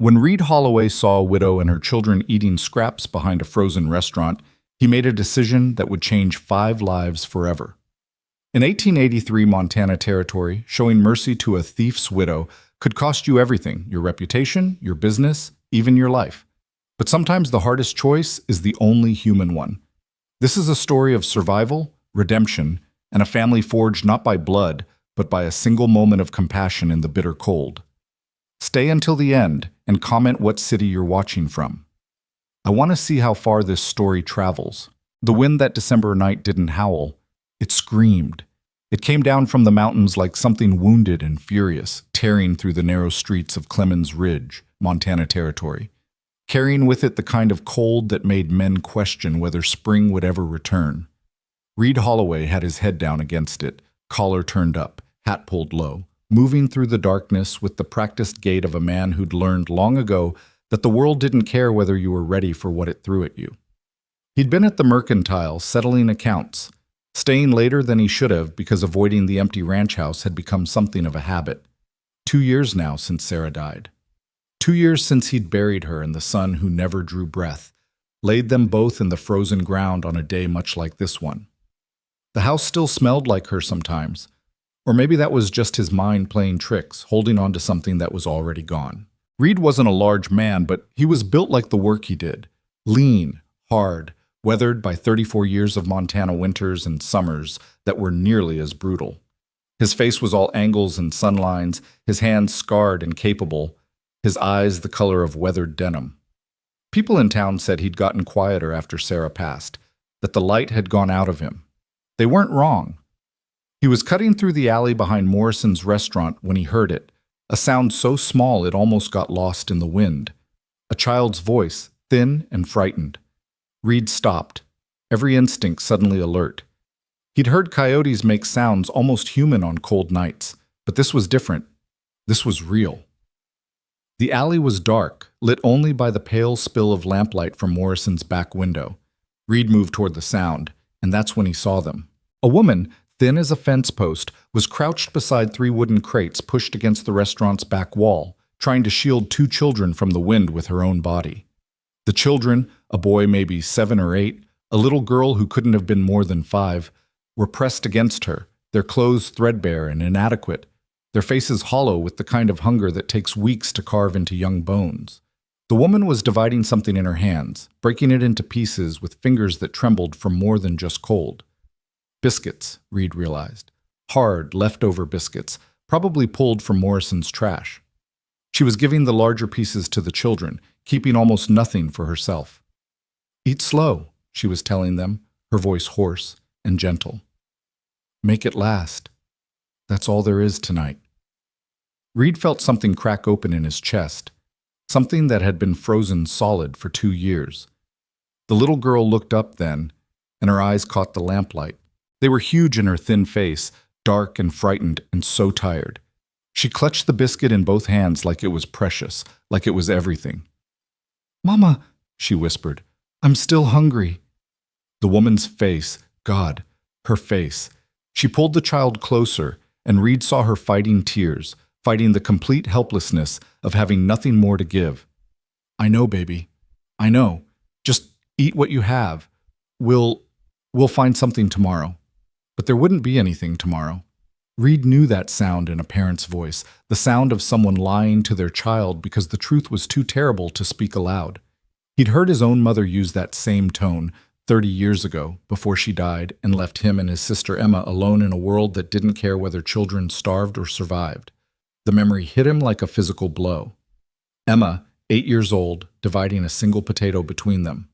When Reed Holloway saw a widow and her children eating scraps behind a frozen restaurant, he made a decision that would change 5 lives forever. In 1883 Montana Territory, showing mercy to a thief's widow could cost you everything: your reputation, your business, even your life. But sometimes the hardest choice is the only human one. This is a story of survival, redemption, and a family forged not by blood, but by a single moment of compassion in the bitter cold. Stay until the end and comment what city you're watching from. I want to see how far this story travels. The wind that December night didn't howl. It screamed. It came down from the mountains like something wounded and furious, tearing through the narrow streets of Clemens Ridge, Montana Territory, carrying with it the kind of cold that made men question whether spring would ever return. Reed Holloway had his head down against it, collar turned up, hat pulled low, moving through the darkness with the practiced gait of a man who'd learned long ago that the world didn't care whether you were ready for what it threw at you. He'd been at the Mercantile, settling accounts, staying later than he should have because avoiding the empty ranch house had become something of a habit. 2 years now since Sarah died. 2 years since he'd buried her and the son who never drew breath, laid them both in the frozen ground on a day much like this one. The house still smelled like her sometimes, or maybe that was just his mind playing tricks, holding on to something that was already gone. Reed wasn't a large man, but he was built like the work he did. Lean, hard, weathered by 34 years of Montana winters and summers that were nearly as brutal. His face was all angles and sunlines, his hands scarred and capable, his eyes the color of weathered denim. People in town said he'd gotten quieter after Sarah passed, that the light had gone out of him. They weren't wrong. He was cutting through the alley behind Morrison's restaurant when he heard it, a sound so small it almost got lost in the wind. A child's voice, thin and frightened. Reed stopped, every instinct suddenly alert. He'd heard coyotes make sounds almost human on cold nights, but this was different. This was real. The alley was dark, lit only by the pale spill of lamplight from Morrison's back window. Reed moved toward the sound, and that's when he saw them. A woman, thin as a fence post, was crouched beside 3 wooden crates pushed against the restaurant's back wall, trying to shield 2 children from the wind with her own body. The children, a boy maybe 7 or 8, a little girl who couldn't have been more than 5, were pressed against her, their clothes threadbare and inadequate, their faces hollow with the kind of hunger that takes weeks to carve into young bones. The woman was dividing something in her hands, breaking it into pieces with fingers that trembled from more than just cold. Biscuits, Reed realized. Hard, leftover biscuits, probably pulled from Morrison's trash. She was giving the larger pieces to the children, keeping almost nothing for herself. "Eat slow," she was telling them, her voice hoarse and gentle. "Make it last. That's all there is tonight." Reed felt something crack open in his chest, something that had been frozen solid for 2 years. The little girl looked up then, and her eyes caught the lamplight. They were huge in her thin face, dark and frightened and so tired. She clutched the biscuit in both hands like it was precious, like it was everything. "Mama," she whispered, "I'm still hungry." The woman's face, God, her face. She pulled the child closer, and Reed saw her fighting tears, fighting the complete helplessness of having nothing more to give. "I know, baby. I know. Just eat what you have. We'll find something tomorrow." But there wouldn't be anything tomorrow. Reed knew that sound in a parent's voice, the sound of someone lying to their child because the truth was too terrible to speak aloud. He'd heard his own mother use that same tone 30 years ago, before she died and left him and his sister Emma alone in a world that didn't care whether children starved or survived. The memory hit him like a physical blow. Emma, 8 years old, dividing a single potato between them.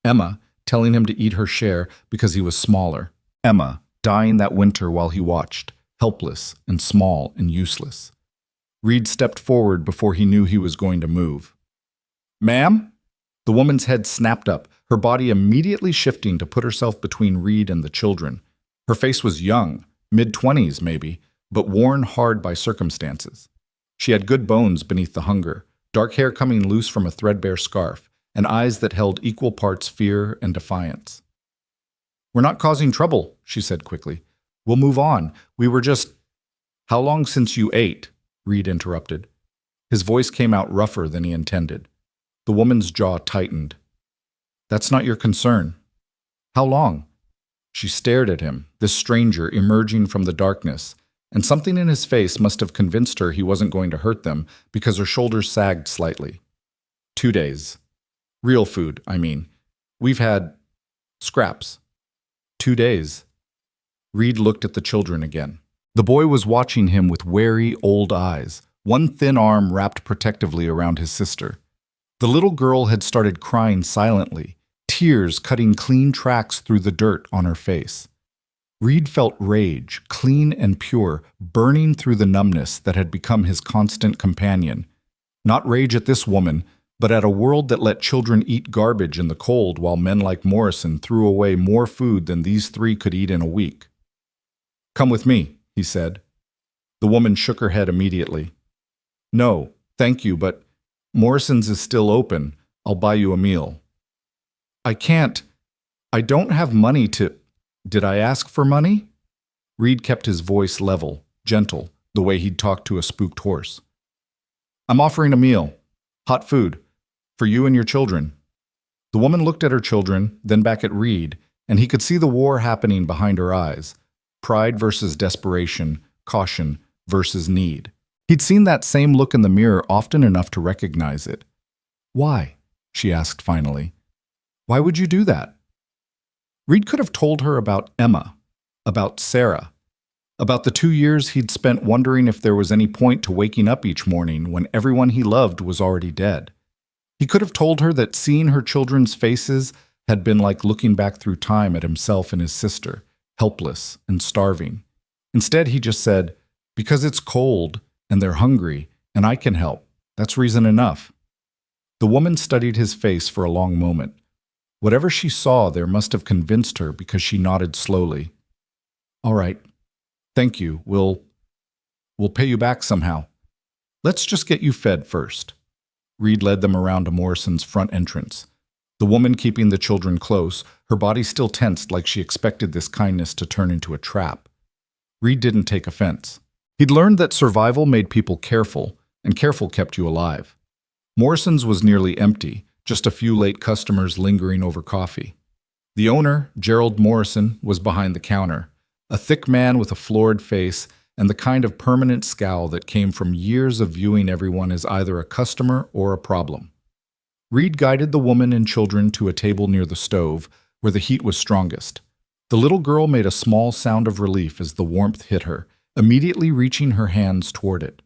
Emma, telling him to eat her share because he was smaller. Emma, dying that winter while he watched, helpless and small and useless. Reed stepped forward before he knew he was going to move. "Ma'am?" The woman's head snapped up, her body immediately shifting to put herself between Reed and the children. Her face was young, mid-20s maybe, but worn hard by circumstances. She had good bones beneath the hunger, dark hair coming loose from a threadbare scarf, and eyes that held equal parts fear and defiance. "We're not causing trouble," she said quickly. "We'll move on. We were just—" "How long since you ate?" Reed interrupted. His voice came out rougher than he intended. The woman's jaw tightened. That's not your concern. How long? She stared at him, this stranger emerging from the darkness, and something in his face must have convinced her he wasn't going to hurt them because her shoulders sagged slightly. 2 days. Real food, I mean. We've had scraps. 2 days. Reed looked at the children again. The boy was watching him with wary, old eyes, one thin arm wrapped protectively around his sister. The little girl had started crying silently, tears cutting clean tracks through the dirt on her face. Reed felt rage, clean and pure, burning through the numbness that had become his constant companion. Not rage at this woman, but at a world that let children eat garbage in the cold while men like Morrison threw away more food than these three could eat in a week. Come with me, he said. The woman shook her head immediately. No, thank you, but Morrison's is still open. I'll buy you a meal. I can't. I don't have money to... Did I ask for money? Reed kept his voice level, gentle, the way he'd talk to a spooked horse. I'm offering a meal. Hot food. For you and your children. The woman looked at her children, then back at Reed, and he could see the war happening behind her eyes. Pride versus desperation, caution versus need. He'd seen that same look in the mirror often enough to recognize it. Why? She asked finally. Why would you do that? Reed could have told her about Emma, about Sarah, about the 2 years he'd spent wondering if there was any point to waking up each morning when everyone he loved was already dead. He could have told her that seeing her children's faces had been like looking back through time at himself and his sister, helpless and starving. Instead, he just said, because it's cold and they're hungry and I can help. That's reason enough. The woman studied his face for a long moment. Whatever she saw there must have convinced her because she nodded slowly. All right. Thank you. We'll pay you back somehow. Let's just get you fed first. Reed led them around to Morrison's front entrance. The woman keeping the children close, her body still tensed like she expected this kindness to turn into a trap. Reed didn't take offense. He'd learned that survival made people careful, and careful kept you alive. Morrison's was nearly empty, just a few late customers lingering over coffee. The owner, Gerald Morrison, was behind the counter, a thick man with a florid face and the kind of permanent scowl that came from years of viewing everyone as either a customer or a problem. Reed guided the woman and children to a table near the stove, where the heat was strongest. The little girl made a small sound of relief as the warmth hit her, immediately reaching her hands toward it.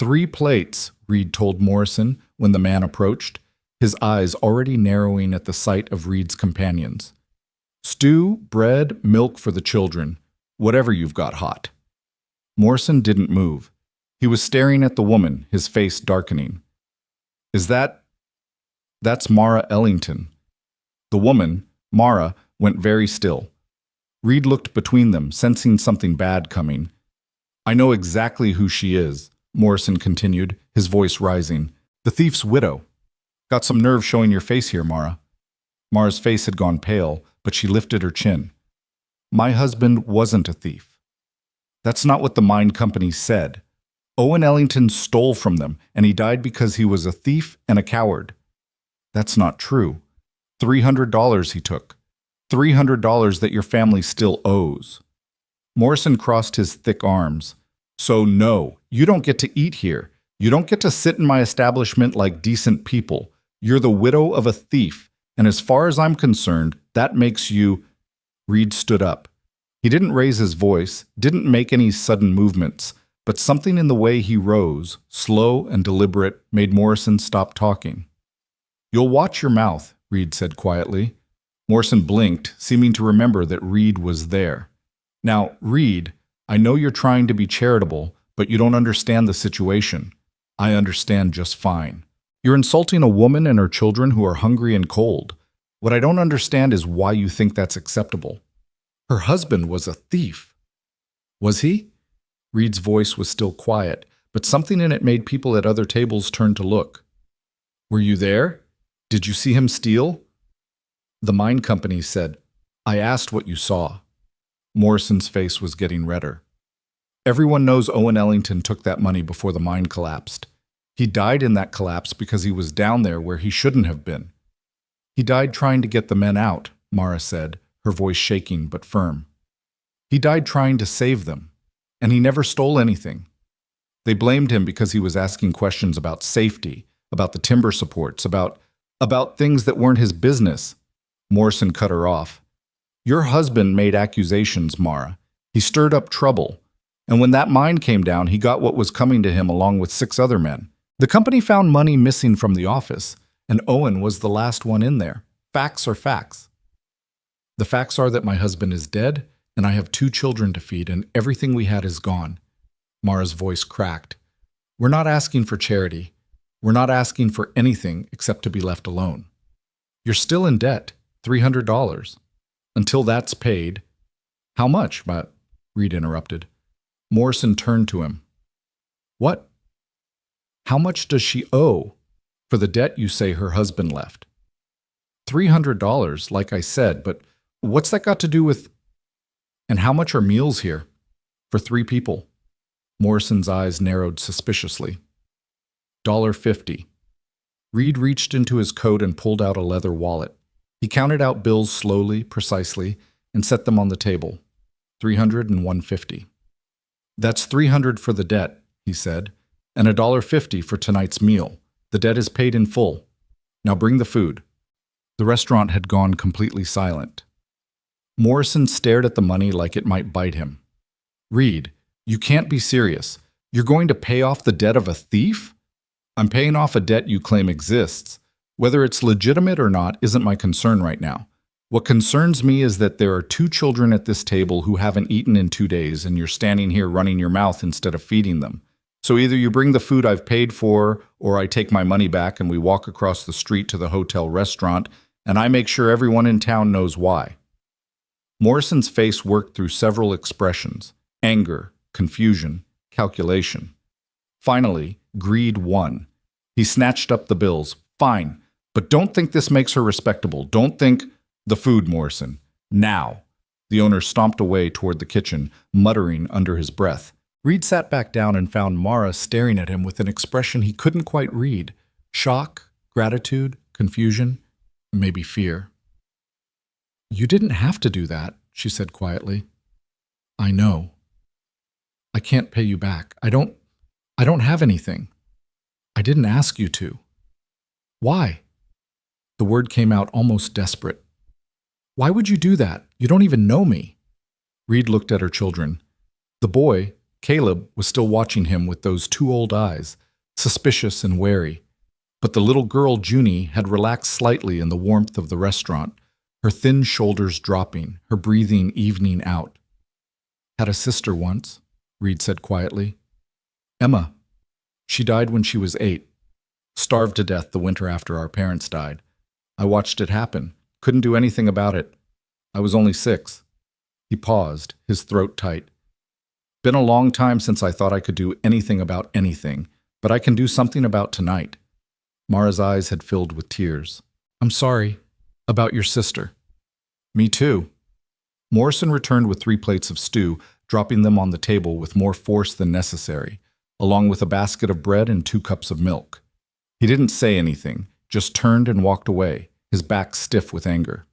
3 plates, Reed told Morrison when the man approached, his eyes already narrowing at the sight of Reed's companions. Stew, bread, milk for the children, whatever you've got hot. Morrison didn't move. He was staring at the woman, his face darkening. That's Mara Ellington. The woman, Mara, went very still. Reed looked between them, sensing something bad coming. I know exactly who she is, Morrison continued, his voice rising. The thief's widow. Got some nerve showing your face here, Mara. Mara's face had gone pale, but she lifted her chin. My husband wasn't a thief. That's not what the mine company said. Owen Ellington stole from them, and he died because he was a thief and a coward. That's not true. $300 he took. $300 that your family still owes. Morrison crossed his thick arms. So no, you don't get to eat here. You don't get to sit in my establishment like decent people. You're the widow of a thief, and as far as I'm concerned, that makes you... Reed stood up. He didn't raise his voice, didn't make any sudden movements, but something in the way he rose, slow and deliberate, made Morrison stop talking. You'll watch your mouth, Reed said quietly. Morrison blinked, seeming to remember that Reed was there. Now, Reed, I know you're trying to be charitable, but you don't understand the situation. I understand just fine. You're insulting a woman and her children who are hungry and cold. What I don't understand is why you think that's acceptable. Her husband was a thief. Was he? Reed's voice was still quiet, but something in it made people at other tables turn to look. Were you there? Did you see him steal? The mine company said, I asked what you saw. Morrison's face was getting redder. Everyone knows Owen Ellington took that money before the mine collapsed. He died in that collapse because he was down there where he shouldn't have been. He died trying to get the men out, Mara said, her voice shaking but firm. He died trying to save them, and he never stole anything. They blamed him because he was asking questions about safety, about the timber supports, about things that weren't his business. Morrison cut her off. Your husband made accusations, Mara. He stirred up trouble. And when that mine came down, he got what was coming to him along with 6 other men. The company found money missing from the office, and Owen was the last one in there. Facts are facts. The facts are that my husband is dead, and I have 2 children to feed, and everything we had is gone. Mara's voice cracked. We're not asking for charity. We're not asking for anything except to be left alone. You're still in debt, $300. Until that's paid. How much? Reed interrupted. Morrison turned to him. What? How much does she owe for the debt you say her husband left? $300, like I said, but what's that got to do with... And how much are meals here? For 3 people. Morrison's eyes narrowed suspiciously. $1.50. Reed reached into his coat and pulled out a leather wallet. He counted out bills slowly, precisely, and set them on the table. 300 and 150. That's 300 for the debt, he said, and $1.50 for tonight's meal. The debt is paid in full. Now bring the food. The restaurant had gone completely silent. Morrison stared at the money like it might bite him. Reed, you can't be serious. You're going to pay off the debt of a thief? I'm paying off a debt you claim exists. Whether it's legitimate or not isn't my concern right now. What concerns me is that there are 2 children at this table who haven't eaten in 2 days, and you're standing here running your mouth instead of feeding them. So either you bring the food I've paid for, or I take my money back and we walk across the street to the hotel restaurant, and I make sure everyone in town knows why. Morrison's face worked through several expressions: anger, confusion, calculation. Finally, greed won. He snatched up the bills. Fine, but don't think this makes her respectable. Don't think... The food, Morrison. Now. The owner stomped away toward the kitchen, muttering under his breath. Reed sat back down and found Mara staring at him with an expression he couldn't quite read. Shock, gratitude, confusion, maybe fear. You didn't have to do that, she said quietly. I know. I can't pay you back. I don't have anything. I didn't ask you to. Why? The word came out almost desperate. Why would you do that? You don't even know me. Reed looked at her children. The boy, Caleb, was still watching him with those 2 old eyes, suspicious and wary. But the little girl, Junie, had relaxed slightly in the warmth of the restaurant, her thin shoulders dropping, her breathing evening out. Had a sister once, Reed said quietly. Emma. She died when she was 8. Starved to death the winter after our parents died. I watched it happen. Couldn't do anything about it. I was only 6. He paused, his throat tight. Been a long time since I thought I could do anything about anything, but I can do something about tonight. Mara's eyes had filled with tears. I'm sorry. About your sister. Me too. Morrison returned with 3 plates of stew, dropping them on the table with more force than necessary, along with a basket of bread and 2 cups of milk. He didn't say anything, just turned and walked away, his back stiff with anger.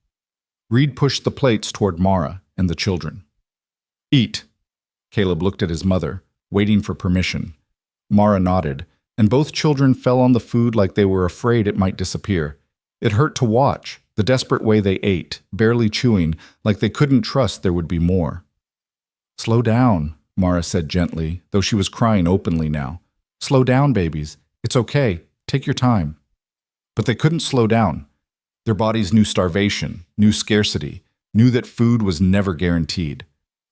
Reed pushed the plates toward Mara and the children. Eat. Caleb looked at his mother, waiting for permission. Mara nodded, and both children fell on the food like they were afraid it might disappear. It hurt to watch, the desperate way they ate, barely chewing, like they couldn't trust there would be more. Slow down, Mara said gently, though she was crying openly now. Slow down, babies. It's okay. Take your time. But they couldn't slow down. Their bodies knew starvation, knew scarcity, knew that food was never guaranteed.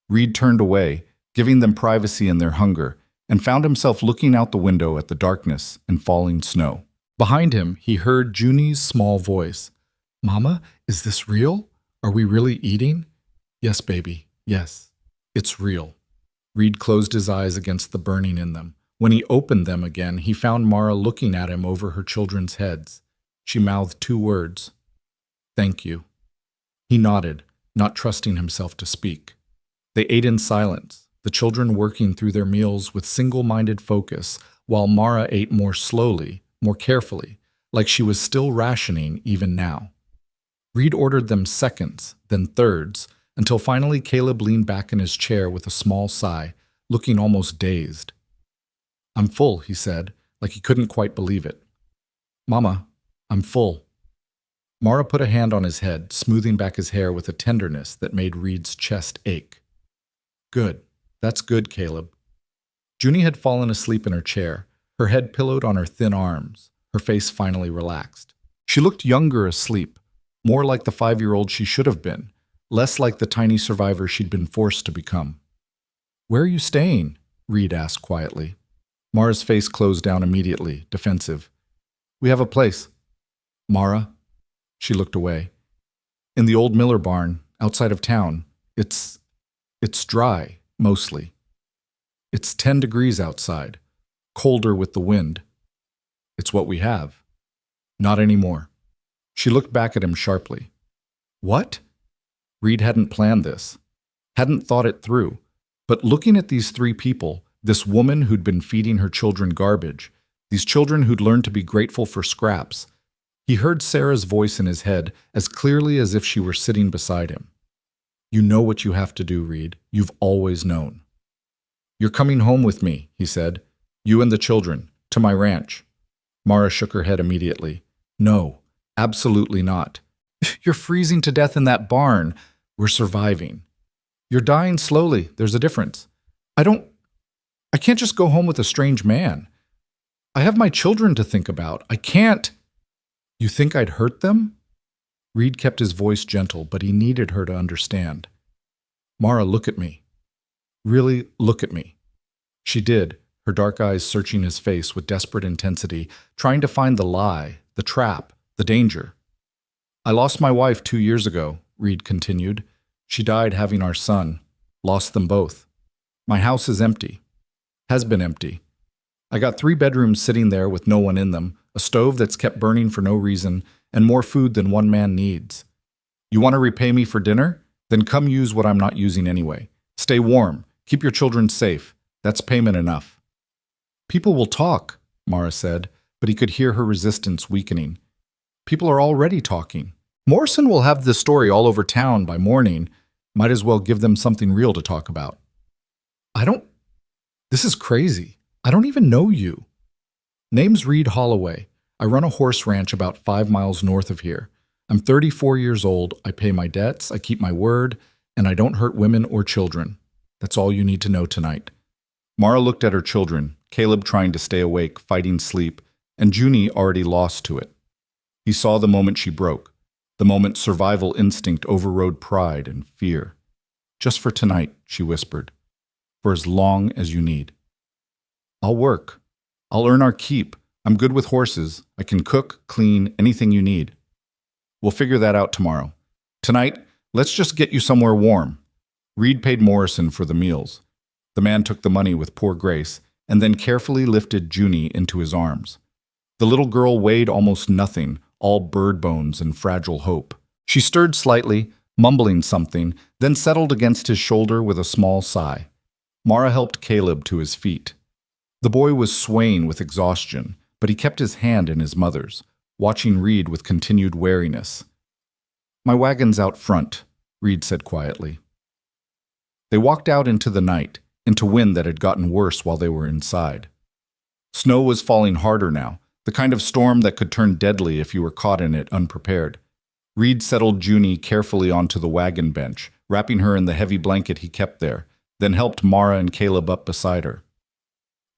Reed turned away, giving them privacy in their hunger, and found himself looking out the window at the darkness and falling snow. Behind him, he heard Junie's small voice. Mama, is this real? Are we really eating? Yes, baby, yes. It's real. Reed closed his eyes against the burning in them. When he opened them again, he found Mara looking at him over her children's heads. She mouthed 2 words. Thank you. He nodded, not trusting himself to speak. They ate in silence, the children working through their meals with single-minded focus, while Mara ate more slowly, more carefully, like she was still rationing even now. Reed ordered them seconds, then thirds, until finally Caleb leaned back in his chair with a small sigh, looking almost dazed. "I'm full," he said, like he couldn't quite believe it. "Mama, I'm full." Mara put a hand on his head, smoothing back his hair with a tenderness that made Reed's chest ache. "Good. That's good, Caleb." Junie had fallen asleep in her chair, her head pillowed on her thin arms, her face finally relaxed. She looked younger asleep, more like the 5-year-old she should have been, less like the tiny survivor she'd been forced to become. "Where are you staying?" Reed asked quietly. Mara's face closed down immediately, defensive. "We have a place." "Mara?" She looked away. "In the old Miller barn, outside of town. It's dry, mostly. It's 10 degrees outside, colder with the wind. It's what we have." "Not anymore." She looked back at him sharply. "What?" Reed hadn't planned this, hadn't thought it through, but looking at these 3 people, this woman who'd been feeding her children garbage, these children who'd learned to be grateful for scraps, he heard Sarah's voice in his head as clearly as if she were sitting beside him. "You know what you have to do, Reed. You've always known." "You're coming home with me," he said. "You and the children, to my ranch." Mara shook her head immediately. "No, absolutely not. You're freezing to death in that barn. We're surviving. You're dying slowly. There's a difference. I can't just go home with a strange man. I have my children to think about. I can't." "You think I'd hurt them?" Reed kept his voice gentle, but he needed her to understand. "Mara, look at me. Really, look at me." She did, her dark eyes searching his face with desperate intensity, trying to find the lie, the trap, the danger. "I lost my wife 2 years ago," Reed continued. "She died having our son. Lost them both. My house is empty. Has been empty. I got 3 bedrooms sitting there with no one in them, a stove that's kept burning for no reason, and more food than one man needs. You want to repay me for dinner? Then come use what I'm not using anyway. Stay warm. Keep your children safe. That's payment enough." "People will talk," Mara said, but he could hear her resistance weakening. "People are already talking. Morrison will have this story all over town by morning. Might as well give them something real to talk about." This is crazy. I don't even know you." "Name's Reed Holloway. I run a horse ranch about 5 miles north of here. I'm 34 years old. I pay my debts, I keep my word, and I don't hurt women or children. That's all you need to know tonight." Mara looked at her children, Caleb trying to stay awake, fighting sleep, and Junie already lost to it. He saw the moment she broke, the moment survival instinct overrode pride and fear. "Just for tonight," she whispered. "For as long as you need. I'll work. I'll earn our keep. I'm good with horses. I can cook, clean, anything you need. We'll figure that out tomorrow. Tonight, let's just get you somewhere warm." Reed paid Morrison for the meals. The man took the money with poor grace and then carefully lifted Junie into his arms. The little girl weighed almost nothing, all bird bones and fragile hope. She stirred slightly, mumbling something, then settled against his shoulder with a small sigh. Mara helped Caleb to his feet. The boy was swaying with exhaustion, but he kept his hand in his mother's, watching Reed with continued wariness. "My wagon's out front," Reed said quietly. They walked out into the night, into wind that had gotten worse while they were inside. Snow was falling harder now, the kind of storm that could turn deadly if you were caught in it unprepared. Reed settled Junie carefully onto the wagon bench, wrapping her in the heavy blanket he kept there, then helped Mara and Caleb up beside her.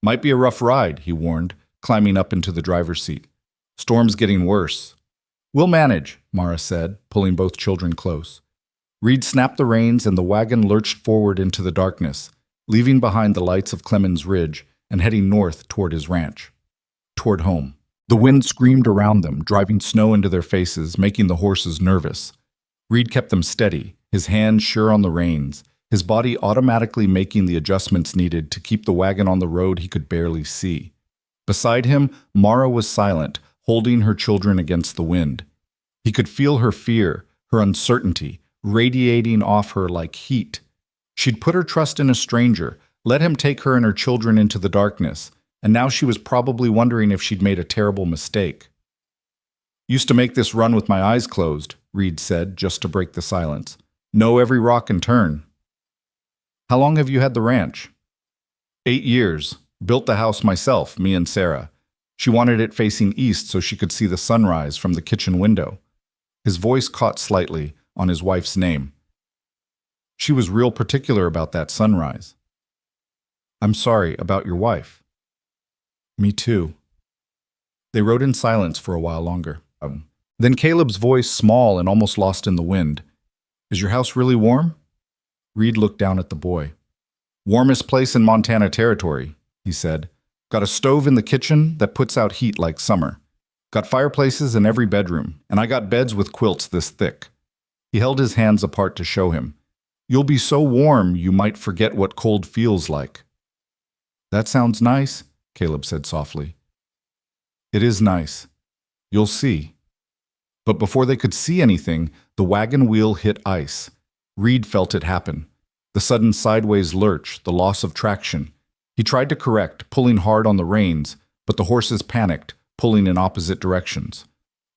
"Might be a rough ride," he warned, climbing up into the driver's seat. "Storm's getting worse." "We'll manage," Mara said, pulling both children close. Reed snapped the reins and the wagon lurched forward into the darkness, leaving behind the lights of Clemens Ridge and heading north toward his ranch. Toward home. The wind screamed around them, driving snow into their faces, making the horses nervous. Reed kept them steady, his hands sure on the reins, his body automatically making the adjustments needed to keep the wagon on the road he could barely see. Beside him, Mara was silent, holding her children against the wind. He could feel her fear, her uncertainty, radiating off her like heat. She'd put her trust in a stranger, let him take her and her children into the darkness, and now she was probably wondering if she'd made a terrible mistake. "Used to make this run with my eyes closed," Reed said, just to break the silence. "Know every rock and turn." "How long have you had the ranch?" 8 years. Built the house myself, me and Sarah. She wanted it facing east so she could see the sunrise from the kitchen window. His voice caught slightly on his wife's name. She was real particular about that sunrise. "I'm sorry about your wife." "Me too." They rode in silence for a while longer. Then Caleb's voice, small and almost lost in the wind. "Is your house really warm?" Reed looked down at the boy. "Warmest place in Montana Territory," he said. "Got a stove in the kitchen that puts out heat like summer. Got fireplaces in every bedroom, and I got beds with quilts this thick." He held his hands apart to show him. "You'll be so warm you might forget what cold feels like." "That sounds nice," Caleb said softly. "It is nice. You'll see." But before they could see anything, the wagon wheel hit ice. Reed felt it happen. The sudden sideways lurch, the loss of traction. He tried to correct, pulling hard on the reins, but the horses panicked, pulling in opposite directions.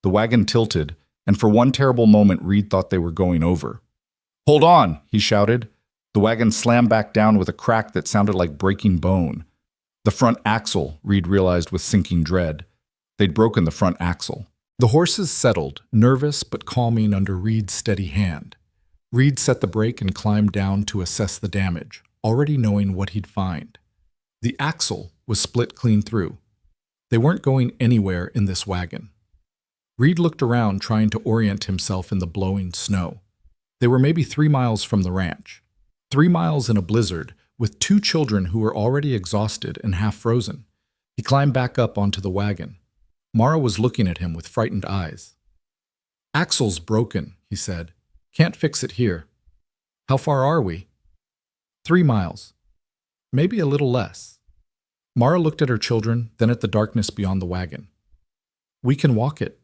The wagon tilted, and for one terrible moment Reed thought they were going over. "Hold on!" he shouted. The wagon slammed back down with a crack that sounded like breaking bone. The front axle, Reed realized with sinking dread. They'd broken the front axle. The horses settled, nervous but calming under Reed's steady hand. Reed set the brake and climbed down to assess the damage, already knowing what he'd find. The axle was split clean through. They weren't going anywhere in this wagon. Reed looked around, trying to orient himself in the blowing snow. They were maybe 3 miles from the ranch. 3 miles in a blizzard, with 2 children who were already exhausted and half frozen. He climbed back up onto the wagon. Mara was looking at him with frightened eyes. "Axle's broken," he said. "Can't fix it here." "How far are we?" 3 miles. Maybe a little less. Mara looked at her children, then at the darkness beyond the wagon. "We can walk it."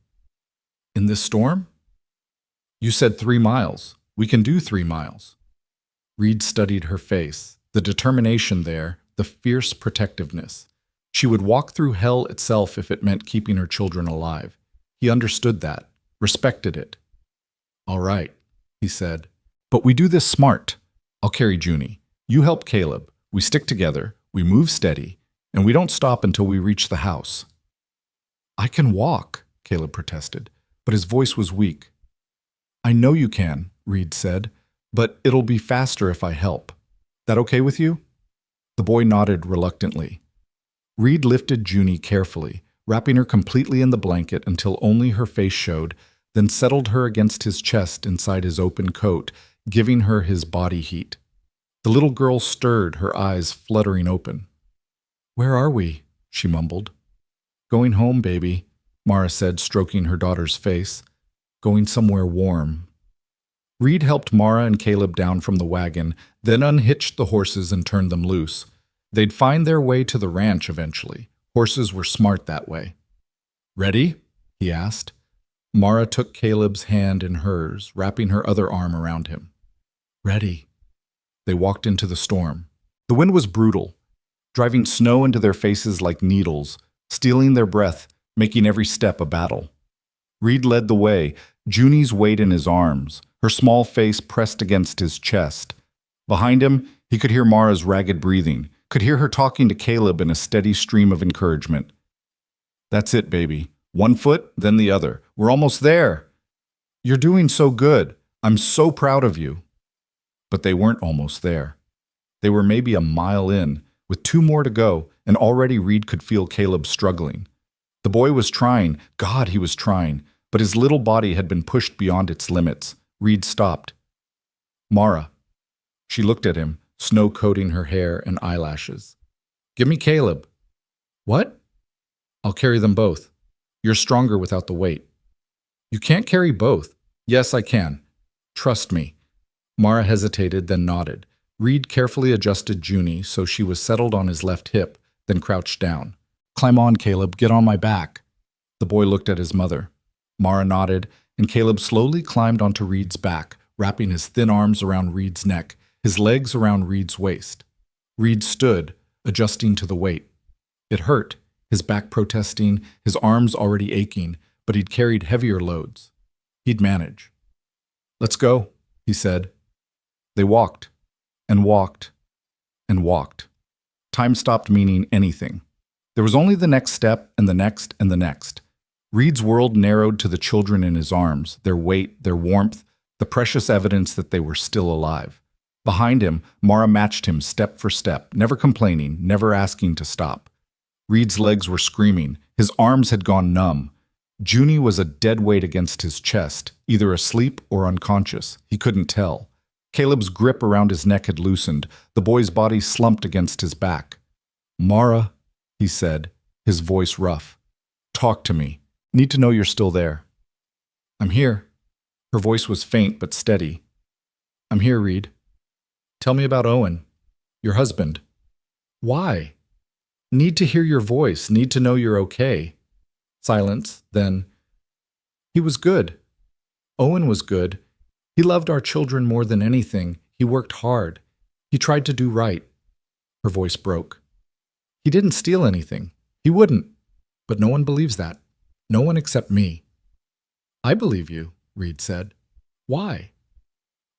"In this storm?" "You said 3 miles. We can do 3 miles." Reed studied her face, the determination there, the fierce protectiveness. She would walk through hell itself if it meant keeping her children alive. He understood that, respected it. "All right," he said. "But we do this smart. I'll carry Junie. You help Caleb. We stick together, we move steady, and we don't stop until we reach the house." "I can walk," Caleb protested, but his voice was weak. "I know you can," Reed said, "but it'll be faster if I help. That okay with you?" The boy nodded reluctantly. Reed lifted Junie carefully, wrapping her completely in the blanket until only her face showed, then settled her against his chest inside his open coat, giving her his body heat. The little girl stirred, her eyes fluttering open. "Where are we?" she mumbled. "Going home, baby," Mara said, stroking her daughter's face. "Going somewhere warm." Reed helped Mara and Caleb down from the wagon, then unhitched the horses and turned them loose. They'd find their way to the ranch eventually. Horses were smart that way. "Ready?" he asked. Mara took Caleb's hand in hers, wrapping her other arm around him. "Ready." They walked into the storm. The wind was brutal, driving snow into their faces like needles, stealing their breath, making every step a battle. Reed led the way, Junie's weight in his arms, her small face pressed against his chest. Behind him, he could hear Mara's ragged breathing, could hear her talking to Caleb in a steady stream of encouragement. "That's it, baby. 1 foot, then the other. We're almost there. You're doing so good. I'm so proud of you." But they weren't almost there. They were maybe a mile in, with 2 more to go, and already Reed could feel Caleb struggling. The boy was trying, God, he was trying, but his little body had been pushed beyond its limits. Reed stopped. "Mara." She looked at him, snow coating her hair and eyelashes. "Give me Caleb." "What?" "I'll carry them both. You're stronger without the weight." "You can't carry both." "Yes, I can. Trust me." Mara hesitated, then nodded. Reed carefully adjusted Junie so she was settled on his left hip, then crouched down. "Climb on, Caleb. Get on my back." The boy looked at his mother. Mara nodded, and Caleb slowly climbed onto Reed's back, wrapping his thin arms around Reed's neck, his legs around Reed's waist. Reed stood, adjusting to the weight. It hurt, his back protesting, his arms already aching, but he'd carried heavier loads. He'd manage. "Let's go," he said. They walked, and walked, and walked. Time stopped meaning anything. There was only the next step, and the next, and the next. Reed's world narrowed to the children in his arms, their weight, their warmth, the precious evidence that they were still alive. Behind him, Mara matched him step for step, never complaining, never asking to stop. Reed's legs were screaming. His arms had gone numb. Junie was a dead weight against his chest, either asleep or unconscious. He couldn't tell. Caleb's grip around his neck had loosened. The boy's body slumped against his back. "Mara," he said, his voice rough. "Talk to me. Need to know you're still there." "I'm here." Her voice was faint but steady. "I'm here, Reed. Tell me about Owen, your husband." "Why?" "Need to hear your voice. Need to know you're okay." Silence, then, "He was good. Owen was good. He loved our children more than anything. He worked hard. He tried to do right." Her voice broke. "He didn't steal anything. He wouldn't. But no one believes that. No one except me." "I believe you," Reed said. "Why?"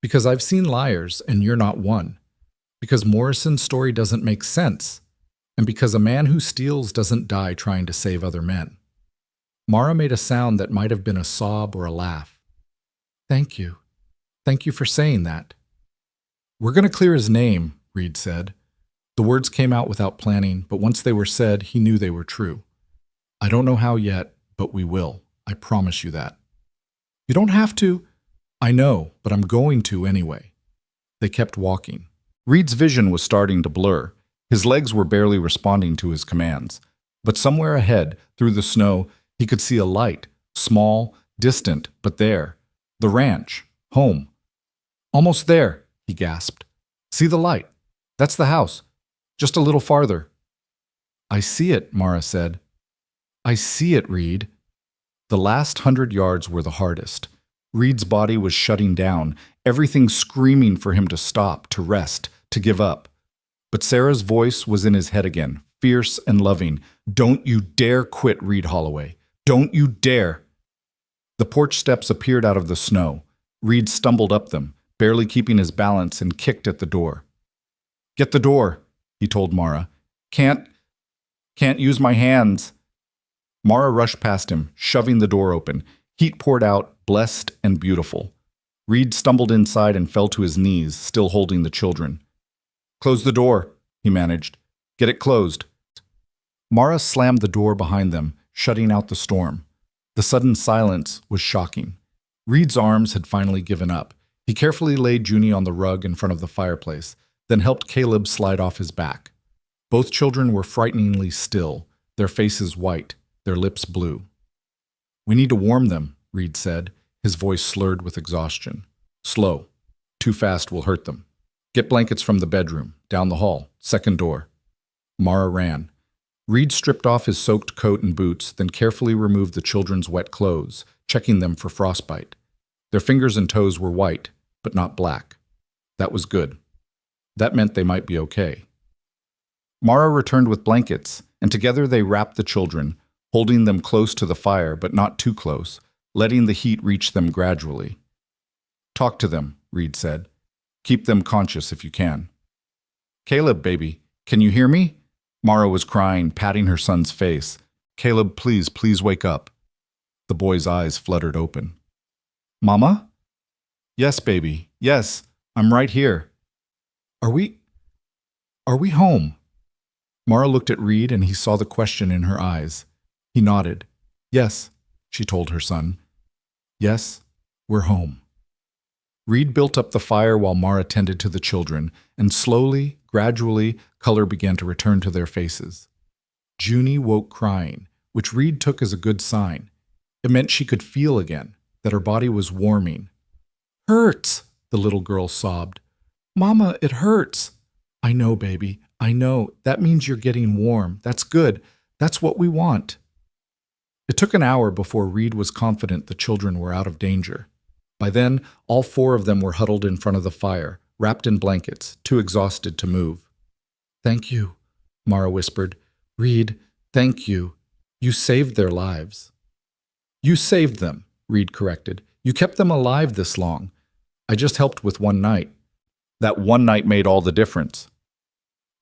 "Because I've seen liars, and you're not one. Because Morrison's story doesn't make sense. And because a man who steals doesn't die trying to save other men." Mara made a sound that might have been a sob or a laugh. "Thank you. Thank you for saying that." "We're going to clear his name," Reed said. The words came out without planning, but once they were said, he knew they were true. "I don't know how yet, but we will. I promise you that." "You don't have to." "I know, but I'm going to anyway." They kept walking. Reed's vision was starting to blur. His legs were barely responding to his commands. But somewhere ahead, through the snow, he could see a light, small, distant, but there. The ranch, home. "Almost there," he gasped. "See the light? That's the house. Just a little farther." "I see it," Mara said. "I see it, Reed." The last 100 yards were the hardest. Reed's body was shutting down, everything screaming for him to stop, to rest, to give up. But Sarah's voice was in his head again, fierce and loving. "Don't you dare quit, Reed Holloway. Don't you dare." The porch steps appeared out of the snow. Reed stumbled up them, barely keeping his balance, and kicked at the door. "Get the door," he told Mara. Can't use my hands." Mara rushed past him, shoving the door open. Heat poured out, blessed and beautiful. Reed stumbled inside and fell to his knees, still holding the children. "Close the door," he managed. "Get it closed." Mara slammed the door behind them, shutting out the storm. The sudden silence was shocking. Reed's arms had finally given up. He carefully laid Junie on the rug in front of the fireplace, then helped Caleb slide off his back. Both children were frighteningly still, their faces white, their lips blue. "We need to warm them," Reed said, his voice slurred with exhaustion. "Slow. Too fast will hurt them. Get blankets from the bedroom, down the hall, second door." Mara ran. Reed stripped off his soaked coat and boots, then carefully removed the children's wet clothes, checking them for frostbite. Their fingers and toes were white, but not black. That was good. That meant they might be okay. Mara returned with blankets, and together they wrapped the children, holding them close to the fire, but not too close, letting the heat reach them gradually. "Talk to them," Reed said. "Keep them conscious if you can." "Caleb, baby, can you hear me?" Mara was crying, patting her son's face. "Caleb, please, please wake up." The boy's eyes fluttered open. "Mama?" "Yes, baby, yes, I'm right here." Are we home?" Mara looked at Reed and he saw the question in her eyes. He nodded. "Yes," she told her son. "Yes, we're home." Reed built up the fire while Mara tended to the children, and slowly, gradually, color began to return to their faces. Junie woke crying, which Reed took as a good sign. It meant she could feel again, that her body was warming. "Hurts," the little girl sobbed. "Mama, it hurts." "I know, baby, I know. That means you're getting warm. That's good. That's what we want." It took an hour before Reed was confident the children were out of danger. By then, all 4 of them were huddled in front of the fire, wrapped in blankets, too exhausted to move. "Thank you," Mara whispered. Reed, thank you. You saved their lives. You saved them, Reed corrected. You kept them alive this long. I just helped with one night. That one night made all the difference.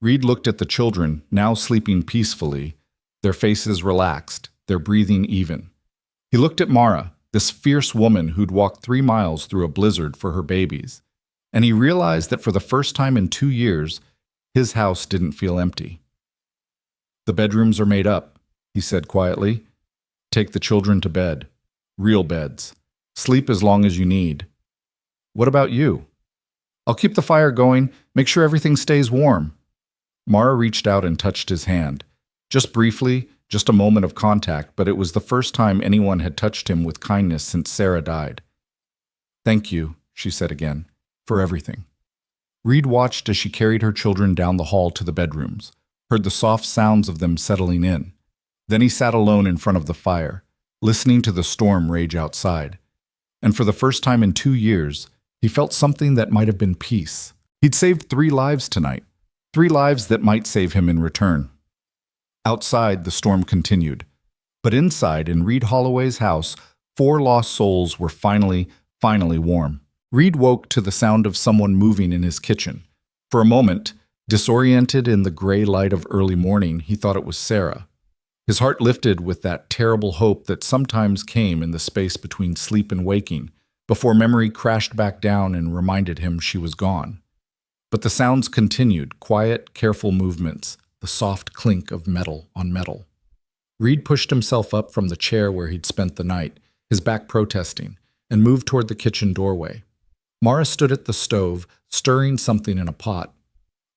Reed looked at the children, now sleeping peacefully, their faces relaxed, their breathing even. He looked at Mara, this fierce woman who'd walked 3 miles through a blizzard for her babies, and he realized that for the first time in 2 years, his house didn't feel empty. The bedrooms are made up, he said quietly. Take the children to bed. Real beds. Sleep as long as you need. What about you? I'll keep the fire going, make sure everything stays warm. Mara reached out and touched his hand. Just briefly, just a moment of contact, but it was the first time anyone had touched him with kindness since Sarah died. Thank you, she said again, for everything. Reed watched as she carried her children down the hall to the bedrooms, heard the soft sounds of them settling in. Then he sat alone in front of the fire, listening to the storm rage outside. And for the first time in 2 years, he felt something that might have been peace. He'd saved 3 lives tonight, 3 lives that might save him in return. Outside, the storm continued. But inside, in Reed Holloway's house, 4 lost souls were finally warm. Reed woke to the sound of someone moving in his kitchen. For a moment, disoriented in the gray light of early morning, he thought it was Sarah. His heart lifted with that terrible hope that sometimes came in the space between sleep and waking, before memory crashed back down and reminded him she was gone. But the sounds continued, quiet, careful movements, the soft clink of metal on metal. Reed pushed himself up from the chair where he'd spent the night, his back protesting, and moved toward the kitchen doorway. Mara stood at the stove, stirring something in a pot.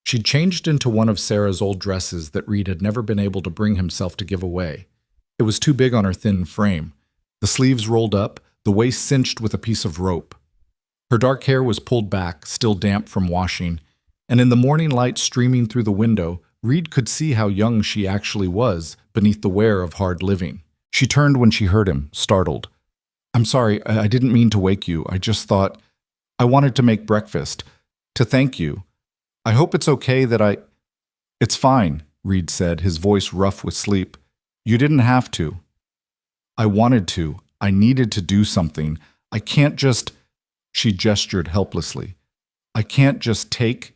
She'd changed into one of Sarah's old dresses that Reed had never been able to bring himself to give away. It was too big on her thin frame. The sleeves rolled up, the waist cinched with a piece of rope. Her dark hair was pulled back, still damp from washing, and in the morning light streaming through the window, Reed could see how young she actually was beneath the wear of hard living. She turned when she heard him, startled. I'm sorry, I didn't mean to wake you. I just thought I wanted to make breakfast, to thank you. I hope it's okay that It's fine, Reed said, his voice rough with sleep. You didn't have to. I wanted to. I needed to do something. I can't just... She gestured helplessly. I can't just take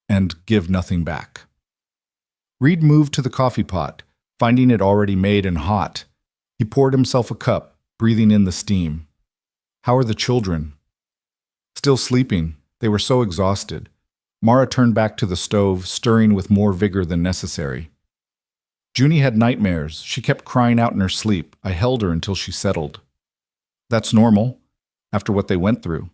and give nothing back. Reed moved to the coffee pot, finding it already made and hot. He poured himself a cup, breathing in the steam. How are the children? Still sleeping. They were so exhausted. Mara turned back to the stove, stirring with more vigor than necessary. Junie had nightmares. She kept crying out in her sleep. I held her until she settled. That's normal, after what they went through.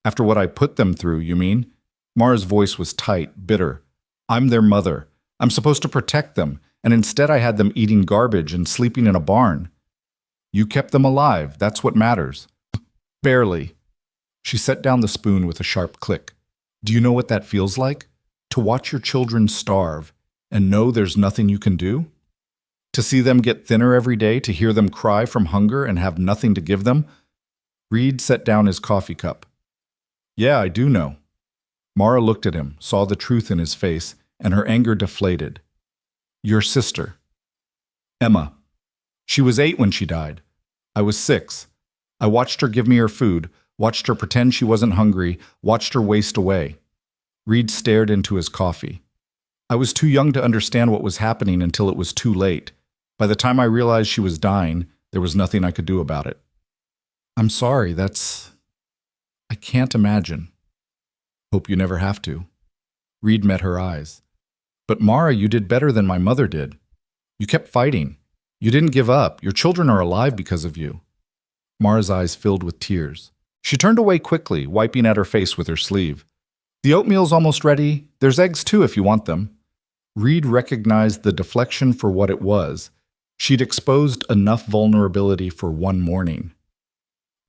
After what I put them through, you mean? Mara's voice was tight, bitter. I'm their mother. I'm supposed to protect them, and instead I had them eating garbage and sleeping in a barn. You kept them alive. That's what matters. Barely. She set down the spoon with a sharp click. Do you know what that feels like? To watch your children starve and know there's nothing you can do? To see them get thinner every day, to hear them cry from hunger and have nothing to give them? Reed set down his coffee cup. Yeah, I do know. Mara looked at him, saw the truth in his face, and her anger deflated. Your sister. Emma. She was 8 when she died. I was 6. I watched her give me her food, watched her pretend she wasn't hungry, watched her waste away. Reed stared into his coffee. I was too young to understand what was happening until it was too late. By the time I realized she was dying, there was nothing I could do about it. I'm sorry, I can't imagine. Hope you never have to. Reed met her eyes. But Mara, you did better than my mother did. You kept fighting. You didn't give up. Your children are alive because of you. Mara's eyes filled with tears. She turned away quickly, wiping at her face with her sleeve. The oatmeal's almost ready. There's eggs too if you want them. Reed recognized the deflection for what it was. She'd exposed enough vulnerability for one morning.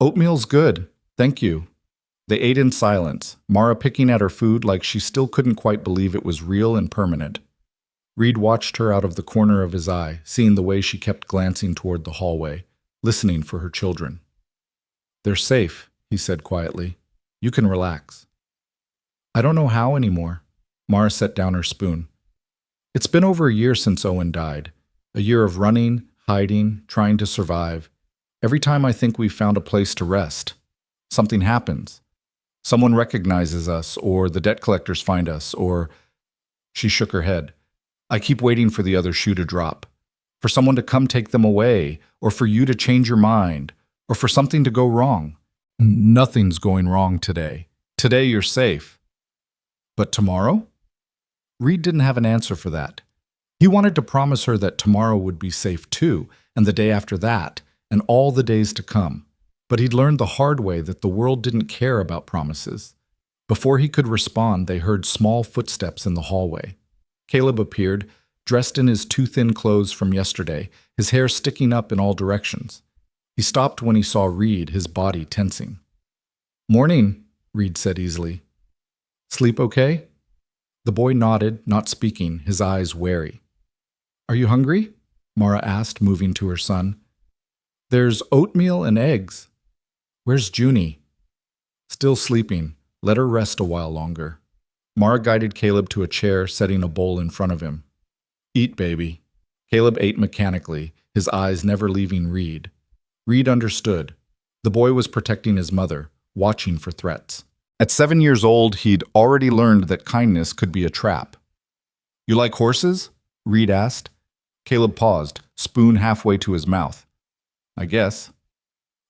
Oatmeal's good. Thank you. They ate in silence, Mara picking at her food like she still couldn't quite believe it was real and permanent. Reed watched her out of the corner of his eye, seeing the way she kept glancing toward the hallway, listening for her children. They're safe, he said quietly. You can relax. I don't know how anymore. Mara set down her spoon. It's been over a year since Owen died. A year of running, hiding, trying to survive. Every time I think we've found a place to rest, something happens. Someone recognizes us, or the debt collectors find us, or... She shook her head. I keep waiting for the other shoe to drop. For someone to come take them away, or for you to change your mind, or for something to go wrong. Nothing's going wrong today. Today you're safe. But tomorrow? Reed didn't have an answer for that. He wanted to promise her that tomorrow would be safe too, and the day after that, and all the days to come. But he'd learned the hard way that the world didn't care about promises. Before he could respond, they heard small footsteps in the hallway. Caleb appeared, dressed in his too-thin clothes from yesterday, his hair sticking up in all directions. He stopped when he saw Reed, his body tensing. "Morning," Reed said easily. "Sleep okay?" The boy nodded, not speaking, his eyes wary. "Are you hungry?" Mara asked, moving to her son. "There's oatmeal and eggs." "Where's Junie?" "Still sleeping. Let her rest a while longer." Mara guided Caleb to a chair, setting a bowl in front of him. "Eat, baby." Caleb ate mechanically, his eyes never leaving Reed. Reed understood. The boy was protecting his mother, watching for threats. At 7 years old, he'd already learned that kindness could be a trap. "You like horses?" Reed asked. Caleb paused, spoon halfway to his mouth. "I guess.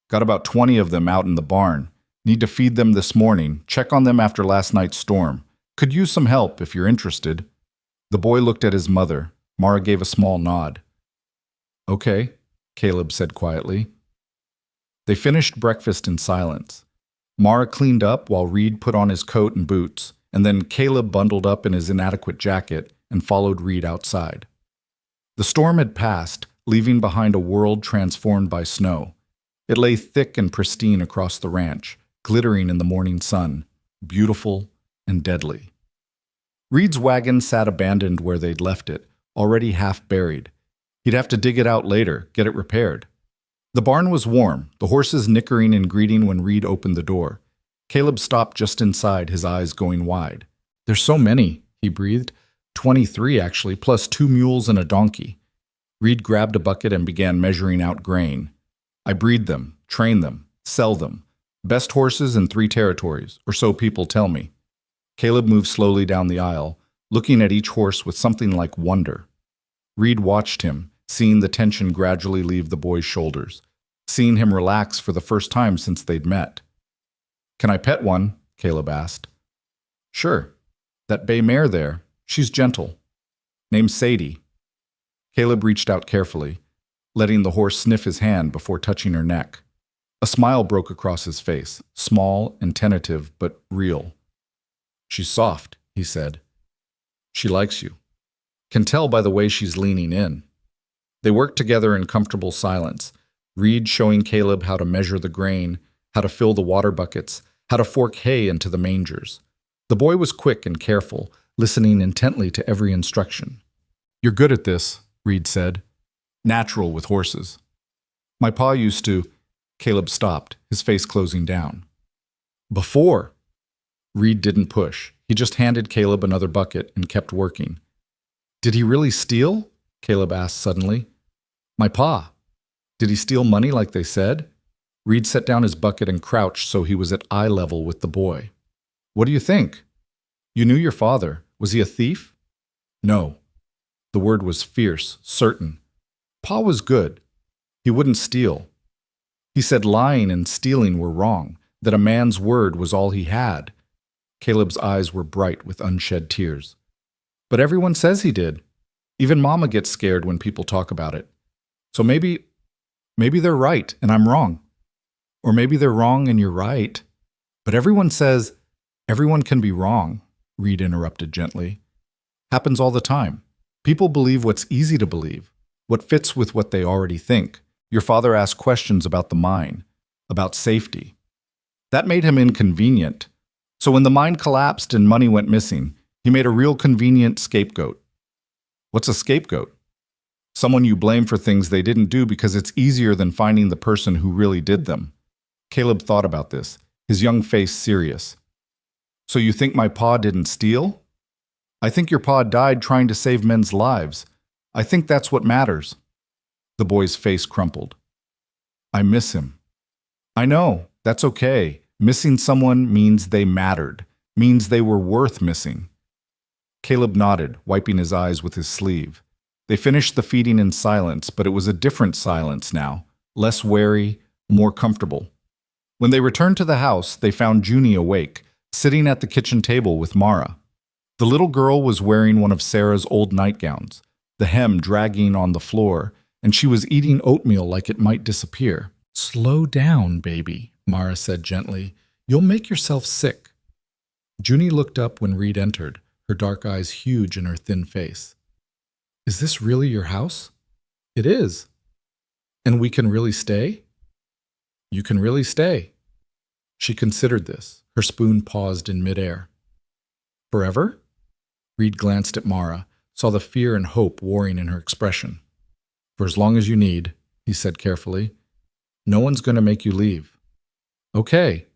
Got about 20 of them out in the barn. Need to feed them this morning. Check on them after last night's storm. Could use some help if you're interested." The boy looked at his mother. Mara gave a small nod. "Okay," Caleb said quietly. They finished breakfast in silence. Mara cleaned up while Reed put on his coat and boots, and then Caleb bundled up in his inadequate jacket and followed Reed outside. The storm had passed, leaving behind a world transformed by snow. It lay thick and pristine across the ranch, glittering in the morning sun, beautiful and deadly. Reed's wagon sat abandoned where they'd left it, already half buried. He'd have to dig it out later, get it repaired. The barn was warm, the horses nickering and greeting when Reed opened the door. Caleb stopped just inside, his eyes going wide. "There's so many," he breathed. 23, actually, plus 2 mules and a donkey. Reed grabbed a bucket and began measuring out grain. "I breed them, train them, sell them. Best horses in 3 territories, or so people tell me." Caleb moved slowly down the aisle, looking at each horse with something like wonder. Reed watched him, seeing the tension gradually leave the boy's shoulders, seeing him relax for the first time since they'd met. "Can I pet one?" Caleb asked. "Sure. That bay mare there, she's gentle. Name's Sadie." Caleb reached out carefully, letting the horse sniff his hand before touching her neck. A smile broke across his face, small and tentative, but real. "She's soft," he said. "She likes you. Can tell by the way she's leaning in." They worked together in comfortable silence, Reed showing Caleb how to measure the grain, how to fill the water buckets, how to fork hay into the mangers. The boy was quick and careful, listening intently to every instruction. "You're good at this," Reed said. "Natural with horses." "My pa used to..." Caleb stopped, his face closing down. "Before." Reed didn't push. He just handed Caleb another bucket and kept working. "Did he really steal?" Caleb asked suddenly. "My pa. Did he steal money like they said?" Reed set down his bucket and crouched so he was at eye level with the boy. "What do you think? You knew your father. Was he a thief?" "No." The word was fierce, certain. "Pa was good. He wouldn't steal. He said lying and stealing were wrong, that a man's word was all he had." Caleb's eyes were bright with unshed tears. "But everyone says he did. Even Mama gets scared when people talk about it. So maybe they're right and I'm wrong. Or maybe they're wrong and you're right. But everyone says everyone can be wrong," Reed interrupted gently. "Happens all the time. People believe what's easy to believe, what fits with what they already think. Your father asked questions about the mine, about safety. That made him inconvenient. So when the mine collapsed and money went missing, he made a real convenient scapegoat." "What's a scapegoat?" "Someone you blame for things they didn't do because it's easier than finding the person who really did them." Caleb thought about this, his young face serious. "So you think my pa didn't steal?" I think your pa died trying to save men's lives. I think that's what matters. The boy's face crumpled. I miss him. I know, that's okay. Missing someone means they mattered, means they were worth missing. Caleb nodded, wiping his eyes with his sleeve. They finished the feeding in silence, but it was a different silence now, less wary, more comfortable. When they returned to the house, they found Junie awake, sitting at the kitchen table with Mara. The little girl was wearing one of Sarah's old nightgowns, the hem dragging on the floor, and she was eating oatmeal like it might disappear. "Slow down, baby," Mara said gently. "You'll make yourself sick." Junie looked up when Reed entered, her dark eyes huge in her thin face. "Is this really your house?" "It is." "And we can really stay?" "You can really stay." She considered this. Her spoon paused in midair. "Forever?" Reed glanced at Mara, saw the fear and hope warring in her expression. "For as long as you need," he said carefully. "No one's going to make you leave." "Okay."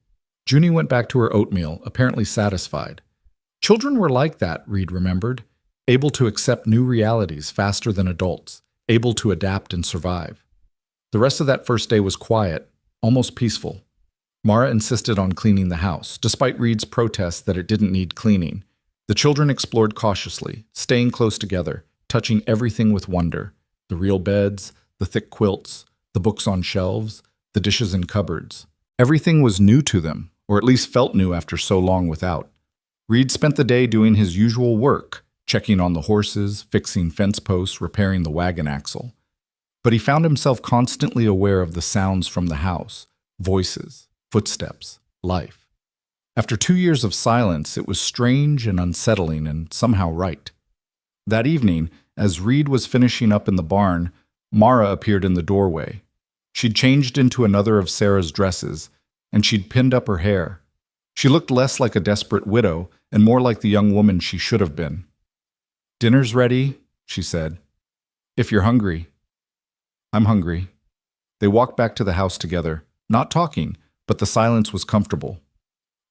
Junie went back to her oatmeal, apparently satisfied. Children were like that, Reed remembered, able to accept new realities faster than adults, able to adapt and survive. The rest of that first day was quiet, almost peaceful. Mara insisted on cleaning the house, despite Reed's protest that it didn't need cleaning. The children explored cautiously, staying close together, touching everything with wonder. The real beds, the thick quilts, the books on shelves, the dishes in cupboards. Everything was new to them, or at least felt new after so long without. Reed spent the day doing his usual work, checking on the horses, fixing fence posts, repairing the wagon axle. But he found himself constantly aware of the sounds from the house, voices, footsteps, life. After 2 years of silence, it was strange and unsettling and somehow right. That evening, as Reed was finishing up in the barn, Mara appeared in the doorway. She'd changed into another of Sarah's dresses, and she'd pinned up her hair. She looked less like a desperate widow and more like the young woman she should have been. "Dinner's ready," she said. "If you're hungry." "I'm hungry." They walked back to the house together, not talking, but the silence was comfortable.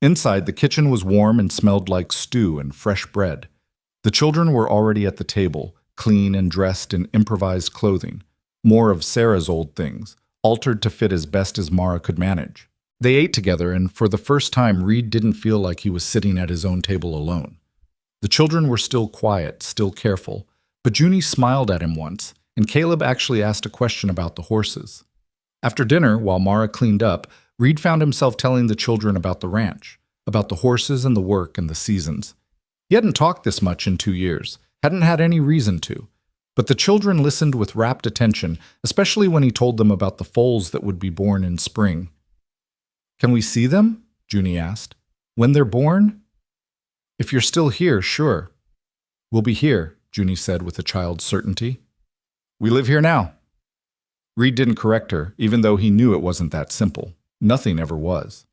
Inside, the kitchen was warm and smelled like stew and fresh bread. The children were already at the table, clean and dressed in improvised clothing, more of Sarah's old things, altered to fit as best as Mara could manage. They ate together, and for the first time, Reed didn't feel like he was sitting at his own table alone. The children were still quiet, still careful, but Junie smiled at him once, and Caleb actually asked a question about the horses. After dinner, while Mara cleaned up, Reed found himself telling the children about the ranch, about the horses and the work and the seasons. He hadn't talked this much in 2 years, hadn't had any reason to, but the children listened with rapt attention, especially when he told them about the foals that would be born in spring. "Can we see them?" Junie asked. "When they're born?" "If you're still here, sure." "We'll be here," Junie said with a child's certainty. "We live here now." Reed didn't correct her, even though he knew it wasn't that simple. Nothing ever was.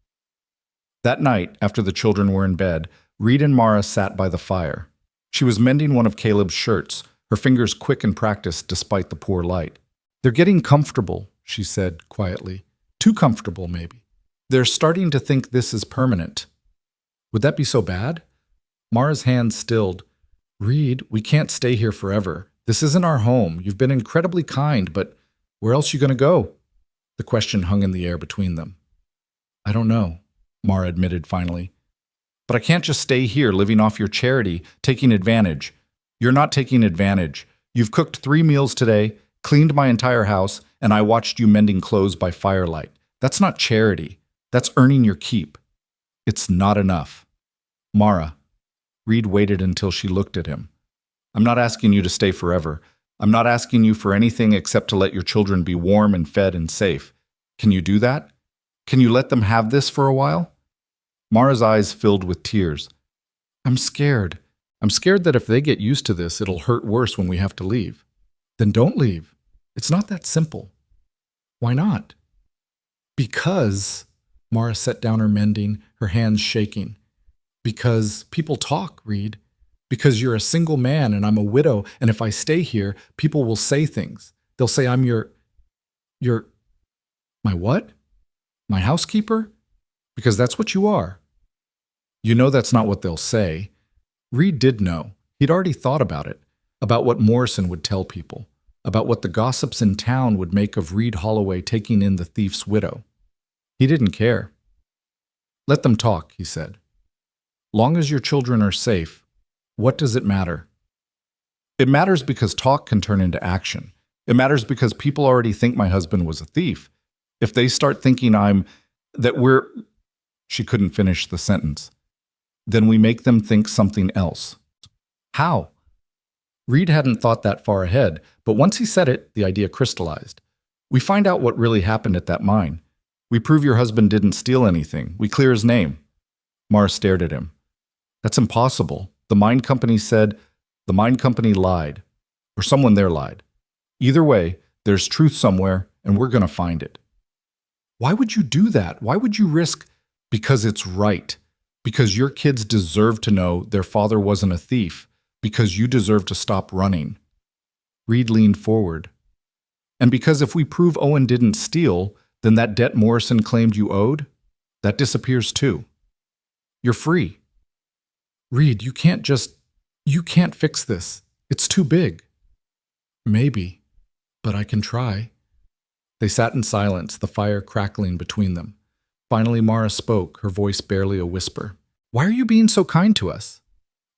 That night, after the children were in bed, Reed and Mara sat by the fire. She was mending one of Caleb's shirts, her fingers quick and practiced despite the poor light. "They're getting comfortable," she said quietly. "Too comfortable, maybe. They're starting to think this is permanent." "Would that be so bad?" Mara's hand stilled. "Reed, we can't stay here forever. This isn't our home. You've been incredibly kind, but where else are you going to go?" The question hung in the air between them. "I don't know," Mara admitted finally. "But I can't just stay here living off your charity, taking advantage. You're not taking advantage. You've cooked 3 meals today, cleaned my entire house, and I watched you mending clothes by firelight. That's not charity. That's earning your keep. It's not enough." "Mara." Reed waited until she looked at him. "I'm not asking you to stay forever. I'm not asking you for anything except to let your children be warm and fed and safe. Can you do that? Can you let them have this for a while?" Mara's eyes filled with tears. "I'm scared. I'm scared that if they get used to this, it'll hurt worse when we have to leave." "Then don't leave. It's not that simple." "Why not?" "Because," Mara set down her mending, her hands shaking. "Because people talk, Reed. Because you're a single man and I'm a widow, and if I stay here, people will say things. They'll say I'm your... My what? My housekeeper? Because that's what you are." "You know that's not what they'll say." Reed did know. He'd already thought about what Morrison would tell people, about what the gossips in town would make of Reed Holloway taking in the thief's widow. He didn't care. "Let them talk," he said. "Long as your children are safe, what does it matter?" It matters because talk can turn into action. It matters because people already think my husband was a thief. If they start thinking She couldn't finish the sentence. Then we make them think something else. How? Reed hadn't thought that far ahead, but once he said it, the idea crystallized. We find out what really happened at that mine. We prove your husband didn't steal anything. We clear his name. Mara stared at him. That's impossible. The mine company lied. Or someone there lied. Either way, there's truth somewhere, and we're going to find it. Why would you do that? Why would you risk? Because it's right. Because your kids deserve to know their father wasn't a thief. Because you deserve to stop running. Reed leaned forward. And because if we prove Owen didn't steal, then that debt Morrison claimed you owed, that disappears too. You're free. Reed, you can't fix this. It's too big. Maybe, but I can try. They sat in silence, the fire crackling between them. Finally, Mara spoke, her voice barely a whisper. Why are you being so kind to us?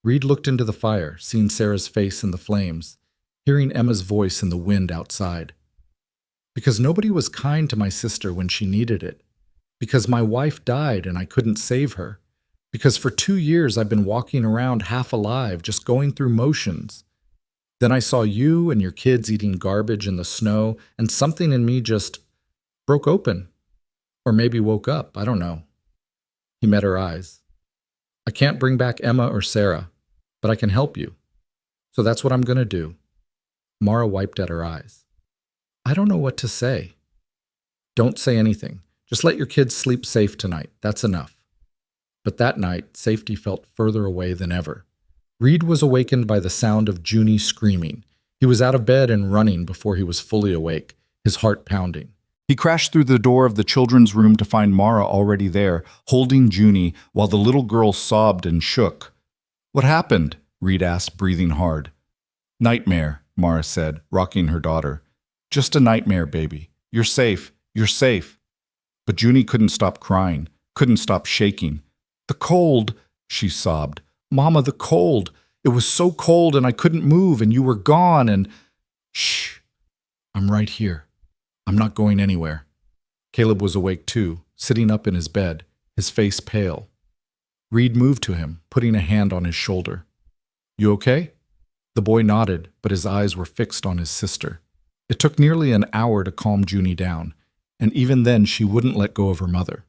Reed looked into the fire, seeing Sarah's face in the flames, hearing Emma's voice in the wind outside. Because nobody was kind to my sister when she needed it. Because my wife died and I couldn't save her. Because for 2 years I've been walking around half alive, just going through motions. Then I saw you and your kids eating garbage in the snow, and something in me just broke open. Or maybe woke up, I don't know. He met her eyes. I can't bring back Emma or Sarah, but I can help you. So that's what I'm going to do. Mara wiped at her eyes. I don't know what to say. Don't say anything. Just let your kids sleep safe tonight. That's enough. But that night, safety felt further away than ever. Reed was awakened by the sound of Junie screaming. He was out of bed and running before he was fully awake, his heart pounding. He crashed through the door of the children's room to find Mara already there, holding Junie, while the little girl sobbed and shook. What happened? Reed asked, breathing hard. Nightmare, Mara said, rocking her daughter. Just a nightmare, baby. You're safe. You're safe. But Junie couldn't stop crying, couldn't stop shaking. The cold, she sobbed. Mama, the cold. It was so cold and I couldn't move and you were gone and… Shh. I'm right here. I'm not going anywhere. Caleb was awake too, sitting up in his bed, his face pale. Reed moved to him, putting a hand on his shoulder. You okay? The boy nodded, but his eyes were fixed on his sister. It took nearly an hour to calm Junie down, and even then she wouldn't let go of her mother.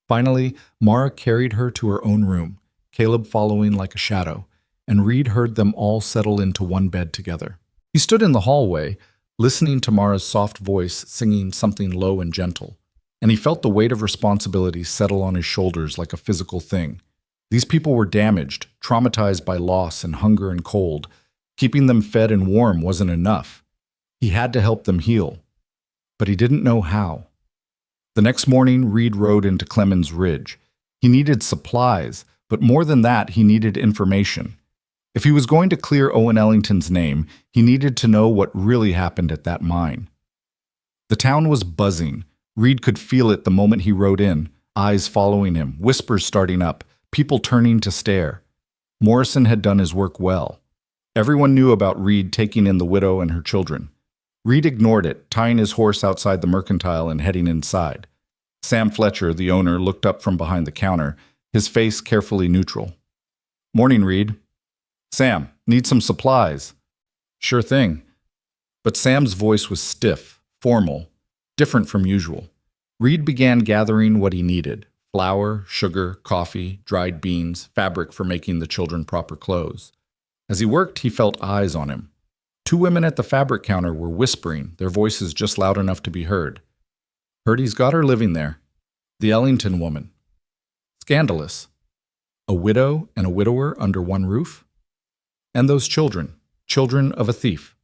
Finally, Mara carried her to her own room, Caleb following like a shadow, and Reed heard them all settle into one bed together. He stood in the hallway, listening to Mara's soft voice singing something low and gentle, and he felt the weight of responsibility settle on his shoulders like a physical thing. These people were damaged, traumatized by loss and hunger and cold. Keeping them fed and warm wasn't enough. He had to help them heal, but he didn't know how. The next morning, Reed rode into Clemens Ridge. He needed supplies, but more than that, he needed information. If he was going to clear Owen Ellington's name, he needed to know what really happened at that mine. The town was buzzing. Reed could feel it the moment he rode in, eyes following him, whispers starting up, people turning to stare. Morrison had done his work well. Everyone knew about Reed taking in the widow and her children. Reed ignored it, tying his horse outside the mercantile and heading inside. Sam Fletcher, the owner, looked up from behind the counter, his face carefully neutral. Morning, Reed. Sam, need some supplies. Sure thing. But Sam's voice was stiff, formal, different from usual. Reed began gathering what he needed: flour, sugar, coffee, dried beans, fabric for making the children proper clothes. As he worked, he felt eyes on him. 2 women at the fabric counter were whispering, their voices just loud enough to be heard. Heard he's got her living there. The Ellington woman. Scandalous. A widow and a widower under one roof? And those children, children of a thief.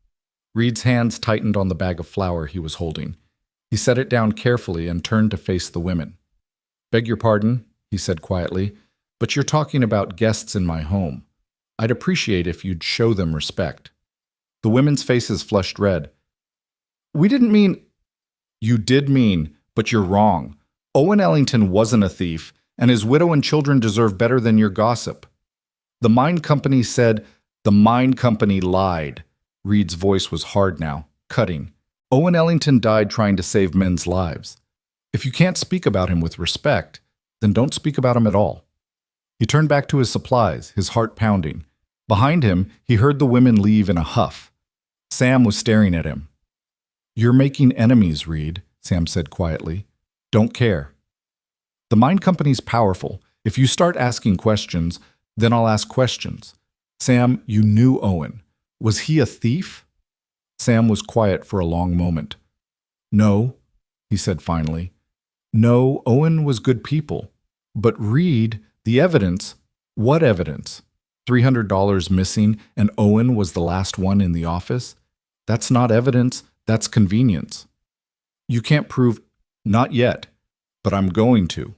Reed's hands tightened on the bag of flour he was holding. He set it down carefully and turned to face the women. Beg your pardon, he said quietly, but you're talking about guests in my home. I'd appreciate if you'd show them respect. The women's faces flushed red. We didn't mean... You did mean, but you're wrong. Owen Ellington wasn't a thief, and his widow and children deserve better than your gossip. The mine company said, the mine company lied. Reed's voice was hard now, cutting. Owen Ellington died trying to save men's lives. If you can't speak about him with respect, then don't speak about him at all. He turned back to his supplies, his heart pounding. Behind him, he heard the women leave in a huff. Sam was staring at him. You're making enemies, Reed, Sam said quietly. Don't care. The mine company's powerful. If you start asking questions, then I'll ask questions. Sam, you knew Owen. Was he a thief? Sam was quiet for a long moment. No, he said finally. No, Owen was good people. But Reed, the evidence, what evidence? $300 missing and Owen was the last one in the office? That's not evidence, that's convenience. You can't prove, not yet, but I'm going to.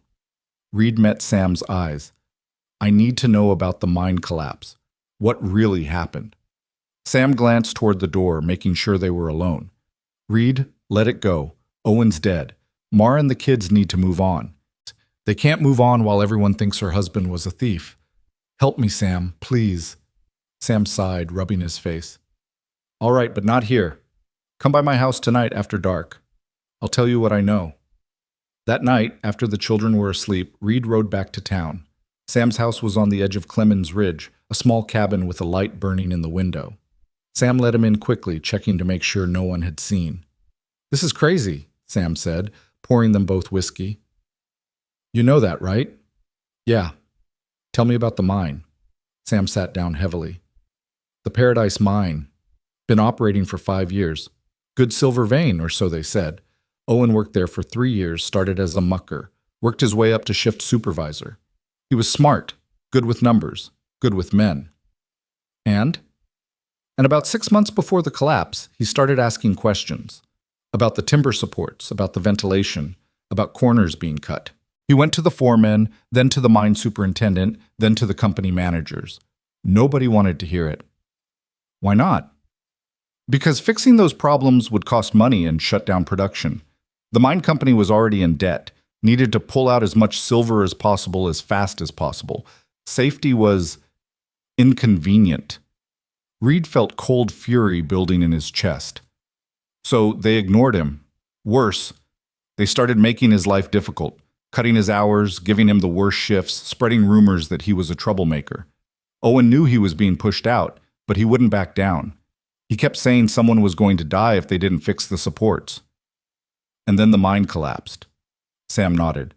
Reed met Sam's eyes. I need to know about the mine collapse. What really happened? Sam glanced toward the door, making sure they were alone. Reed, let it go. Owen's dead. Mara and the kids need to move on. They can't move on while everyone thinks her husband was a thief. Help me, Sam, please. Sam sighed, rubbing his face. All right, but not here. Come by my house tonight after dark. I'll tell you what I know. That night, after the children were asleep, Reed rode back to town. Sam's house was on the edge of Clemens Ridge, a small cabin with a light burning in the window. Sam let him in quickly, checking to make sure no one had seen. This is crazy, Sam said, pouring them both whiskey. You know that, right? Yeah. Tell me about the mine. Sam sat down heavily. The Paradise Mine. Been operating for 5 years. Good silver vein, or so they said. Owen worked there for 3 years, started as a mucker, worked his way up to shift supervisor. He was smart, good with numbers, good with men. And about 6 months before the collapse, he started asking questions. About the timber supports, about the ventilation, about corners being cut. He went to the foremen, then to the mine superintendent, then to the company managers. Nobody wanted to hear it. Why not? Because fixing those problems would cost money and shut down production. The mine company was already in debt, needed to pull out as much silver as possible as fast as possible. Safety was inconvenient. Reed felt cold fury building in his chest. So they ignored him. Worse, they started making his life difficult, cutting his hours, giving him the worst shifts, spreading rumors that he was a troublemaker. Owen knew he was being pushed out, but he wouldn't back down. He kept saying someone was going to die if they didn't fix the supports. And then the mine collapsed. Sam nodded.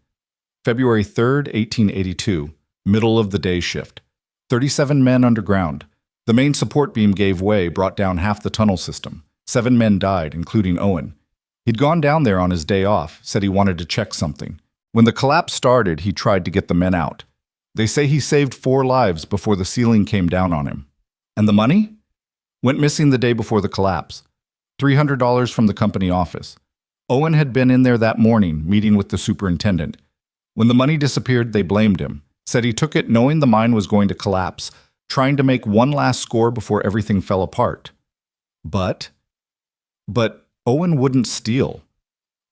February 3rd, 1882, middle of the day shift. 37 men underground. The main support beam gave way, brought down half the tunnel system. 7 men died, including Owen. He'd gone down there on his day off, said he wanted to check something. When the collapse started, he tried to get the men out. They say he saved 4 lives before the ceiling came down on him. And the money? Went missing the day before the collapse. $300 from the company office. Owen had been in there that morning, meeting with the superintendent. When the money disappeared, they blamed him. Said he took it knowing the mine was going to collapse, trying to make one last score before everything fell apart. But Owen wouldn't steal.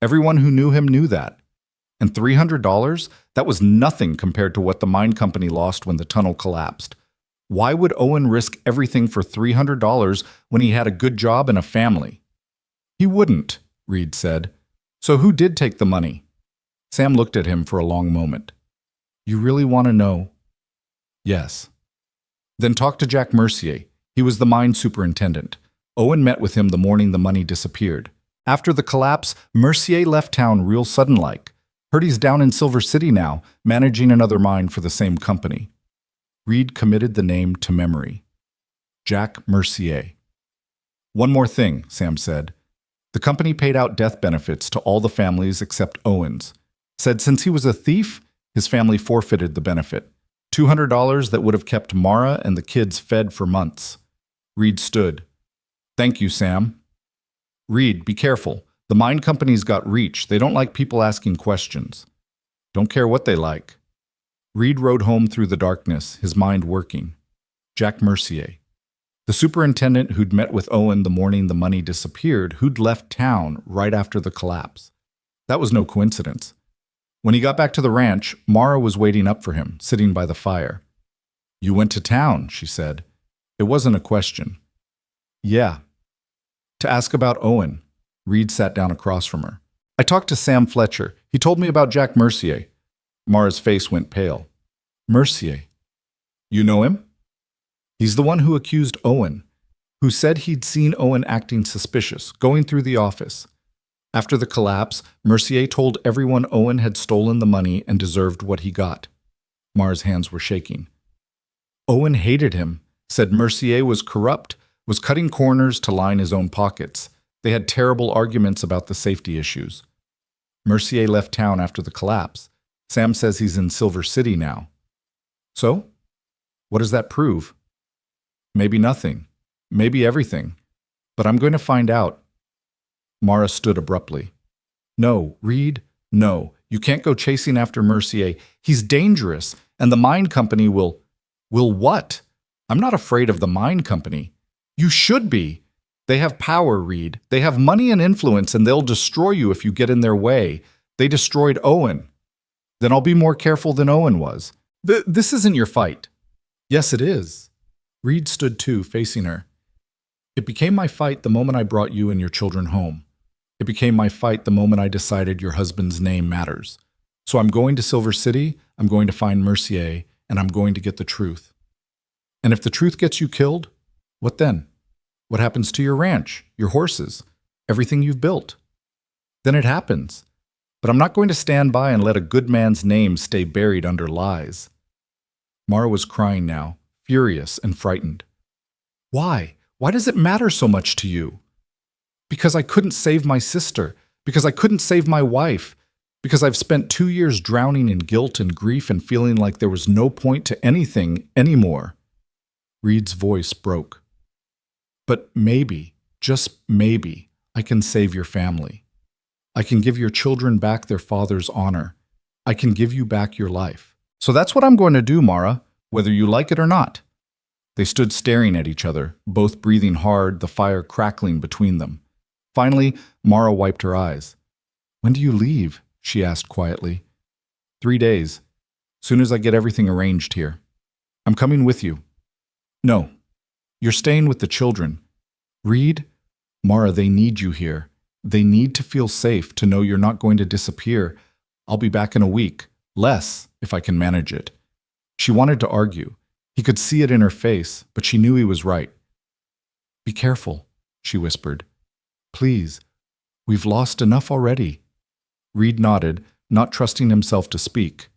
Everyone who knew him knew that. And $300? That was nothing compared to what the mine company lost when the tunnel collapsed. Why would Owen risk everything for $300 when he had a good job and a family? He wouldn't, Reed said. So who did take the money? Sam looked at him for a long moment. You really want to know? Yes. Then talk to Jack Mercier. He was the mine superintendent. Owen met with him the morning the money disappeared. After the collapse, Mercier left town real sudden-like. Heard he's down in Silver City now, managing another mine for the same company. Reed committed the name to memory. Jack Mercier. One more thing, Sam said. The company paid out death benefits to all the families except Owen's. Said since he was a thief, his family forfeited the benefit. $200 that would have kept Mara and the kids fed for months. Reed stood. Thank you, Sam. Reed, be careful. The mine company's got reach. They don't like people asking questions. Don't care what they like. Reed rode home through the darkness, his mind working. Jack Mercier. The superintendent who'd met with Owen the morning the money disappeared, who'd left town right after the collapse. That was no coincidence. When he got back to the ranch, Mara was waiting up for him, sitting by the fire. "You went to town," she said. It wasn't a question. "Yeah." "To ask about Owen." Reed sat down across from her. "I talked to Sam Fletcher. He told me about Jack Mercier." Mara's face went pale. "Mercier? You know him?" "He's the one who accused Owen, who said he'd seen Owen acting suspicious, going through the office. After the collapse, Mercier told everyone Owen had stolen the money and deserved what he got." Mara's hands were shaking. "Owen hated him, said Mercier was corrupt, was cutting corners to line his own pockets. They had terrible arguments about the safety issues. Mercier left town after the collapse. Sam says he's in Silver City now." "So? What does that prove?" "Maybe nothing. Maybe everything. But I'm going to find out." Mara stood abruptly. "No, Reed, no. You can't go chasing after Mercier. He's dangerous, and the mine company will..." "Will what? I'm not afraid of the mine company." "You should be. They have power, Reed. They have money and influence, and they'll destroy you if you get in their way. They destroyed Owen." "Then I'll be more careful than Owen was." This isn't your fight." "Yes, it is." Reed stood too, facing her. "It became my fight the moment I brought you and your children home. It became my fight the moment I decided your husband's name matters. So I'm going to Silver City, I'm going to find Mercier, and I'm going to get the truth. And if the truth gets you killed, what then? What happens to your ranch, your horses, everything you've built? Then it happens. But I'm not going to stand by and let a good man's name stay buried under lies." Mara was crying now, furious and frightened. "Why? Why does it matter so much to you?" "Because I couldn't save my sister. Because I couldn't save my wife. Because I've spent 2 years drowning in guilt and grief and feeling like there was no point to anything anymore." Reed's voice broke. "But maybe, just maybe, I can save your family. I can give your children back their father's honor. I can give you back your life. So that's what I'm going to do, Mara, whether you like it or not." They stood staring at each other, both breathing hard, the fire crackling between them. Finally, Mara wiped her eyes. "When do you leave?" she asked quietly. 3 days. Soon as I get everything arranged here. I'm coming with you." "No. You're staying with the children. Reed, Mara, they need you here. They need to feel safe, to know you're not going to disappear. I'll be back in a week. Less, if I can manage it." She wanted to argue. He could see it in her face, but she knew he was right. "Be careful," she whispered. "Please. We've lost enough already." Reed nodded, not trusting himself to speak.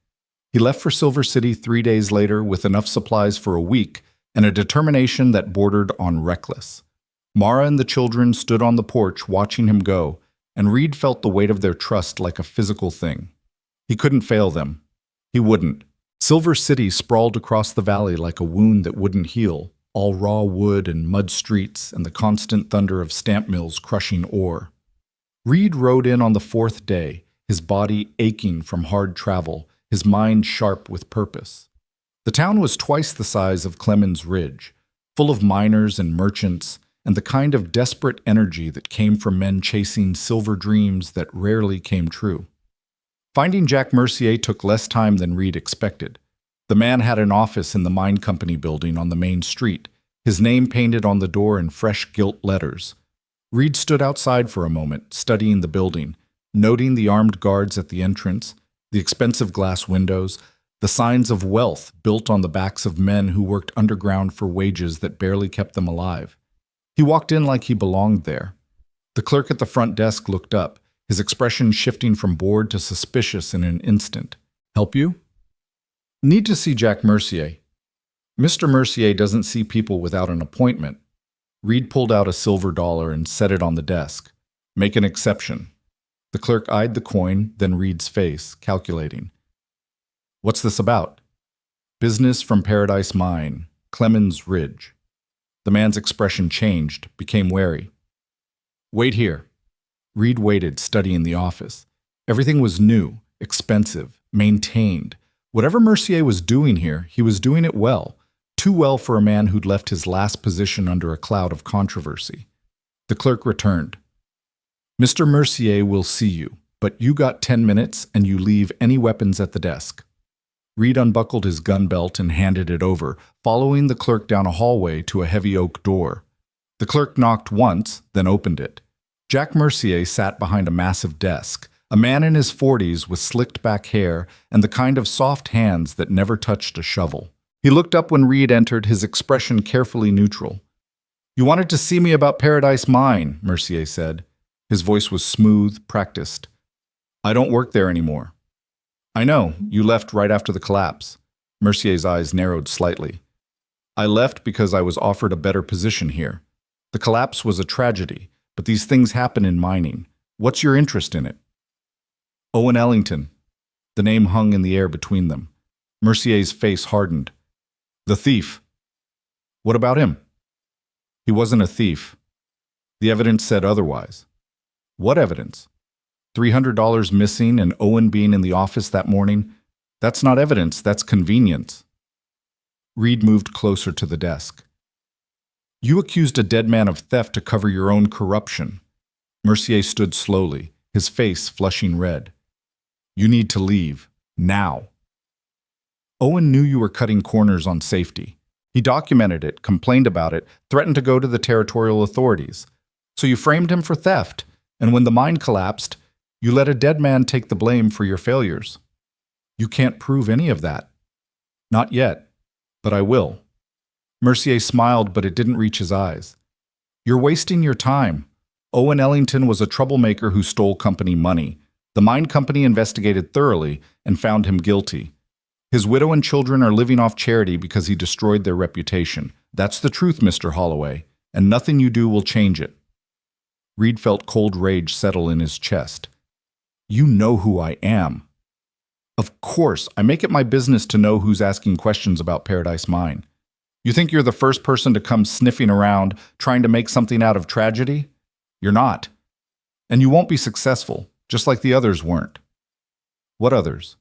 He left for Silver City 3 days later with enough supplies for a week and a determination that bordered on reckless. Mara and the children stood on the porch watching him go, and Reed felt the weight of their trust like a physical thing. He couldn't fail them. He wouldn't. Silver City sprawled across the valley like a wound that wouldn't heal, all raw wood and mud streets and the constant thunder of stamp mills crushing ore. Reed rode in on the 4th day, his body aching from hard travel, his mind sharp with purpose. The town was twice the size of Clemens Ridge, full of miners and merchants, and the kind of desperate energy that came from men chasing silver dreams that rarely came true. Finding Jack Mercier took less time than Reed expected. The man had an office in the mine company building on the main street, his name painted on the door in fresh gilt letters. Reed stood outside for a moment, studying the building, noting the armed guards at the entrance, the expensive glass windows, the signs of wealth built on the backs of men who worked underground for wages that barely kept them alive. He walked in like he belonged there. The clerk at the front desk looked up, his expression shifting from bored to suspicious in an instant. "Help you?" "Need to see Jack Mercier." "Mr. Mercier doesn't see people without an appointment." Reed pulled out a silver dollar and set it on the desk. "Make an exception." The clerk eyed the coin, then Reed's face, calculating. "What's this about?" "Business from Paradise Mine, Clemens Ridge." The man's expression changed, became wary. "Wait here." Reed waited, studying the office. Everything was new, expensive, maintained. Whatever Mercier was doing here, he was doing it well. too well for a man who'd left his last position under a cloud of controversy. The clerk returned. "Mr. Mercier will see you, but you got 10 minutes and you leave any weapons at the desk." Reed unbuckled his gun belt and handed it over, following the clerk down a hallway to a heavy oak door. The clerk knocked once, then opened it. Jack Mercier sat behind a massive desk, a man in his 40s with slicked back hair and the kind of soft hands that never touched a shovel. He looked up when Reed entered, his expression carefully neutral. "You wanted to see me about Paradise Mine," Mercier said. His voice was smooth, practiced. "I don't work there anymore." "I know, you left right after the collapse." Mercier's eyes narrowed slightly. "I left because I was offered a better position here. The collapse was a tragedy, but these things happen in mining. What's your interest in it?" "Owen Ellington." The name hung in the air between them. Mercier's face hardened. "The thief." "What about him?" "He wasn't a thief. The evidence said otherwise." "What evidence?" $300 missing and Owen being in the office that morning. That's not evidence, that's convenience. Reed moved closer to the desk. "You accused a dead man of theft to cover your own corruption." Mercier stood slowly, his face flushing red. "You need to leave. Now." "Owen knew you were cutting corners on safety. He documented it, complained about it, threatened to go to the territorial authorities. So you framed him for theft, and when the mine collapsed, you let a dead man take the blame for your failures. You can't prove any of that." "Not yet, but I will." Mercier smiled, but it didn't reach his eyes. "You're wasting your time. Owen Ellington was a troublemaker who stole company money. The mine company investigated thoroughly and found him guilty. His widow and children are living off charity because he destroyed their reputation. That's the truth, Mr. Holloway, and nothing you do will change it." Reed felt cold rage settle in his chest. "You know who I am." "Of course, I make it my business to know who's asking questions about Paradise Mine. You think you're the first person to come sniffing around, trying to make something out of tragedy? You're not. And you won't be successful, just like the others weren't." "What others?"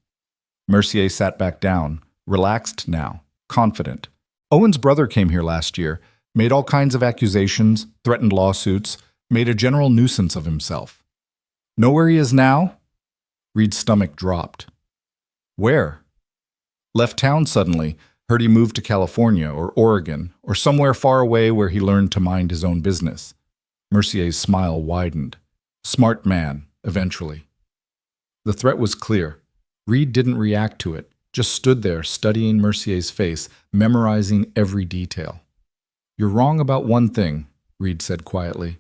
Mercier sat back down, relaxed now, confident. "Owen's brother came here last year, made all kinds of accusations, threatened lawsuits, made a general nuisance of himself. Know where he is now?" Reed's stomach dropped. "Where?" "Left town suddenly. Heard he moved to California or Oregon or somewhere far away where he learned to mind his own business." Mercier's smile widened. "Smart man, eventually." The threat was clear. Reed didn't react to it, just stood there studying Mercier's face, memorizing every detail. "You're wrong about one thing," Reed said quietly.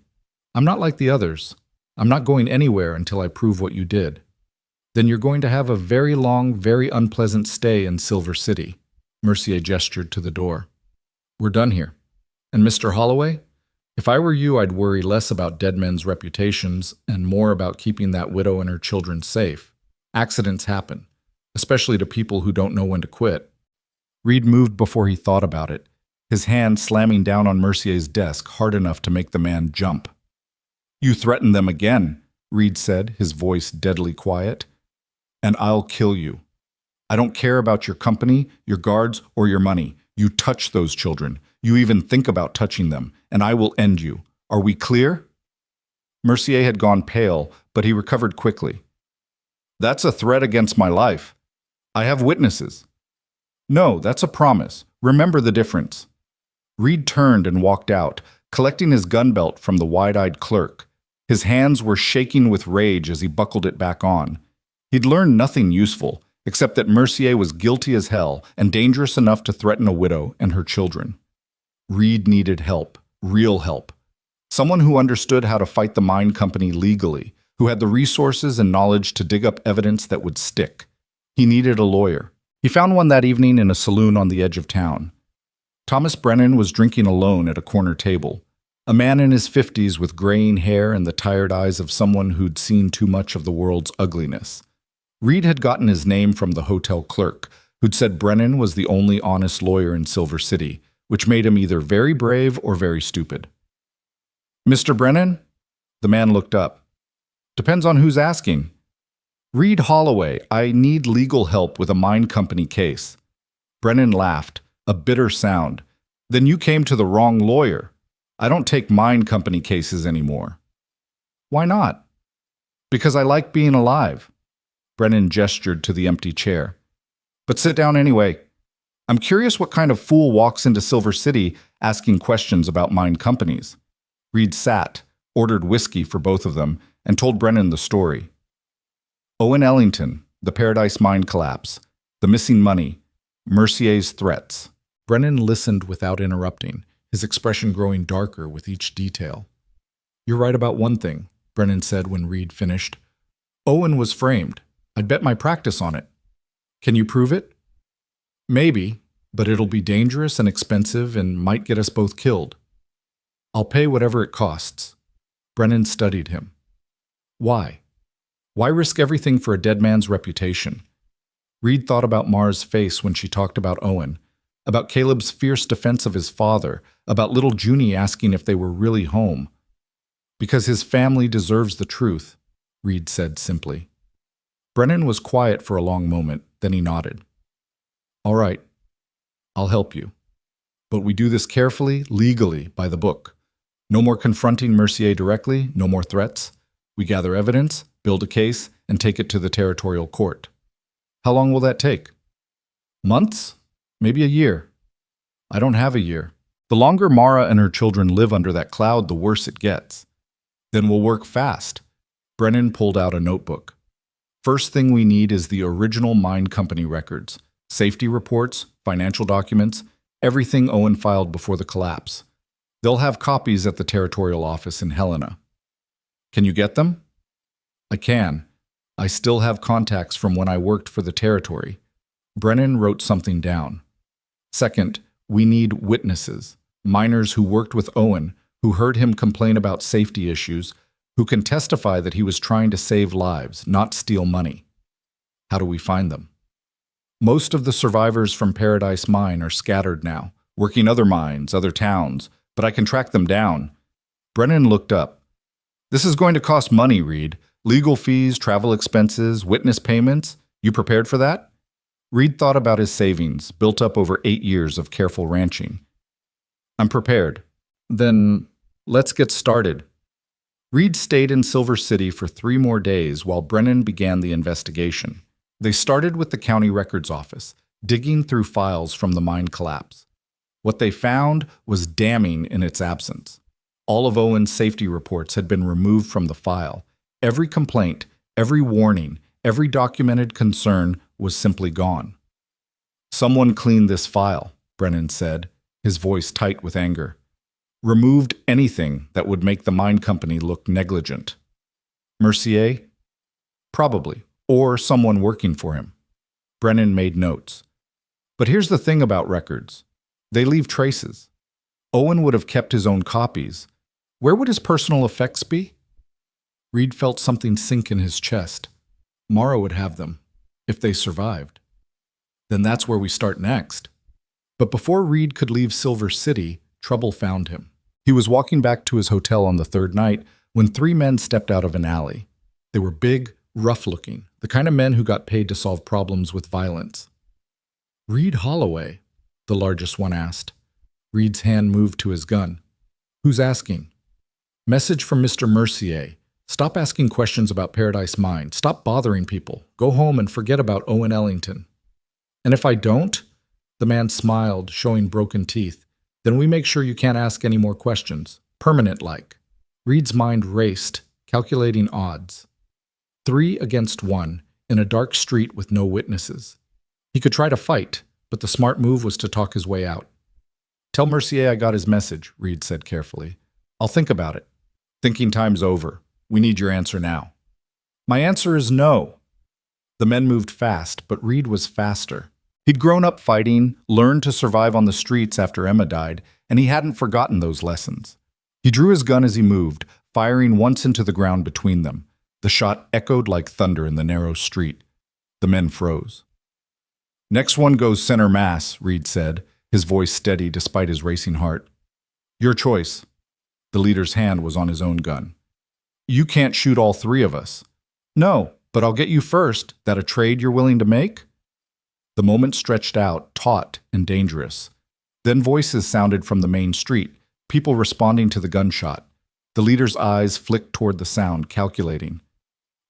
"I'm not like the others. I'm not going anywhere until I prove what you did. Then you're going to have a very long, very unpleasant stay in Silver City." Mercier gestured to the door. "We're done here. And Mr. Holloway, if I were you, I'd worry less about dead men's reputations and more about keeping that widow and her children safe. Accidents happen, especially to people who don't know when to quit." Reed moved before he thought about it, his hand slamming down on Mercier's desk hard enough to make the man jump. "You threaten them again," Reed said, his voice deadly quiet. "And I'll kill you. I don't care about your company, your guards, or your money. You touch those children. You even think about touching them, and I will end you. Are we clear?" Mercier had gone pale, but he recovered quickly. "That's a threat against my life. I have witnesses." "No, that's a promise. Remember the difference." Reed turned and walked out, collecting his gun belt from the wide-eyed clerk. His hands were shaking with rage as he buckled it back on. He'd learned nothing useful, except that Mercier was guilty as hell and dangerous enough to threaten a widow and her children. Reed needed help, real help. Someone who understood how to fight the mine company legally, who had the resources and knowledge to dig up evidence that would stick. He needed a lawyer. He found one that evening in a saloon on the edge of town. Thomas Brennan was drinking alone at a corner table, a man in his 50s with graying hair and the tired eyes of someone who'd seen too much of the world's ugliness. Reed had gotten his name from the hotel clerk, who'd said Brennan was the only honest lawyer in Silver City, which made him either very brave or very stupid. "Mr. Brennan?" The man looked up. "Depends on who's asking." "Reed Holloway, I need legal help with a mine company case." Brennan laughed, a bitter sound. Then you came to the wrong lawyer. I don't take mine company cases anymore. Why not? Because I like being alive. Brennan gestured to the empty chair. But sit down anyway. I'm curious what kind of fool walks into Silver City asking questions about mine companies. Reed sat, ordered whiskey for both of them, and told Brennan the story. Owen Ellington, the Paradise Mine collapse, the missing money, Mercier's threats. Brennan listened without interrupting, his expression growing darker with each detail. You're right about one thing, Brennan said when Reed finished. Owen was framed. I'd bet my practice on it. Can you prove it? Maybe, but it'll be dangerous and expensive and might get us both killed. I'll pay whatever it costs. Brennan studied him. Why? Why risk everything for a dead man's reputation? Reed thought about Mara's face when she talked about Owen, about Caleb's fierce defense of his father, about little Junie asking if they were really home. Because his family deserves the truth, Reed said simply. Brennan was quiet for a long moment, then he nodded. All right, I'll help you. But we do this carefully, legally, by the book. No more confronting Mercier directly, no more threats. We gather evidence, build a case, and take it to the territorial court. How long will that take? Months? Maybe a year. I don't have a year. The longer Mara and her children live under that cloud, the worse it gets. Then we'll work fast. Brennan pulled out a notebook. First thing we need is the original mine company records, safety reports, financial documents, everything Owen filed before the collapse. They'll have copies at the territorial office in Helena. Can you get them? I can. I still have contacts from when I worked for the territory. Brennan wrote something down. Second, we need witnesses, miners who worked with Owen, who heard him complain about safety issues, who can testify that he was trying to save lives, not steal money. How do we find them? Most of the survivors from Paradise Mine are scattered now, working other mines, other towns, but I can track them down. Brennan looked up. This is going to cost money, Reed. Legal fees, travel expenses, witness payments. You prepared for that? Reed thought about his savings, built up over 8 years of careful ranching. I'm prepared. Then let's get started. Reed stayed in Silver City for 3 more days while Brennan began the investigation. They started with the county records office, digging through files from the mine collapse. What they found was damning in its absence. All of Owen's safety reports had been removed from the file. Every complaint, every warning, every documented concern was simply gone. Someone cleaned this file, Brennan said, his voice tight with anger. Removed anything that would make the mine company look negligent. Mercier? Probably, or someone working for him. Brennan made notes. But here's the thing about records. They leave traces. Owen would have kept his own copies. Where would his personal effects be? Reed felt something sink in his chest. Mara would have them, if they survived. Then that's where we start next. But before Reed could leave Silver City, trouble found him. He was walking back to his hotel on the 3rd night when 3 men stepped out of an alley. They were big, rough-looking, the kind of men who got paid to solve problems with violence. Reed Holloway, the largest one asked. Reed's hand moved to his gun. Who's asking? Message from Mr. Mercier. Stop asking questions about Paradise Mine. Stop bothering people. Go home and forget about Owen Ellington. And if I don't? The man smiled, showing broken teeth. Then we make sure you can't ask any more questions. Permanent-like. Reed's mind raced, calculating odds. 3 against 1, in a dark street with no witnesses. He could try to fight, but the smart move was to talk his way out. Tell Mercier I got his message, Reed said carefully. I'll think about it. Thinking time's over. We need your answer now. My answer is no. The men moved fast, but Reed was faster. He'd grown up fighting, learned to survive on the streets after Emma died, and he hadn't forgotten those lessons. He drew his gun as he moved, firing once into the ground between them. The shot echoed like thunder in the narrow street. The men froze. Next one goes center mass, Reed said, his voice steady despite his racing heart. Your choice. The leader's hand was on his own gun. You can't shoot all 3 of us. No, but I'll get you first. That a trade you're willing to make? The moment stretched out, taut and dangerous. Then voices sounded from the main street, people responding to the gunshot. The leader's eyes flicked toward the sound, calculating.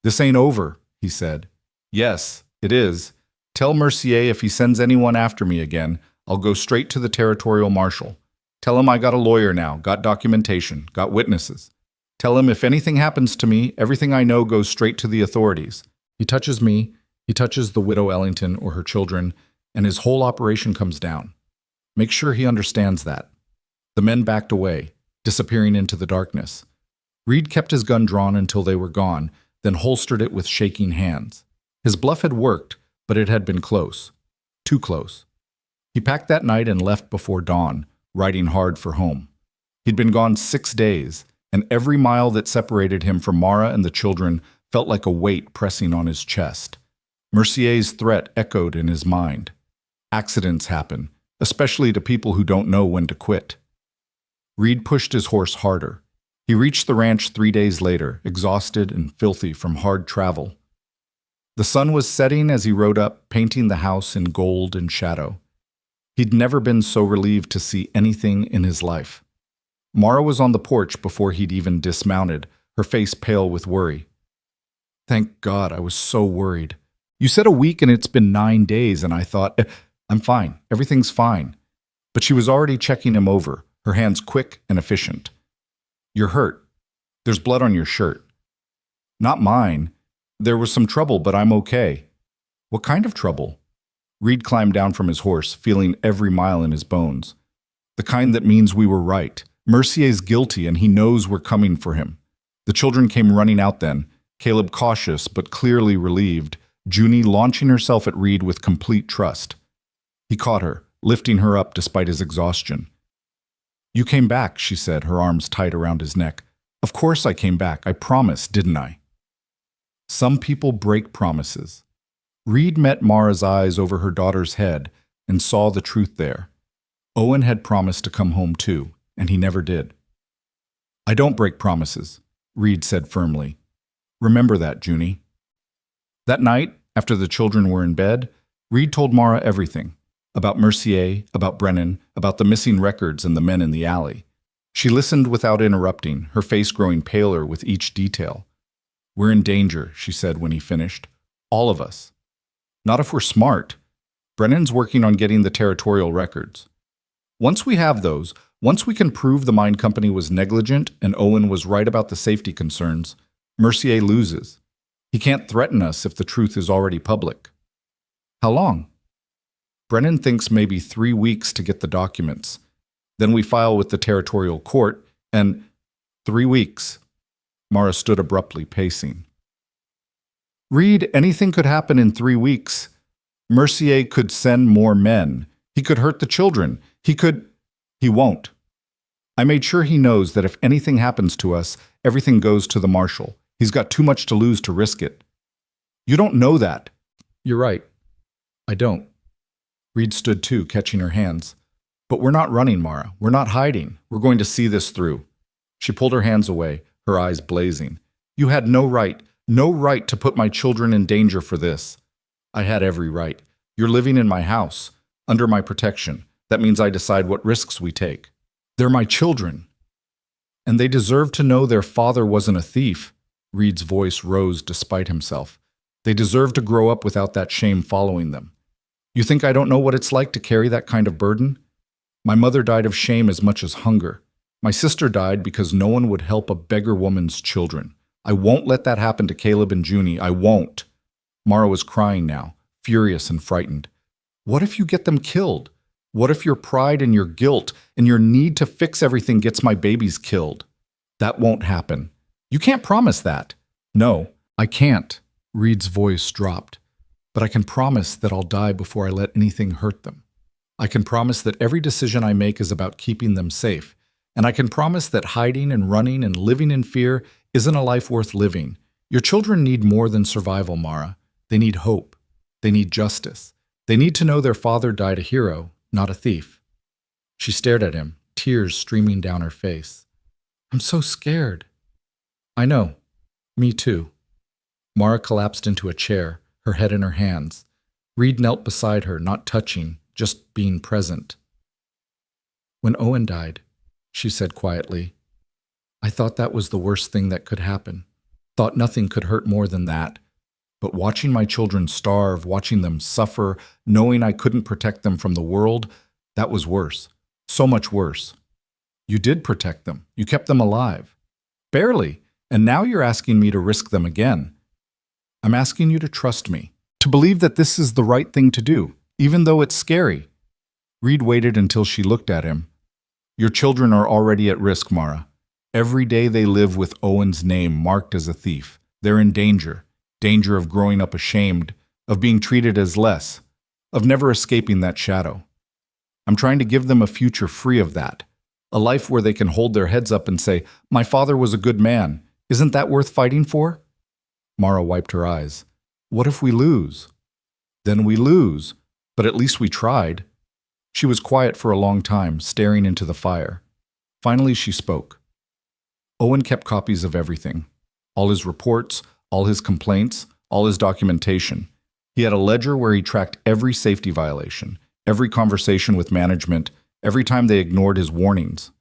"This ain't over," he said. "Yes, it is. Tell Mercier if he sends anyone after me again, I'll go straight to the territorial marshal. Tell him I got a lawyer now, got documentation, got witnesses. Tell him if anything happens to me, everything I know goes straight to the authorities. He touches me, he touches the widow Ellington or her children, and his whole operation comes down. Make sure he understands that." The men backed away, disappearing into the darkness. Reed kept his gun drawn until they were gone, then holstered it with shaking hands. His bluff had worked, but it had been close. Too close. He packed that night and left before dawn, riding hard for home. He'd been gone 6 days, and every mile that separated him from Mara and the children felt like a weight pressing on his chest. Mercier's threat echoed in his mind. Accidents happen, especially to people who don't know when to quit. Reed pushed his horse harder. He reached the ranch 3 days later, exhausted and filthy from hard travel. The sun was setting as he rode up, painting the house in gold and shadow. He'd never been so relieved to see anything in his life. Mara was on the porch before he'd even dismounted, her face pale with worry. "Thank God, I was so worried. You said a week and it's been 9 days, and I thought, I'm fine, everything's fine." But she was already checking him over, her hands quick and efficient. "You're hurt. There's blood on your shirt." "Not mine. There was some trouble, but I'm okay." "What kind of trouble?" Reed climbed down from his horse, feeling every mile in his bones. "The kind that means we were right. Mercier's guilty, and he knows we're coming for him." The children came running out then, Caleb cautious but clearly relieved, Junie launching herself at Reed with complete trust. He caught her, lifting her up despite his exhaustion. "You came back," she said, her arms tight around his neck. "Of course I came back. I promised, didn't I?" Some people break promises. Reed met Mara's eyes over her daughter's head and saw the truth there. Owen had promised to come home too, and he never did. "I don't break promises," Reed said firmly. "Remember that, Junie." That night, after the children were in bed, Reed told Mara everything. About Mercier, about Brennan, about the missing records and the men in the alley. She listened without interrupting, her face growing paler with each detail. "We're in danger," she said when he finished. "All of us. Not if we're smart. Brennan's working on getting the territorial records. Once we have those, once we can prove the mine company was negligent and Owen was right about the safety concerns, Mercier loses. He can't threaten us if the truth is already public." "How long?" "Brennan thinks maybe 3 weeks to get the documents. Then we file with the territorial court, and 3 weeks. Mara stood abruptly, pacing. "Reed, anything could happen in 3 weeks. Mercier could send more men. He could hurt the children. He won't. I made sure he knows that if anything happens to us, everything goes to the marshal. He's got too much to lose to risk it." "You don't know that." "You're right. I don't." Reed stood too, catching her hands. "But we're not running, Mara. We're not hiding. We're going to see this through." She pulled her hands away, her eyes blazing. "You had no right to put my children in danger for this." "I had every right. You're living in my house, under my protection. That means I decide what risks we take. They're my children. And they deserve to know their father wasn't a thief." Reed's voice rose despite himself. "They deserve to grow up without that shame following them. You think I don't know what it's like to carry that kind of burden? My mother died of shame as much as hunger. My sister died because no one would help a beggar woman's children. I won't let that happen to Caleb and Junie. I won't." Mara was crying now, furious and frightened. "What if you get them killed? What if your pride and your guilt and your need to fix everything gets my babies killed?" "That won't happen." "You can't promise that." "No, I can't." Reed's voice dropped. "But I can promise that I'll die before I let anything hurt them. I can promise that every decision I make is about keeping them safe. And I can promise that hiding and running and living in fear isn't a life worth living. Your children need more than survival, Mara. They need hope. They need justice. They need to know their father died a hero, not a thief." She stared at him, tears streaming down her face. "I'm so scared." "I know. Me too." Mara collapsed into a chair, her head in her hands. Reed knelt beside her, not touching, just being present. When Owen died, she said quietly, I thought that was the worst thing that could happen. Thought nothing could hurt more than that. But watching my children starve, watching them suffer, knowing I couldn't protect them from the world, that was worse. So much worse. You did protect them. You kept them alive. Barely. And now you're asking me to risk them again. I'm asking you to trust me, to believe that this is the right thing to do, even though it's scary. Reed waited until she looked at him. Your children are already at risk, Mara. Every day they live with Owen's name marked as a thief. They're in danger. Danger of growing up ashamed, of being treated as less, of never escaping that shadow. I'm trying to give them a future free of that. A life where they can hold their heads up and say, my father was a good man. Isn't that worth fighting for? Mara wiped her eyes. What if we lose? Then we lose. But at least we tried. She was quiet for a long time, staring into the fire. Finally she spoke. Owen kept copies of everything. All his reports, all his complaints, all his documentation. He had a ledger where he tracked every safety violation, every conversation with management, every time they ignored his warnings.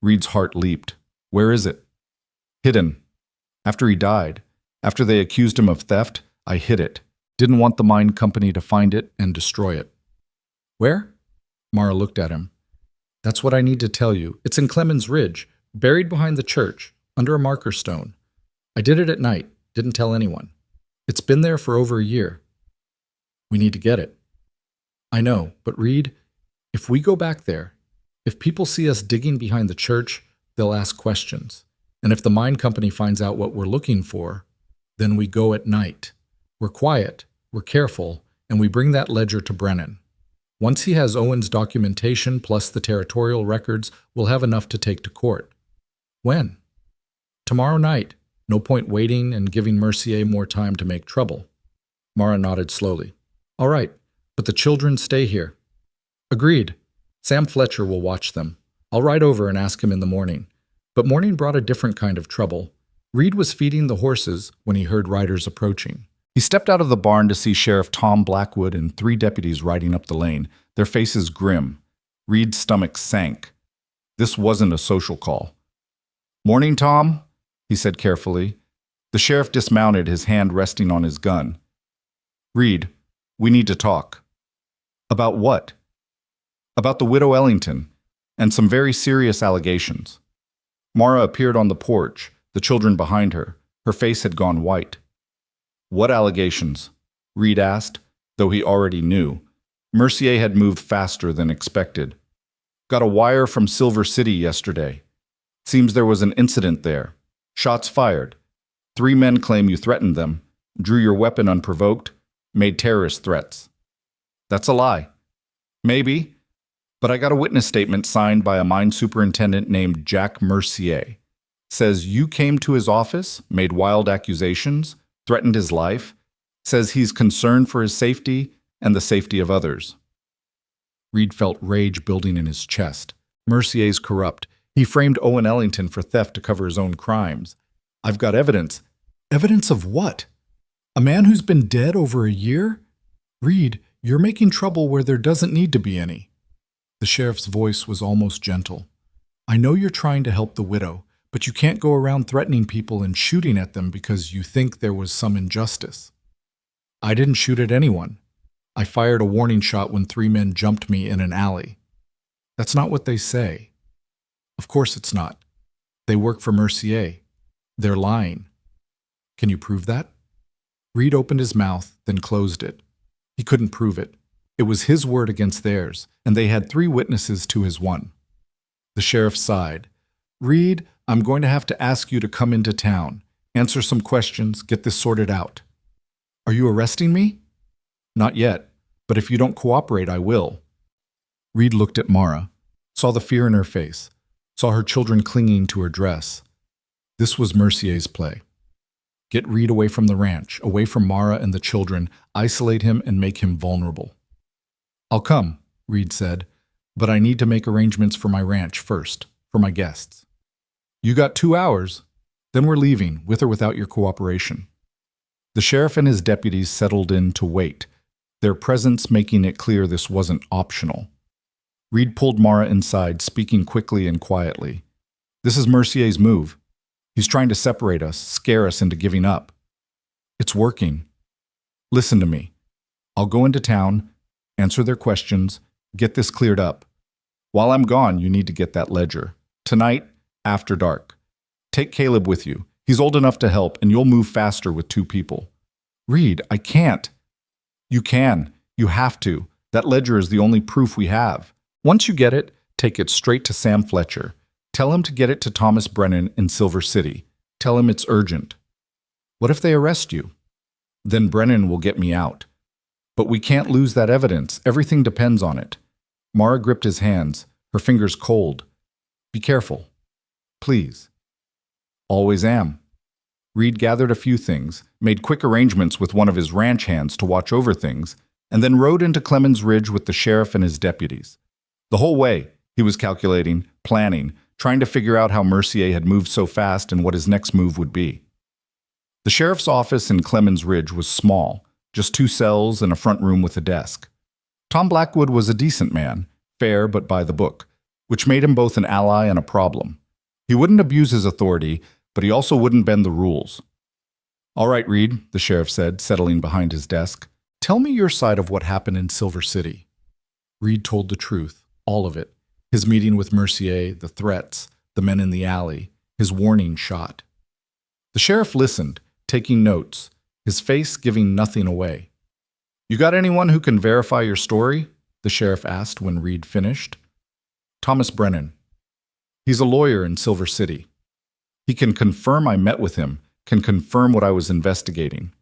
Reed's heart leaped. Where is it? Hidden. After he died, after they accused him of theft, I hid it. Didn't want the mine company to find it and destroy it. Where? Mara looked at him. That's what I need to tell you. It's in Clemens Ridge, buried behind the church, under a marker stone. I did it at night. Didn't tell anyone. It's been there for over a year. We need to get it. I know, but Reed, if we go back there, if people see us digging behind the church, they'll ask questions. And if the mine company finds out what we're looking for, then we go at night. We're quiet, we're careful, and we bring that ledger to Brennan. Once he has Owen's documentation plus the territorial records, we'll have enough to take to court. When? Tomorrow night. No point waiting and giving Mercier more time to make trouble. Mara nodded slowly. All right, but the children stay here. Agreed. Sam Fletcher will watch them. I'll ride over and ask him in the morning. But morning brought a different kind of trouble. Reed was feeding the horses when he heard riders approaching. He stepped out of the barn to see Sheriff Tom Blackwood and 3 deputies riding up the lane, their faces grim. Reed's stomach sank. This wasn't a social call. Morning, Tom, he said carefully. The sheriff dismounted, his hand resting on his gun. Reed, we need to talk. About what? About the widow Ellington, and some very serious allegations. Mara appeared on the porch, the children behind her. Her face had gone white. What allegations? Reed asked, though he already knew. Mercier had moved faster than expected. Got a wire from Silver City yesterday. Seems there was an incident there. Shots fired. 3 men claim you threatened them, drew your weapon unprovoked, made terrorist threats. That's a lie. Maybe, but I got a witness statement signed by a mine superintendent named Jack Mercier. Says you came to his office, made wild accusations, threatened his life, says he's concerned for his safety and the safety of others. Reed felt rage building in his chest. Mercier's corrupt. He framed Owen Ellington for theft to cover his own crimes. I've got evidence. Evidence of what? A man who's been dead over a year? Reed, you're making trouble where there doesn't need to be any. The sheriff's voice was almost gentle. I know you're trying to help the widow, but you can't go around threatening people and shooting at them because you think there was some injustice. I didn't shoot at anyone. I fired a warning shot when 3 men jumped me in an alley. That's not what they say. Of course it's not. They work for Mercier. They're lying. Can you prove that? Reed opened his mouth, then closed it. He couldn't prove it. It was his word against theirs, and they had 3 witnesses to his 1. The sheriff sighed. Reed, I'm going to have to ask you to come into town, answer some questions, get this sorted out. Are you arresting me? Not yet, but if you don't cooperate, I will. Reed looked at Mara, saw the fear in her face, saw her children clinging to her dress. This was Mercier's play. Get Reed away from the ranch, away from Mara and the children, isolate him and make him vulnerable. I'll come, Reed said, but I need to make arrangements for my ranch first, for my guests. You got 2 hours, then we're leaving, with or without your cooperation. The sheriff and his deputies settled in to wait. their presence making it clear this wasn't optional. Reed pulled Mara inside, speaking quickly and quietly. This is Mercier's move. He's trying to separate us, scare us into giving up. It's working. Listen to me. I'll go into town, answer their questions, get this cleared up. While I'm gone, you need to get that ledger. Tonight, after dark. Take Caleb with you. He's old enough to help, and you'll move faster with 2 people. Reed, I can't. You can. You have to. That ledger is the only proof we have. Once you get it, take it straight to Sam Fletcher. Tell him to get it to Thomas Brennan in Silver City. Tell him it's urgent. What if they arrest you? Then Brennan will get me out. But we can't lose that evidence. Everything depends on it. Mara gripped his hands, her fingers cold. Be careful. Please. Always am. Reed gathered a few things, made quick arrangements with one of his ranch hands to watch over things, and then rode into Clemens Ridge with the sheriff and his deputies. The whole way, he was calculating, planning, trying to figure out how Mercier had moved so fast and what his next move would be. The sheriff's office in Clemens Ridge was small, just 2 cells and a front room with a desk. Tom Blackwood was a decent man, fair but by the book, which made him both an ally and a problem. He wouldn't abuse his authority, but he also wouldn't bend the rules. All right, Reed, the sheriff said, settling behind his desk. Tell me your side of what happened in Silver City. Reed told the truth, all of it. His meeting with Mercier, the threats, the men in the alley, his warning shot. The sheriff listened, taking notes, his face giving nothing away. You got anyone who can verify your story? The sheriff asked when Reed finished. Thomas Brennan. He's a lawyer in Silver City. He can confirm I met with him, can confirm what I was investigating.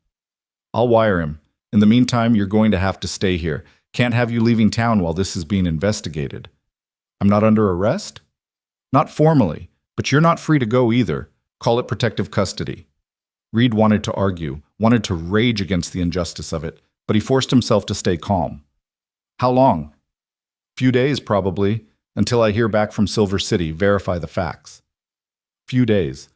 I'll wire him. In the meantime, you're going to have to stay here. Can't have you leaving town while this is being investigated. I'm not under arrest? Not formally, but you're not free to go either. Call it protective custody. Reed wanted to argue, wanted to rage against the injustice of it, but he forced himself to stay calm. How long? Few days, probably, until I hear back from Silver City, verify the facts. Few days.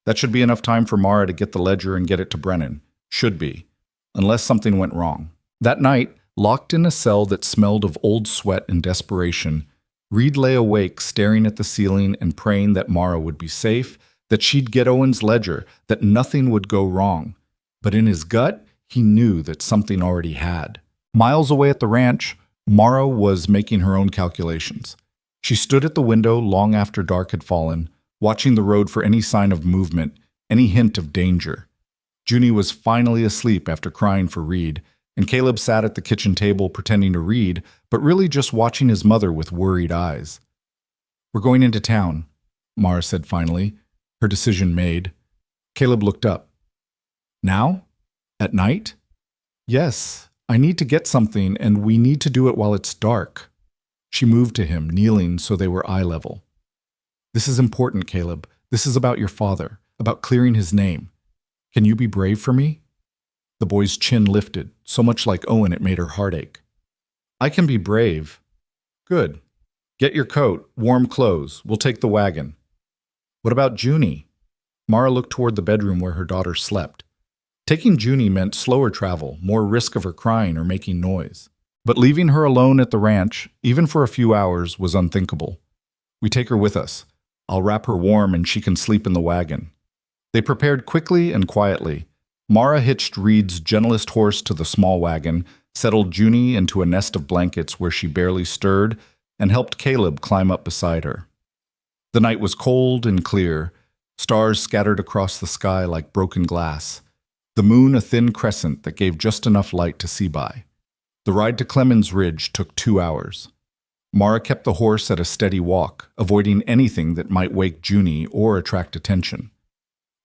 That should be enough time for Mara to get the ledger and get it to Brennan. Should be. Unless something went wrong. That night, locked in a cell that smelled of old sweat and desperation, Reed lay awake staring at the ceiling and praying that Mara would be safe, that she'd get Owen's ledger, that nothing would go wrong. But in his gut, he knew that something already had. Miles away at the ranch, Mara was making her own calculations. She stood at the window long after dark had fallen, watching the road for any sign of movement, any hint of danger. Junie was finally asleep after crying for Reed, and Caleb sat at the kitchen table pretending to read, but really just watching his mother with worried eyes. We're going into town, Mara said finally, her decision made. Caleb looked up. Now? At night? Yes, I need to get something, and we need to do it while it's dark. She moved to him, kneeling so they were eye level. This is important, Caleb. This is about your father, about clearing his name. Can you be brave for me? The boy's chin lifted, so much like Owen it made her heart ache. I can be brave. Good. Get your coat, warm clothes. We'll take the wagon. What about Junie? Mara looked toward the bedroom where her daughter slept. Taking Junie meant slower travel, more risk of her crying or making noise. But leaving her alone at the ranch, even for a few hours, was unthinkable. We take her with us. I'll wrap her warm and she can sleep in the wagon. They prepared quickly and quietly. Mara hitched Reed's gentlest horse to the small wagon, settled Junie into a nest of blankets where she barely stirred, and helped Caleb climb up beside her. The night was cold and clear, stars scattered across the sky like broken glass, the moon a thin crescent that gave just enough light to see by. The ride to Clemens Ridge took 2 hours. Mara kept the horse at a steady walk, avoiding anything that might wake Junie or attract attention.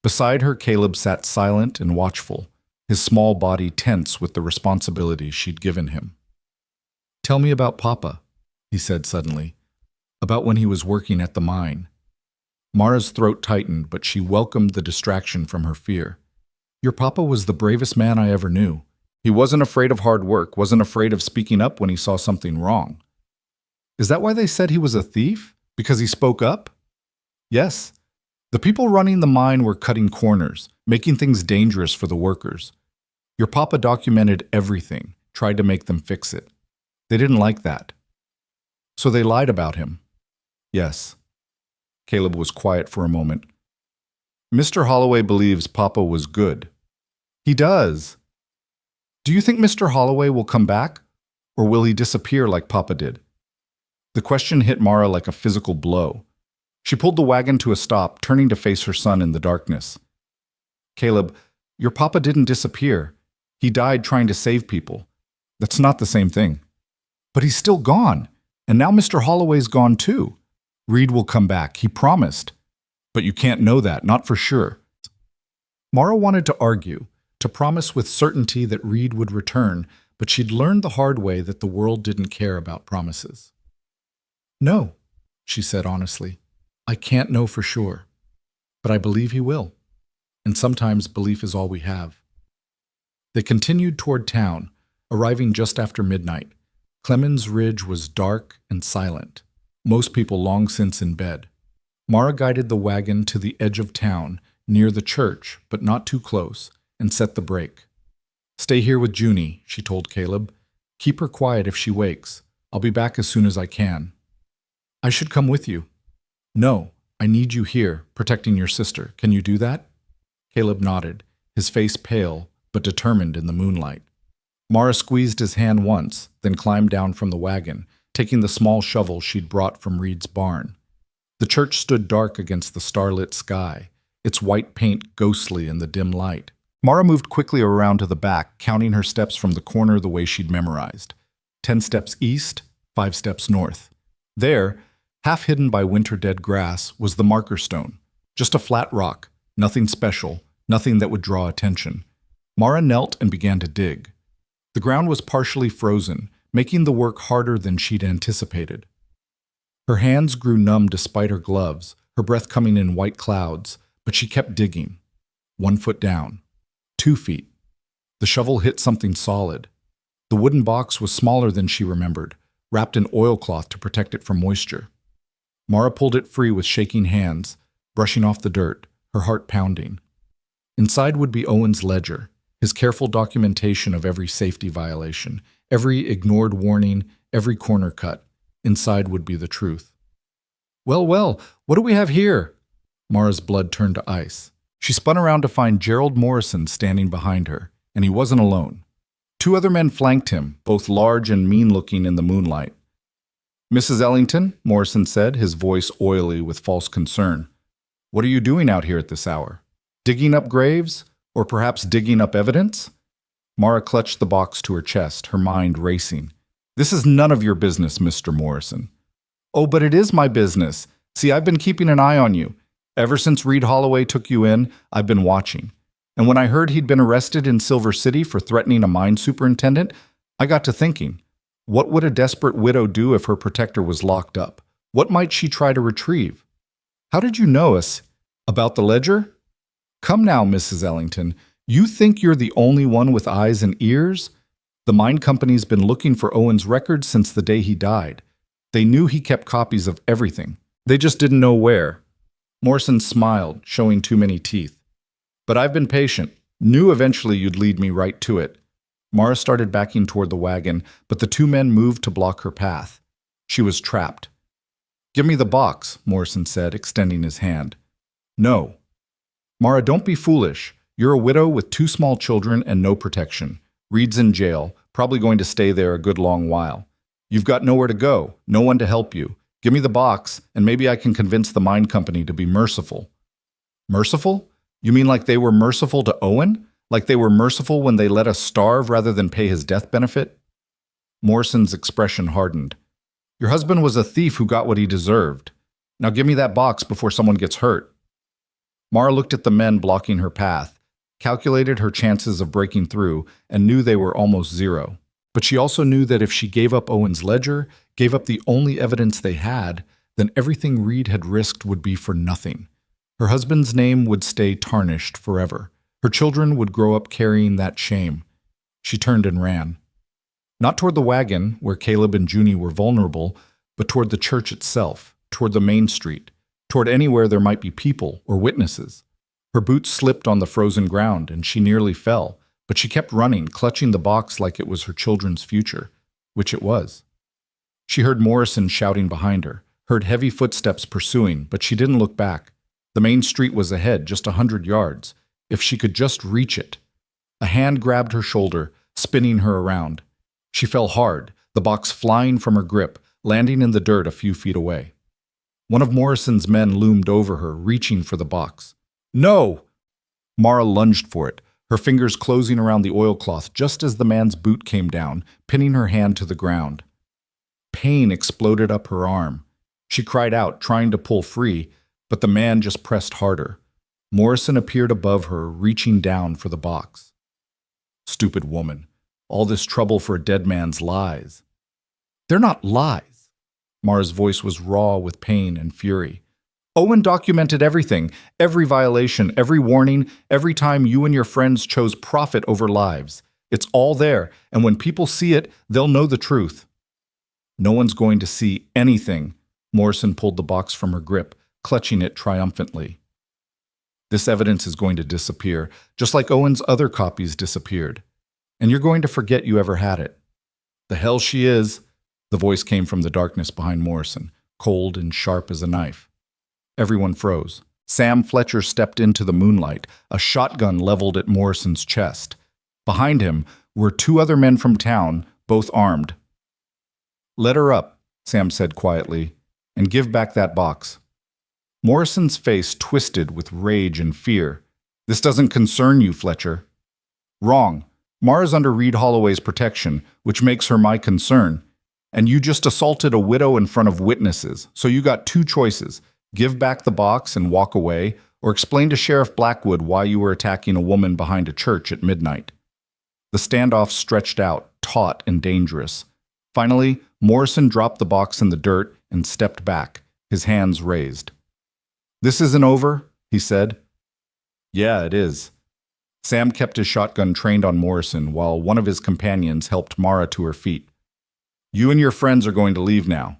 Beside her, Caleb sat silent and watchful, his small body tense with the responsibility she'd given him. Tell me about Papa, he said suddenly, about when he was working at the mine. Mara's throat tightened, but she welcomed the distraction from her fear. Your papa was the bravest man I ever knew. He wasn't afraid of hard work, wasn't afraid of speaking up when he saw something wrong. Is that why they said he was a thief? Because he spoke up? Yes. The people running the mine were cutting corners, making things dangerous for the workers. Your papa documented everything, tried to make them fix it. They didn't like that. So they lied about him. Yes. Caleb was quiet for a moment. Mr. Holloway believes Papa was good. He does. Do you think Mr. Holloway will come back, or will he disappear like Papa did? The question hit Mara like a physical blow. She pulled the wagon to a stop, turning to face her son in the darkness. Caleb, your Papa didn't disappear. He died trying to save people. That's not the same thing. But he's still gone, and now Mr. Holloway's gone too. Reed will come back, he promised. But you can't know that, not for sure. Mara wanted to argue, to promise with certainty that Reed would return, but she'd learned the hard way that the world didn't care about promises. No, she said honestly. I can't know for sure, but I believe he will. And sometimes belief is all we have. They continued toward town, arriving just after midnight. Clemens Ridge was dark and silent, most people long since in bed. Mara guided the wagon to the edge of town, near the church, but not too close, and set the brake. Stay here with Junie, she told Caleb. Keep her quiet if she wakes. I'll be back as soon as I can. I should come with you. No, I need you here, protecting your sister. Can you do that? Caleb nodded, his face pale, but determined in the moonlight. Mara squeezed his hand once, then climbed down from the wagon, taking the small shovel she'd brought from Reed's barn. The church stood dark against the starlit sky, its white paint ghostly in the dim light. Mara moved quickly around to the back, counting her steps from the corner the way she'd memorized. 10 steps east, 5 steps north. There, half hidden by winter-dead grass, was the marker stone. Just a flat rock, nothing special, nothing that would draw attention. Mara knelt and began to dig. The ground was partially frozen, making the work harder than she'd anticipated. Her hands grew numb despite her gloves, her breath coming in white clouds, but she kept digging. 1 foot down. 2 feet. The shovel hit something solid. The wooden box was smaller than she remembered, wrapped in oilcloth to protect it from moisture. Mara pulled it free with shaking hands, brushing off the dirt, her heart pounding. Inside would be Owen's ledger, his careful documentation of every safety violation, every ignored warning, every corner cut. Inside would be the truth. Well, what do we have here? Mara's blood turned to ice. She spun around to find Gerald Morrison standing behind her, and he wasn't alone. 2 other men flanked him, both large and mean-looking in the moonlight. Mrs. Ellington, Morrison said, his voice oily with false concern. What are you doing out here at this hour? Digging up graves? Or perhaps digging up evidence? Mara clutched the box to her chest, her mind racing. This is none of your business, Mr. Morrison. Oh, but it is my business. See, I've been keeping an eye on you. Ever since Reed Holloway took you in, I've been watching. And when I heard he'd been arrested in Silver City for threatening a mine superintendent, I got to thinking, what would a desperate widow do if her protector was locked up? What might she try to retrieve? How did you know us? About the ledger? Come now, Mrs. Ellington. You think you're the only one with eyes and ears? The mine company's been looking for Owen's records since the day he died. They knew he kept copies of everything. They just didn't know where. Morrison smiled, showing too many teeth. But I've been patient. Knew eventually you'd lead me right to it. Mara started backing toward the wagon, but the 2 men moved to block her path. She was trapped. Give me the box, Morrison said, extending his hand. No. Mara, don't be foolish. You're a widow with 2 small children and no protection. Reed's in jail, probably going to stay there a good long while. You've got nowhere to go, no one to help you. Give me the box, and maybe I can convince the mine company to be merciful. Merciful? You mean like they were merciful to Owen? Like they were merciful when they let us starve rather than pay his death benefit? Morrison's expression hardened. Your husband was a thief who got what he deserved. Now give me that box before someone gets hurt. Mara looked at the men blocking her path, calculated her chances of breaking through, and knew they were almost 0. But she also knew that if she gave up Owen's ledger, gave up the only evidence they had, then everything Reed had risked would be for nothing. Her husband's name would stay tarnished forever. Her children would grow up carrying that shame. She turned and ran. Not toward the wagon, where Caleb and Junie were vulnerable, but toward the church itself, toward the main street, toward anywhere there might be people or witnesses. Her boots slipped on the frozen ground, and she nearly fell, But she kept running, clutching the box like it was her children's future, which it was. She heard Morrison shouting behind her, heard heavy footsteps pursuing, but she didn't look back. The main street was ahead, just 100 yards. If she could just reach it. A hand grabbed her shoulder, spinning her around. She fell hard, the box flying from her grip, landing in the dirt a few feet away. One of Morrison's men loomed over her, reaching for the box. No! Mara lunged for it, her fingers closing around the oilcloth just as the man's boot came down, pinning her hand to the ground. Pain exploded up her arm. She cried out, trying to pull free, but the man just pressed harder. Morrison appeared above her, reaching down for the box. Stupid woman. All this trouble for a dead man's lies. They're not lies. Mara's voice was raw with pain and fury. Owen documented everything, every violation, every warning, every time you and your friends chose profit over lives. It's all there, and when people see it, they'll know the truth. No one's going to see anything. Morrison pulled the box from her grip, clutching it triumphantly. This evidence is going to disappear, just like Owen's other copies disappeared. And you're going to forget you ever had it. The hell she is, the voice came from the darkness behind Morrison, cold and sharp as a knife. Everyone froze. Sam Fletcher stepped into the moonlight, a shotgun leveled at Morrison's chest. Behind him were two other men from town, both armed. Let her up, Sam said quietly, and give back that box. Morrison's face twisted with rage and fear. This doesn't concern you, Fletcher. Wrong. Mara's under Reed Holloway's protection, which makes her my concern. And you just assaulted a widow in front of witnesses, so you got two choices. Give back the box and walk away, or explain to Sheriff Blackwood why you were attacking a woman behind a church at midnight. The standoff stretched out, taut and dangerous. Finally, Morrison dropped the box in the dirt and stepped back, his hands raised. This isn't over, he said. Yeah, it is. Sam kept his shotgun trained on Morrison while one of his companions helped Mara to her feet. You and your friends are going to leave now.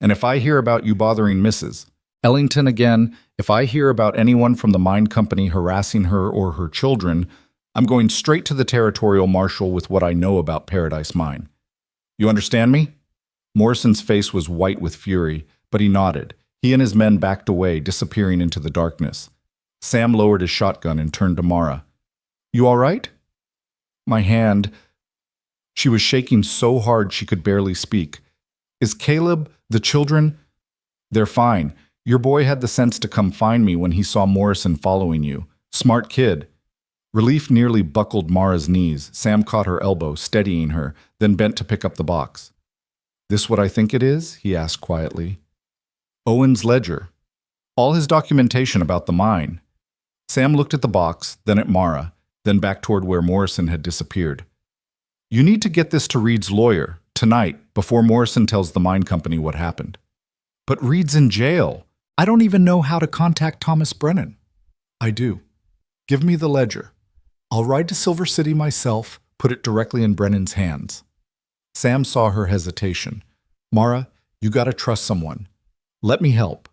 And if I hear about you bothering Mrs. Ellington again, if I hear about anyone from the mine company harassing her or her children, I'm going straight to the territorial marshal with what I know about Paradise Mine. You understand me? Morrison's face was white with fury, but he nodded. He and his men backed away, disappearing into the darkness. Sam lowered his shotgun and turned to Mara. You all right? My hand. She was shaking so hard she could barely speak. Is Caleb, the children? They're fine. Your boy had the sense to come find me when he saw Morrison following you. Smart kid. Relief nearly buckled Mara's knees. Sam caught her elbow, steadying her, then bent to pick up the box. This what I think it is? He asked quietly. Owen's ledger. All his documentation about the mine. Sam looked at the box, then at Mara, then back toward where Morrison had disappeared. You need to get this to Reed's lawyer, tonight, before Morrison tells the mine company what happened. But Reed's in jail. I don't even know how to contact Thomas Brennan. I do. Give me the ledger. I'll ride to Silver City myself, put it directly in Brennan's hands. Sam saw her hesitation. Mara, you gotta trust someone. Let me help.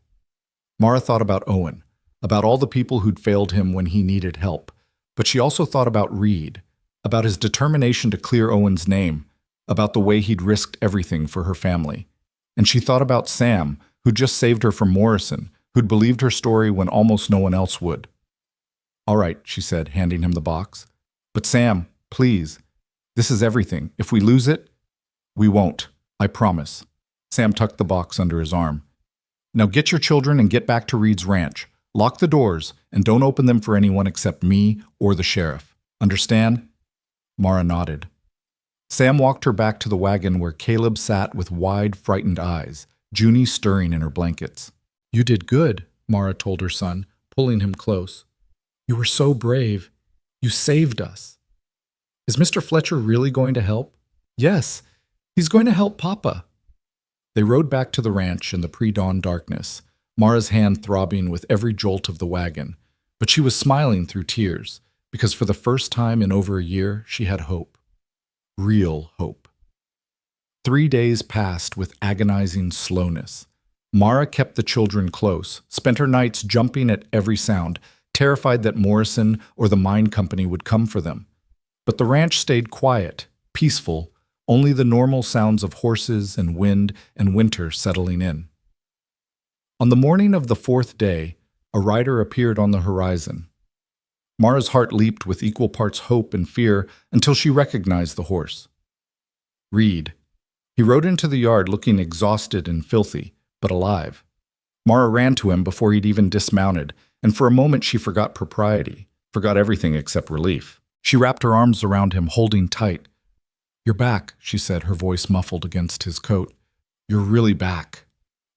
Mara thought about Owen, about all the people who'd failed him when he needed help. But she also thought about Reed, about his determination to clear Owen's name, about the way he'd risked everything for her family. And she thought about Sam, who'd just saved her from Morrison, who'd believed her story when almost no one else would. All right, she said, handing him the box. But Sam, please, this is everything. If we lose it, we won't, I promise. Sam tucked the box under his arm. Now get your children and get back to Reed's ranch. Lock the doors and don't open them for anyone except me or the sheriff. Understand? Mara nodded. Sam walked her back to the wagon where Caleb sat with wide, frightened eyes, Junie stirring in her blankets. You did good, Mara told her son, pulling him close. You were so brave. You saved us. Is Mr. Fletcher really going to help? Yes, he's going to help Papa. They rode back to the ranch in the pre-dawn darkness, Mara's hand throbbing with every jolt of the wagon, but she was smiling through tears, because for the first time in over a year, she had hope. Real hope. 3 days passed with agonizing slowness. Mara kept the children close, spent her nights jumping at every sound, terrified that Morrison or the mine company would come for them. But the ranch stayed quiet, peaceful, only the normal sounds of horses and wind and winter settling in. On the morning of the fourth day, a rider appeared on the horizon. Mara's heart leaped with equal parts hope and fear until she recognized the horse. Reed. He rode into the yard looking exhausted and filthy, but alive. Mara ran to him before he'd even dismounted, and for a moment she forgot propriety, forgot everything except relief. She wrapped her arms around him, holding tight. "You're back," she said, her voice muffled against his coat. "You're really back."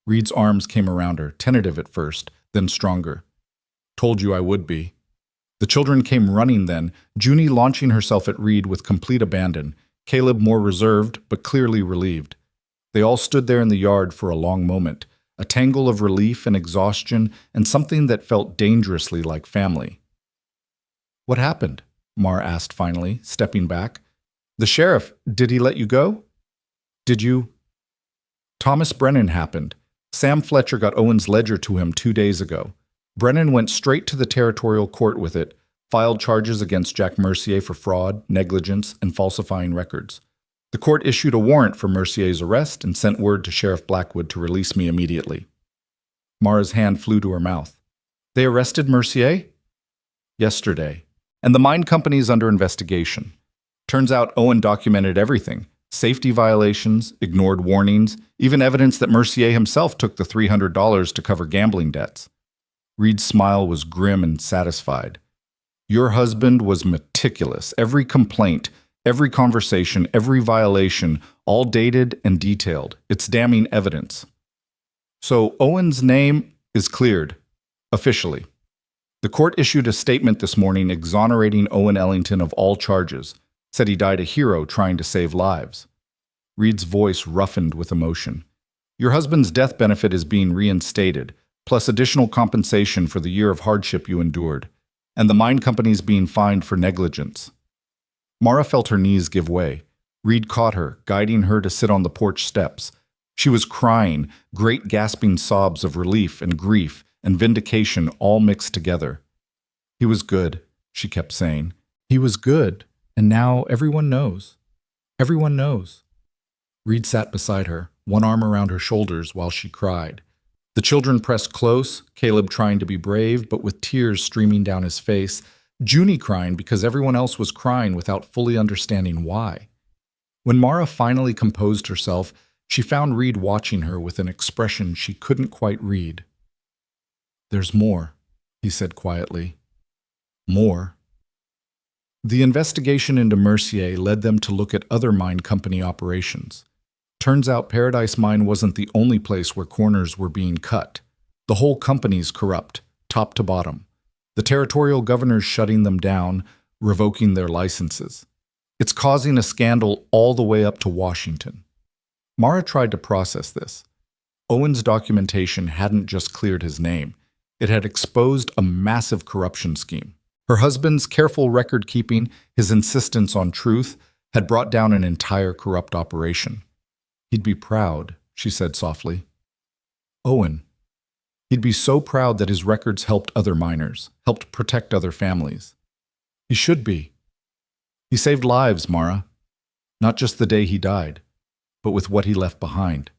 Reed's arms came around her, tentative at first, then stronger. "Told you I would be." The children came running then, Junie launching herself at Reed with complete abandon, Caleb more reserved but clearly relieved. They all stood there in the yard for a long moment, a tangle of relief and exhaustion and something that felt dangerously like family. "What happened?" Mara asked finally, stepping back. "The sheriff, did he let you go?" "Did you?" "Thomas Brennan happened. Sam Fletcher got Owen's ledger to him 2 days ago. Brennan went straight to the territorial court with it, filed charges against Jack Mercier for fraud, negligence, and falsifying records. The court issued a warrant for Mercier's arrest and sent word to Sheriff Blackwood to release me immediately." Mara's hand flew to her mouth. "They arrested Mercier?" "Yesterday. And the mine company is under investigation. Turns out Owen documented everything. Safety violations, ignored warnings, even evidence that Mercier himself took the $300 to cover gambling debts." Reed's smile was grim and satisfied. "Your husband was meticulous. Every complaint, every conversation, every violation, all dated and detailed. It's damning evidence." "So Owen's name is cleared, officially. The court issued a statement this morning exonerating Owen Ellington of all charges, said he died a hero trying to save lives." Reed's voice roughened with emotion. "Your husband's death benefit is being reinstated, plus additional compensation for the year of hardship you endured, and the mine company's being fined for negligence." Mara felt her knees give way. Reed caught her, guiding her to sit on the porch steps. She was crying, great gasping sobs of relief and grief and vindication all mixed together. "He was good," she kept saying. "He was good, and now everyone knows. Everyone knows." Reed sat beside her, one arm around her shoulders while she cried. The children pressed close, Caleb trying to be brave, but with tears streaming down his face, Junie crying because everyone else was crying without fully understanding why. When Mara finally composed herself, she found Reed watching her with an expression she couldn't quite read. "There's more," he said quietly. "More." The investigation into Mercier led them to look at other mine company operations. Turns out Paradise Mine wasn't the only place where corners were being cut. The whole company's corrupt, top to bottom. The territorial governor's shutting them down, revoking their licenses. It's causing a scandal all the way up to Washington. Mara tried to process this. Owen's documentation hadn't just cleared his name. It had exposed a massive corruption scheme. Her husband's careful record-keeping, his insistence on truth, had brought down an entire corrupt operation. "He'd be proud," she said softly. "Owen. He'd be so proud that his records helped other miners, helped protect other families. He should be. He saved lives, Mara. Not just the day he died, but with what he left behind."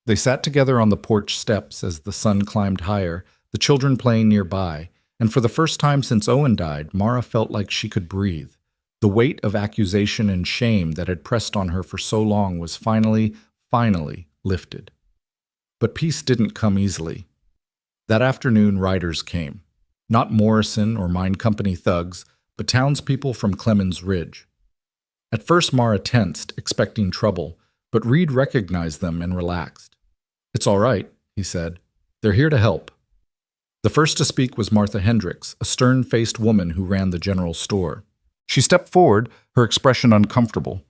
They sat together on the porch steps as the sun climbed higher, the children playing nearby, and for the first time since Owen died, Mara felt like she could breathe. The weight of accusation and shame that had pressed on her for so long was finally lifted. But peace didn't come easily. That afternoon, riders came. Not Morrison or mine company thugs, but townspeople from Clemens Ridge. At first, Mara tensed, expecting trouble, but Reed recognized them and relaxed. "It's all right," he said. "They're here to help." The first to speak was Martha Hendricks, a stern-faced woman who ran the general store. She stepped forward, her expression uncomfortable.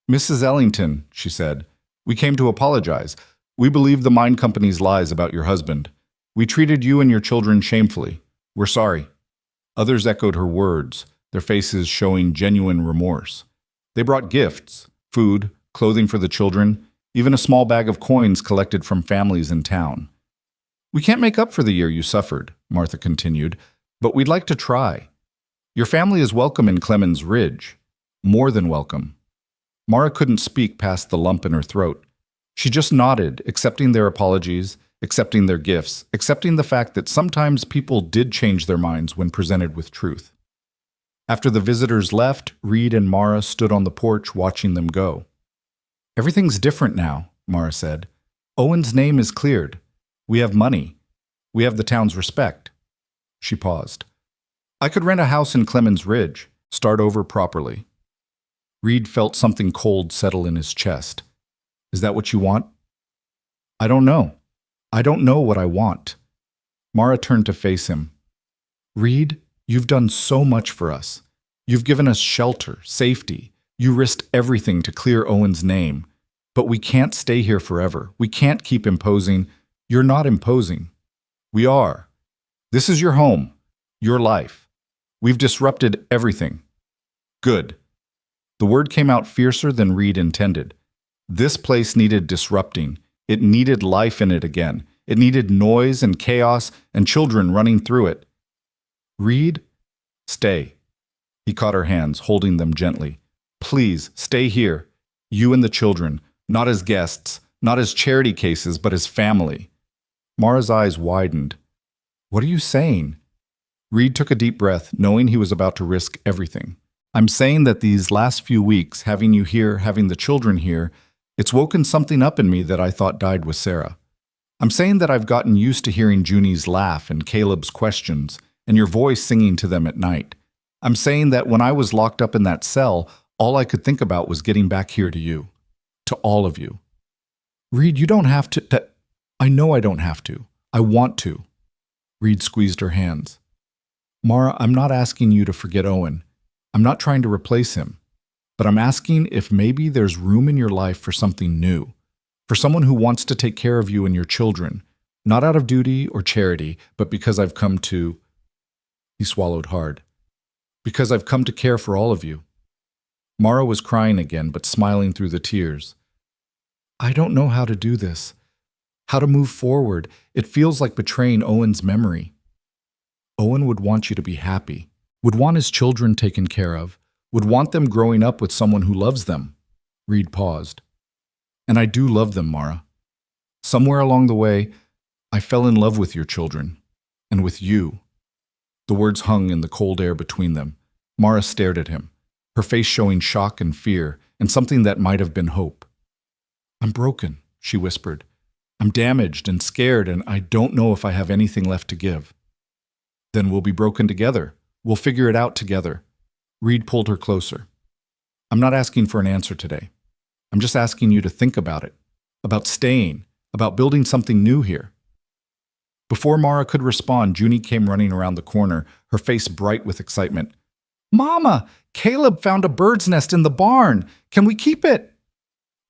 "Mrs. Ellington," she said, "we came to apologize. We believe the mine company's lies about your husband. We treated you and your children shamefully. We're sorry." Others echoed her words, their faces showing genuine remorse. They brought gifts, food, clothing for the children, even a small bag of coins collected from families in town. "We can't make up for the year you suffered," Martha continued, "but we'd like to try. Your family is welcome in Clemens Ridge. More than welcome. Mara couldn't speak past the lump in her throat. She just nodded, accepting their apologies, accepting their gifts, accepting the fact that sometimes people did change their minds when presented with truth. After the visitors left, Reed and Mara stood on the porch watching them go. Everything's different now, Mara said. Owen's name is cleared. We have money. We have the town's respect. She paused. I could rent a house in Clemens Ridge, start over properly. Reed felt something cold settle in his chest. Is that what you want? I don't know. I don't know what I want. Mara turned to face him. Reed, you've done so much for us. You've given us shelter, safety. You risked everything to clear Owen's name. But we can't stay here forever. We can't keep imposing. You're not imposing. We are. This is your home, your life. We've disrupted everything. Good. The word came out fiercer than Reed intended. This place needed disrupting. It needed life in it again. It needed noise and chaos and children running through it. Reed, stay. He caught her hands, holding them gently. Please, stay here. You and the children, not as guests, not as charity cases, but as family. Mara's eyes widened. What are you saying? Reed took a deep breath, knowing he was about to risk everything. I'm saying that these last few weeks, having you here, having the children here, it's woken something up in me that I thought died with Sarah. I'm saying that I've gotten used to hearing Junie's laugh and Caleb's questions, and your voice singing to them at night. I'm saying that when I was locked up in that cell, all I could think about was getting back here to you. To all of you. Reed, you don't have to. I know I don't have to. I want to. Reed squeezed her hands. Mara, I'm not asking you to forget Owen. I'm not trying to replace him. But I'm asking if maybe there's room in your life for something new. For someone who wants to take care of you and your children. Not out of duty or charity, but because I've come to... He swallowed hard. Because I've come to care for all of you. Mara was crying again, but smiling through the tears. I don't know how to do this. How to move forward. It feels like betraying Owen's memory. Owen would want you to be happy. Would want his children taken care of. Would want them growing up with someone who loves them. Reed paused. And I do love them, Mara. Somewhere along the way, I fell in love with your children. And with you. The words hung in the cold air between them. Mara stared at him, her face showing shock and fear, and something that might have been hope. I'm broken, she whispered. I'm damaged and scared, and I don't know if I have anything left to give. Then we'll be broken together. We'll figure it out together. Reed pulled her closer. I'm not asking for an answer today. I'm just asking you to think about it, about staying, about building something new here. Before Mara could respond, Junie came running around the corner, her face bright with excitement. Mama, Caleb found a bird's nest in the barn. Can we keep it?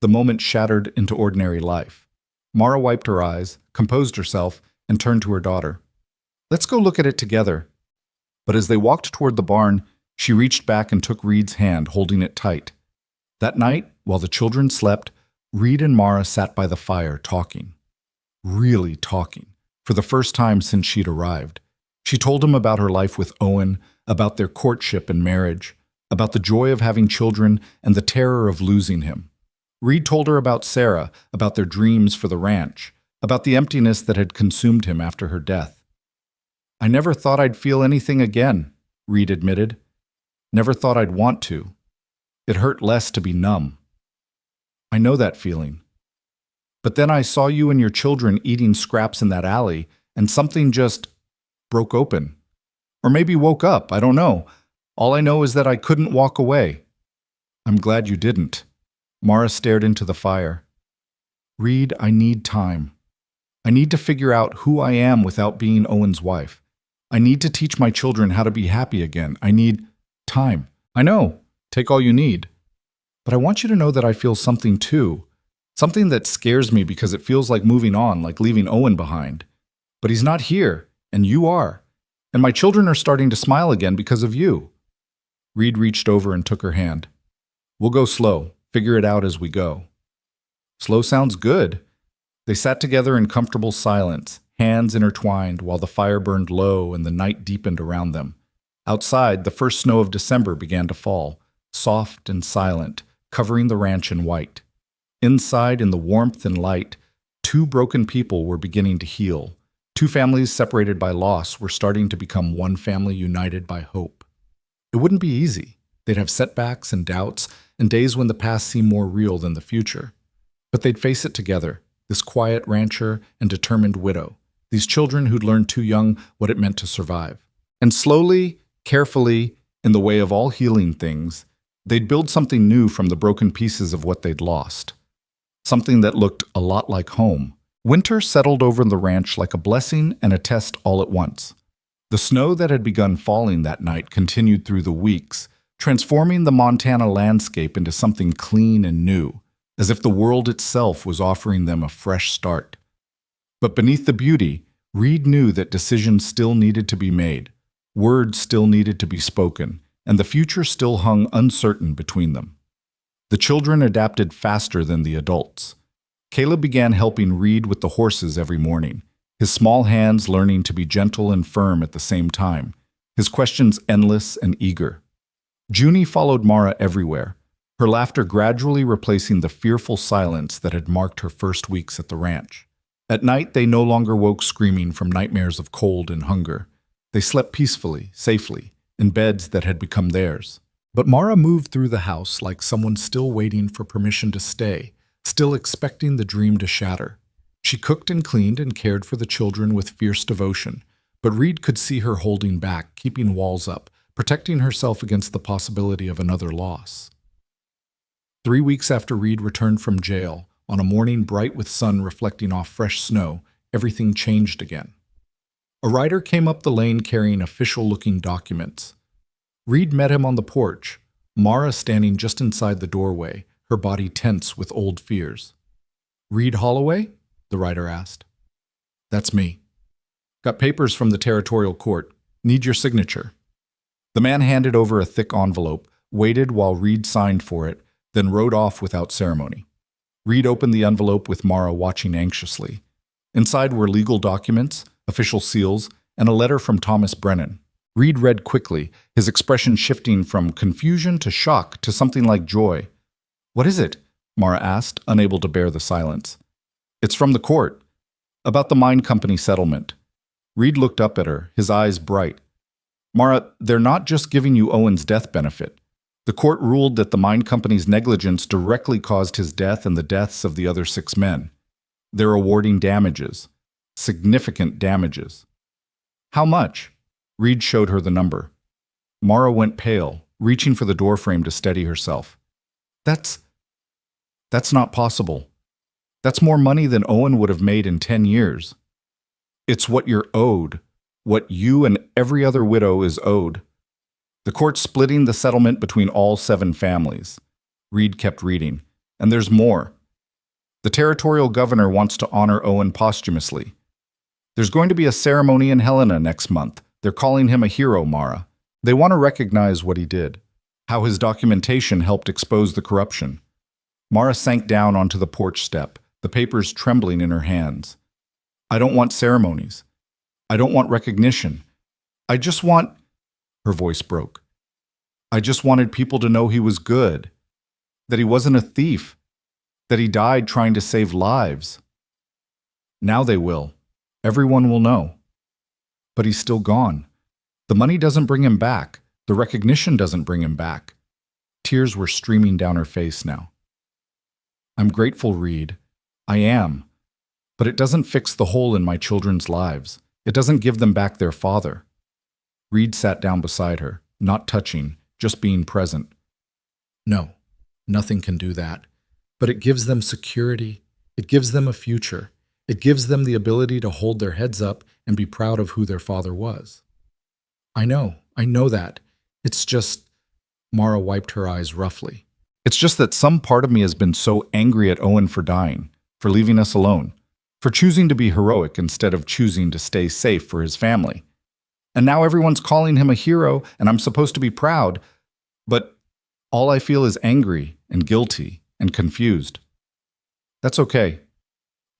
The moment shattered into ordinary life. Mara wiped her eyes, composed herself, and turned to her daughter. Let's go look at it together. But as they walked toward the barn, she reached back and took Reed's hand, holding it tight. That night, while the children slept, Reed and Mara sat by the fire talking. Really talking, for the first time since she'd arrived. She told him about her life with Owen, about their courtship and marriage, about the joy of having children and the terror of losing him. Reed told her about Sarah, about their dreams for the ranch, about the emptiness that had consumed him after her death. I never thought I'd feel anything again, Reed admitted. Never thought I'd want to. It hurt less to be numb. I know that feeling. But then I saw you and your children eating scraps in that alley, and something just broke open. Or maybe woke up, I don't know. All I know is that I couldn't walk away. I'm glad you didn't. Mara stared into the fire. Reed, I need time. I need to figure out who I am without being Owen's wife. I need to teach my children how to be happy again. I need time. I know. Take all you need. But I want you to know that I feel something too. Something that scares me because it feels like moving on, like leaving Owen behind. But he's not here, and you are. And my children are starting to smile again because of you. Reed reached over and took her hand. We'll go slow. Figure it out as we go. Slow sounds good. They sat together in comfortable silence, hands intertwined while the fire burned low and the night deepened around them. Outside, the first snow of December began to fall, soft and silent, covering the ranch in white. Inside, in the warmth and light, two broken people were beginning to heal. Two families separated by loss were starting to become one family united by hope. It wouldn't be easy. They'd have setbacks and doubts, and days when the past seemed more real than the future. But they'd face it together, this quiet rancher and determined widow, these children who'd learned too young what it meant to survive. And slowly, carefully, in the way of all healing things, they'd build something new from the broken pieces of what they'd lost. Something that looked a lot like home. Winter settled over the ranch like a blessing and a test all at once. The snow that had begun falling that night continued through the weeks, transforming the Montana landscape into something clean and new, as if the world itself was offering them a fresh start. But beneath the beauty, Reed knew that decisions still needed to be made, words still needed to be spoken, and the future still hung uncertain between them. The children adapted faster than the adults. Caleb began helping Reed with the horses every morning, his small hands learning to be gentle and firm at the same time, his questions endless and eager. Junie followed Mara everywhere, her laughter gradually replacing the fearful silence that had marked her first weeks at the ranch. At night, they no longer woke screaming from nightmares of cold and hunger. They slept peacefully, safely, in beds that had become theirs. But Mara moved through the house like someone still waiting for permission to stay, still expecting the dream to shatter. She cooked and cleaned and cared for the children with fierce devotion, but Reed could see her holding back, keeping walls up, protecting herself against the possibility of another loss. 3 weeks after Reed returned from jail, on a morning bright with sun reflecting off fresh snow, everything changed again. A rider came up the lane carrying official-looking documents. Reed met him on the porch, Mara standing just inside the doorway, her body tense with old fears. "Reed Holloway?" the rider asked. "That's me. Got papers from the territorial court. Need your signature." The man handed over a thick envelope, waited while Reed signed for it, then rode off without ceremony. Reed opened the envelope with Mara watching anxiously. Inside were legal documents, official seals, and a letter from Thomas Brennan. Reed read quickly, his expression shifting from confusion to shock to something like joy. "What is it?" Mara asked, unable to bear the silence. "It's from the court. About the mine company settlement." Reed looked up at her, his eyes bright. "Mara, they're not just giving you Owen's death benefit. The court ruled that the mine company's negligence directly caused his death and the deaths of the other 6 men. They're awarding damages. Significant damages." "How much?" Reed showed her the number. Mara went pale, reaching for the doorframe to steady herself. That's not possible. That's more money than Owen would have made in 10 years. It's what you're owed, what you and every other widow is owed. The court's splitting the settlement between all 7 families. Reed kept reading. And there's more. The territorial governor wants to honor Owen posthumously. There's going to be a ceremony in Helena next month. They're calling him a hero, Mara. They want to recognize what he did, how his documentation helped expose the corruption. Mara sank down onto the porch step, the papers trembling in her hands. "I don't want ceremonies. I don't want recognition. I just want—" Her voice broke. "I just wanted people to know he was good, that he wasn't a thief, that he died trying to save lives. Now they will. Everyone will know. But he's still gone. The money doesn't bring him back. The recognition doesn't bring him back." Tears were streaming down her face now. "I'm grateful, Reed. I am. But it doesn't fix the hole in my children's lives. It doesn't give them back their father." Reed sat down beside her, not touching, just being present. "No, nothing can do that. But it gives them security. It gives them a future. It gives them the ability to hold their heads up and be proud of who their father was." I know that. It's just—" Mara wiped her eyes roughly. "It's just that some part of me has been so angry at Owen for dying, for leaving us alone, for choosing to be heroic instead of choosing to stay safe for his family. And now everyone's calling him a hero, and I'm supposed to be proud, but all I feel is angry and guilty and confused." "That's okay.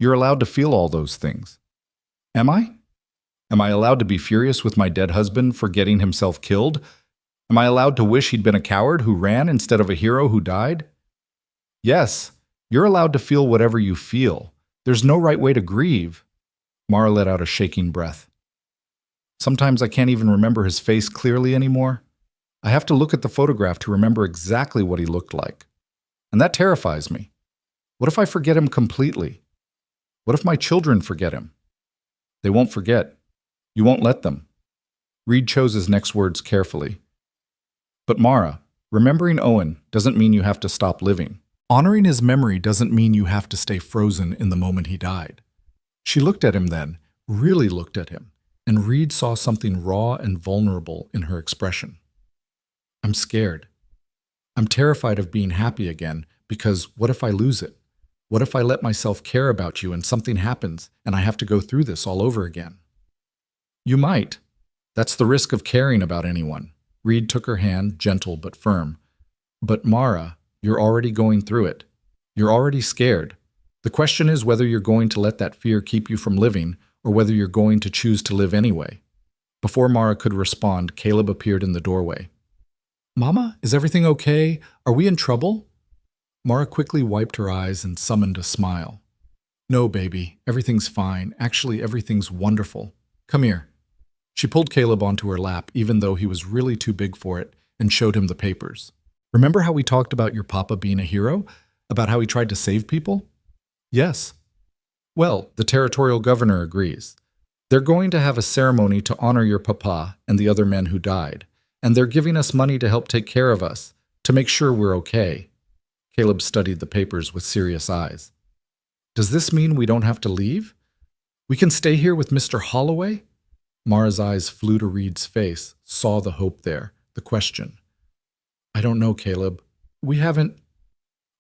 You're allowed to feel all those things." "Am I?" Am I allowed to be furious with my dead husband for getting himself killed? Am I allowed to wish he'd been a coward who ran instead of a hero who died? Yes, you're allowed to feel whatever you feel. There's no right way to grieve. Mara let out a shaking breath. Sometimes I can't even remember his face clearly anymore. I have to look at the photograph to remember exactly what he looked like. And that terrifies me. What if I forget him completely? What if my children forget him? They won't forget. You won't let them. Reed chose his next words carefully. But Mara, remembering Owen doesn't mean you have to stop living. Honoring his memory doesn't mean you have to stay frozen in the moment he died. She looked at him then, really looked at him, and Reed saw something raw and vulnerable in her expression. I'm scared. I'm terrified of being happy again, because what if I lose it? What if I let myself care about you and something happens and I have to go through this all over again? You might. That's the risk of caring about anyone. Reed took her hand, gentle but firm. But Mara, you're already going through it. You're already scared. The question is whether you're going to let that fear keep you from living or whether you're going to choose to live anyway. Before Mara could respond, Caleb appeared in the doorway. Mama, is everything okay? Are we in trouble? Mara quickly wiped her eyes and summoned a smile. No, baby, everything's fine. Actually, everything's wonderful. Come here. She pulled Caleb onto her lap, even though he was really too big for it, and showed him the papers. Remember how we talked about your papa being a hero? About how he tried to save people? Yes. Well, the territorial governor agrees. They're going to have a ceremony to honor your papa and the other men who died, and they're giving us money to help take care of us, to make sure we're okay. Caleb studied the papers with serious eyes. Does this mean we don't have to leave? We can stay here with Mr. Holloway? Mara's eyes flew to Reed's face, saw the hope there, the question. I don't know, Caleb. We haven't...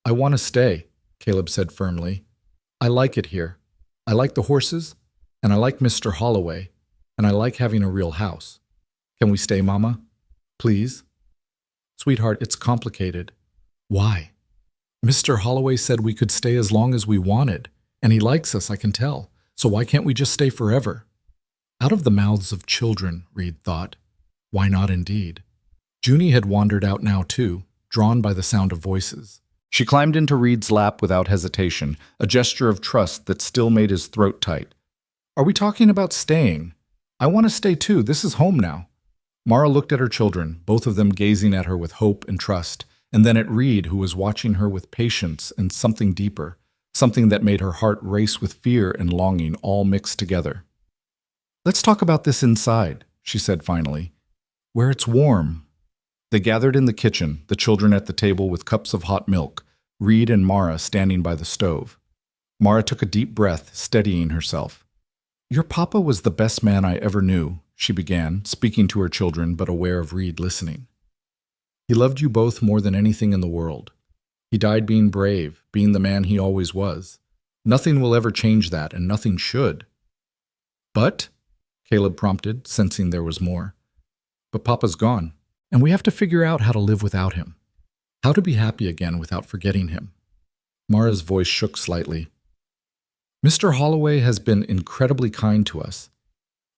I want to stay, Caleb said firmly. I like it here. I like the horses, and I like Mr. Holloway, and I like having a real house. Can we stay, Mama? Please? Sweetheart, it's complicated. Why? Mr. Holloway said we could stay as long as we wanted, and he likes us, I can tell. So why can't we just stay forever? Out of the mouths of children, Reed thought. Why not indeed? Junie had wandered out now too, drawn by the sound of voices. She climbed into Reed's lap without hesitation, a gesture of trust that still made his throat tight. Are we talking about staying? I want to stay too. This is home now. Mara looked at her children, both of them gazing at her with hope and trust, and then at Reed, who was watching her with patience and something deeper, something that made her heart race with fear and longing all mixed together. Let's talk about this inside, she said finally, where it's warm. They gathered in the kitchen, the children at the table with cups of hot milk, Reed and Mara standing by the stove. Mara took a deep breath, steadying herself. Your papa was the best man I ever knew, she began, speaking to her children but aware of Reed listening. He loved you both more than anything in the world. He died being brave, being the man he always was. Nothing will ever change that, and nothing should. But, Caleb prompted, sensing there was more. But Papa's gone, and we have to figure out how to live without him. How to be happy again without forgetting him. Mara's voice shook slightly. Mr. Holloway has been incredibly kind to us.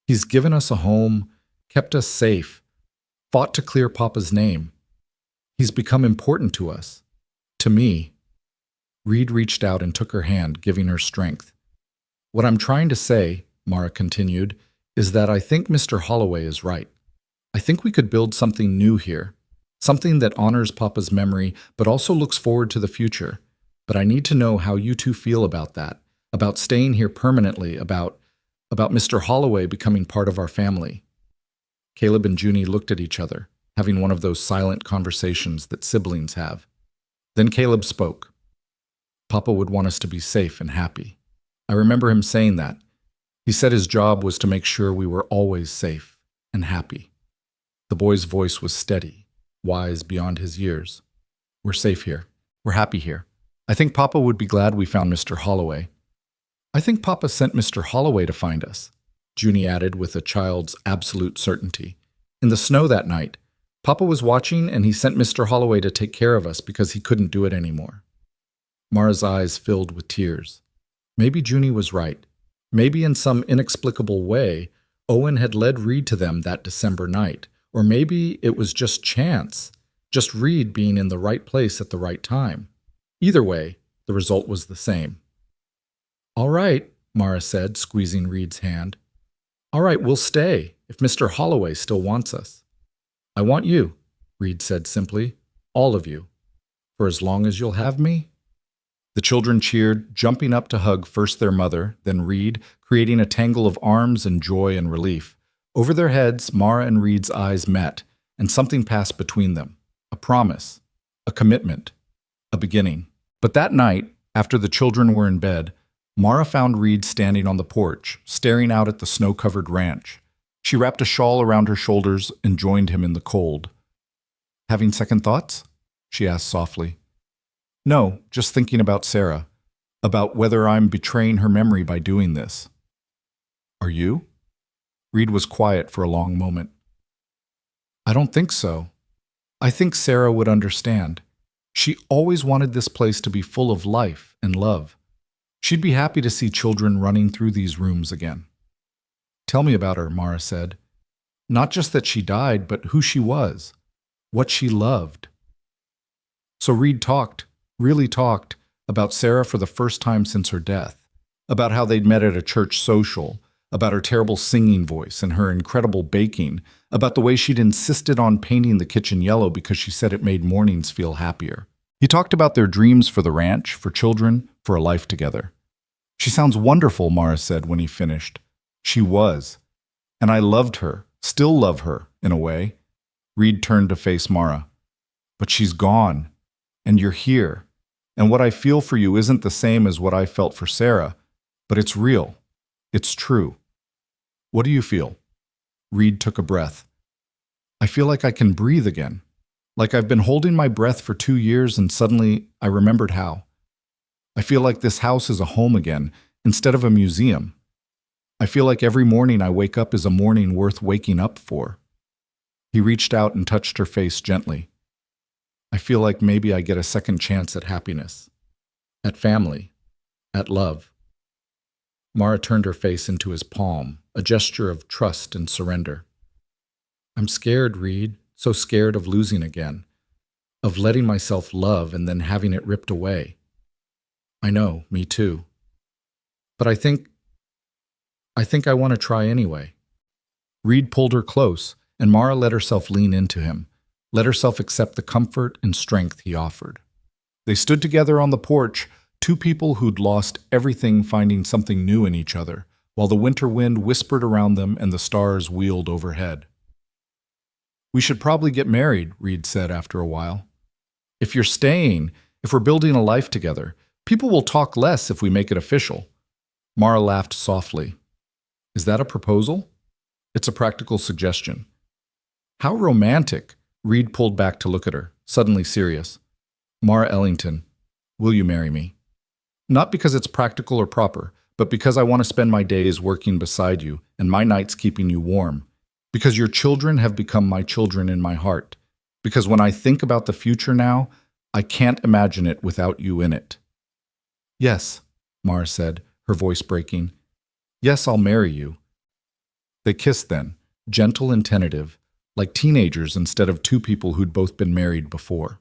He's given us a home, kept us safe, fought to clear Papa's name. He's become important to us. To me. Reed reached out and took her hand, giving her strength. What I'm trying to say, Mara continued, is that I think Mr. Holloway is right. I think we could build something new here, something that honors Papa's memory but also looks forward to the future. But I need to know how you two feel about that, about staying here permanently, about Mr. Holloway becoming part of our family. Caleb and Junie looked at each other, having one of those silent conversations that siblings have. Then Caleb spoke. Papa would want us to be safe and happy. I remember him saying that. He said his job was to make sure we were always safe and happy. The boy's voice was steady, wise beyond his years. We're safe here. We're happy here. I think Papa would be glad we found Mr. Holloway. I think Papa sent Mr. Holloway to find us, Junie added with a child's absolute certainty. In the snow that night, Papa was watching and he sent Mr. Holloway to take care of us because he couldn't do it anymore. Mara's eyes filled with tears. Maybe Junie was right. Maybe in some inexplicable way, Owen had led Reed to them that December night, or maybe it was just chance, just Reed being in the right place at the right time. Either way, the result was the same. "All right," Mara said, squeezing Reed's hand. "All right, we'll stay, if Mr. Holloway still wants us." "I want you," Reed said simply. "All of you. For as long as you'll have me?" The children cheered, jumping up to hug first their mother, then Reed, creating a tangle of arms and joy and relief. Over their heads, Mara and Reed's eyes met, and something passed between them. A promise, a commitment, a beginning. But that night, after the children were in bed, Mara found Reed standing on the porch, staring out at the snow-covered ranch. She wrapped a shawl around her shoulders and joined him in the cold. "Having second thoughts?" she asked softly. "No, just thinking about Sarah, about whether I'm betraying her memory by doing this." "Are you?" Reed was quiet for a long moment. "I don't think so. I think Sarah would understand. She always wanted this place to be full of life and love. She'd be happy to see children running through these rooms again." "Tell me about her," Mara said. "Not just that she died, but who she was, what she loved." So Reed talked, really talked, about Sarah for the first time since her death, about how they'd met at a church social, about her terrible singing voice and her incredible baking, about the way she'd insisted on painting the kitchen yellow because she said it made mornings feel happier. He talked about their dreams for the ranch, for children, for a life together. "She sounds wonderful," Mara said when he finished. She was. And I loved her, still love her, in a way. Reed turned to face Mara. "But she's gone. And you're here. And what I feel for you isn't the same as what I felt for Sarah, but it's real. It's true." "What do you feel?" Reed took a breath. "I feel like I can breathe again. Like I've been holding my breath for 2 years and suddenly I remembered how. I feel like this house is a home again, instead of a museum. I feel like every morning I wake up is a morning worth waking up for." He reached out and touched her face gently. "I feel like maybe I get a second chance at happiness, at family, at love." Mara turned her face into his palm, a gesture of trust and surrender. "I'm scared, Reed, so scared of losing again, of letting myself love and then having it ripped away." "I know, me too. But I think I want to try anyway." Reed pulled her close, and Mara let herself lean into him, let herself accept the comfort and strength he offered. They stood together on the porch, two people who'd lost everything finding something new in each other, while the winter wind whispered around them and the stars wheeled overhead. "We should probably get married," Reed said after a while. "If you're staying, if we're building a life together, people will talk less if we make it official." Mara laughed softly. "Is that a proposal?" "It's a practical suggestion." "How romantic!" Reed pulled back to look at her, suddenly serious. "Mara Ellington, will you marry me? Not because it's practical or proper, but because I want to spend my days working beside you and my nights keeping you warm. Because your children have become my children in my heart. Because when I think about the future now, I can't imagine it without you in it." "Yes," Mara said, her voice breaking. "Yes, I'll marry you." They kissed then, gentle and tentative, like teenagers instead of two people who'd both been married before.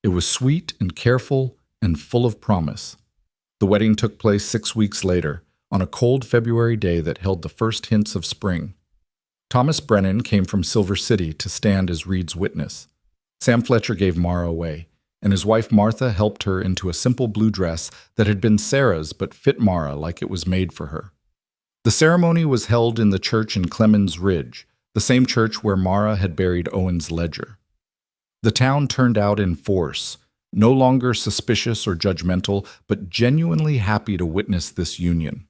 It was sweet and careful and full of promise. The wedding took place 6 weeks later, on a cold February day that held the first hints of spring. Thomas Brennan came from Silver City to stand as Reed's witness. Sam Fletcher gave Mara away, and his wife Martha helped her into a simple blue dress that had been Sarah's but fit Mara like it was made for her. The ceremony was held in the church in Clemens Ridge, the same church where Mara had buried Owen's ledger. The town turned out in force, no longer suspicious or judgmental, but genuinely happy to witness this union.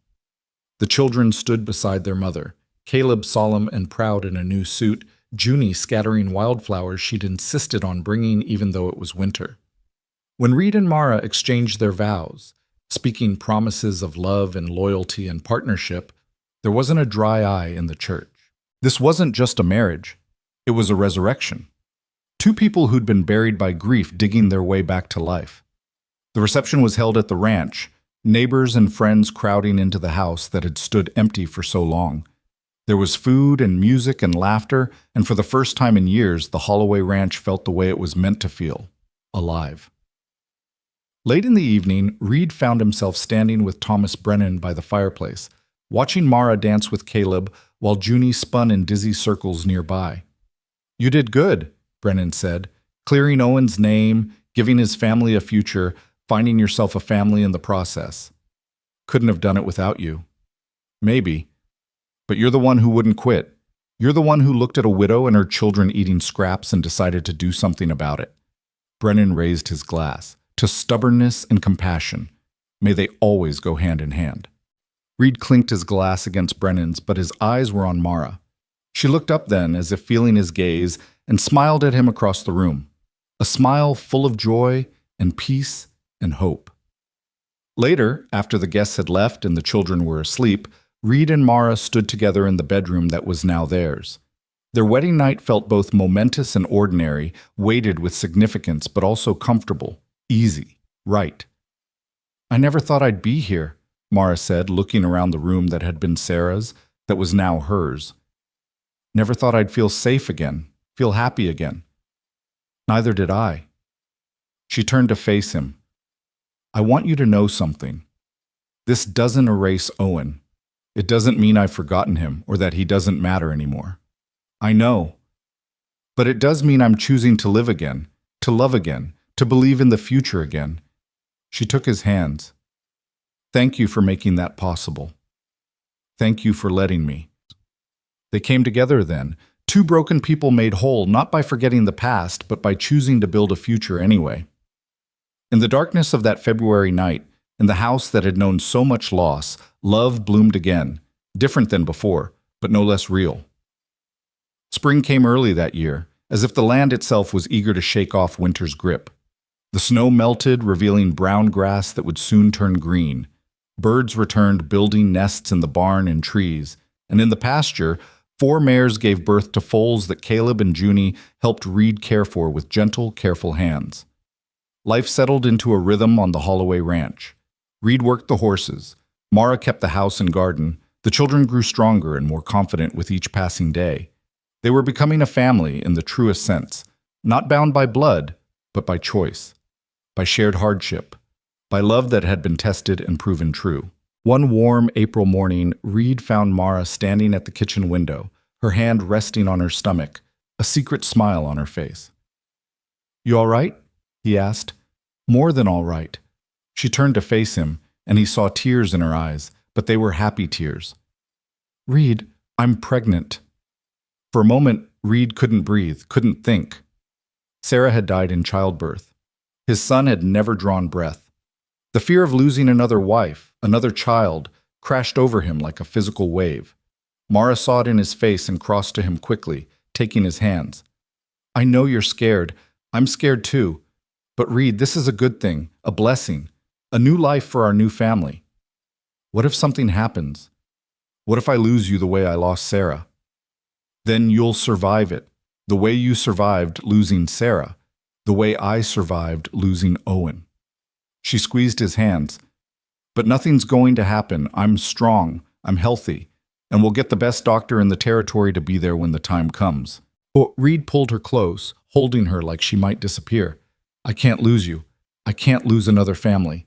The children stood beside their mother, Caleb solemn and proud in a new suit, Junie scattering wildflowers she'd insisted on bringing even though it was winter. When Reed and Mara exchanged their vows, speaking promises of love and loyalty and partnership, there wasn't a dry eye in the church. This wasn't just a marriage, it was a resurrection. Two people who'd been buried by grief digging their way back to life. The reception was held at the ranch, neighbors and friends crowding into the house that had stood empty for so long. There was food and music and laughter, and for the first time in years, the Holloway Ranch felt the way it was meant to feel, alive. Late in the evening, Reed found himself standing with Thomas Brennan by the fireplace, watching Mara dance with Caleb while Junie spun in dizzy circles nearby. "You did good," Brennan said, clearing Owen's name, giving his family a future, finding yourself a family in the process. "Couldn't have done it without you." "Maybe. But you're the one who wouldn't quit. You're the one who looked at a widow and her children eating scraps and decided to do something about it." Brennan raised his glass. "To stubbornness and compassion. May they always go hand in hand." Reed clinked his glass against Brennan's, but his eyes were on Mara. She looked up then, as if feeling his gaze, and smiled at him across the room. A smile full of joy and peace and hope. Later, after the guests had left and the children were asleep, Reed and Mara stood together in the bedroom that was now theirs. Their wedding night felt both momentous and ordinary, weighted with significance, but also comfortable, easy, right. "I never thought I'd be here," Mara said, looking around the room that had been Sarah's, that was now hers. "Never thought I'd feel safe again, feel happy again." "Neither did I." She turned to face him. "I want you to know something. This doesn't erase Owen. It doesn't mean I've forgotten him or that he doesn't matter anymore. I know. But it does mean I'm choosing to live again, to love again, to believe in the future again." She took his hands. "Thank you for making that possible. Thank you for letting me." They came together then, two broken people made whole not by forgetting the past, but by choosing to build a future anyway. In the darkness of that February night, in the house that had known so much loss, love bloomed again, different than before, but no less real. Spring came early that year, as if the land itself was eager to shake off winter's grip. The snow melted, revealing brown grass that would soon turn green. Birds returned, building nests in the barn and trees, and in the pasture, 4 mares gave birth to foals that Caleb and Junie helped Reed care for with gentle, careful hands. Life settled into a rhythm on the Holloway Ranch. Reed worked the horses. Mara kept the house and garden. The children grew stronger and more confident with each passing day. They were becoming a family in the truest sense, not bound by blood, but by choice, by shared hardship, by love that had been tested and proven true. One warm April morning, Reed found Mara standing at the kitchen window, her hand resting on her stomach, a secret smile on her face. "You all right?" he asked. "More than all right." She turned to face him, and he saw tears in her eyes, but they were happy tears. "Reed, I'm pregnant." For a moment, Reed couldn't breathe, couldn't think. Sarah had died in childbirth. His son had never drawn breath. The fear of losing another wife, another child, crashed over him like a physical wave. Mara saw it in his face and crossed to him quickly, taking his hands. "I know you're scared. I'm scared too. But Reed, this is a good thing, a blessing, a new life for our new family. What if something happens? What if I lose you the way I lost Sarah? Then you'll survive it, the way you survived losing Sarah, the way I survived losing Owen." She squeezed his hands. "But nothing's going to happen. I'm strong, I'm healthy, and we'll get the best doctor in the territory to be there when the time comes." But Reed pulled her close, holding her like she might disappear. "I can't lose you. I can't lose another family."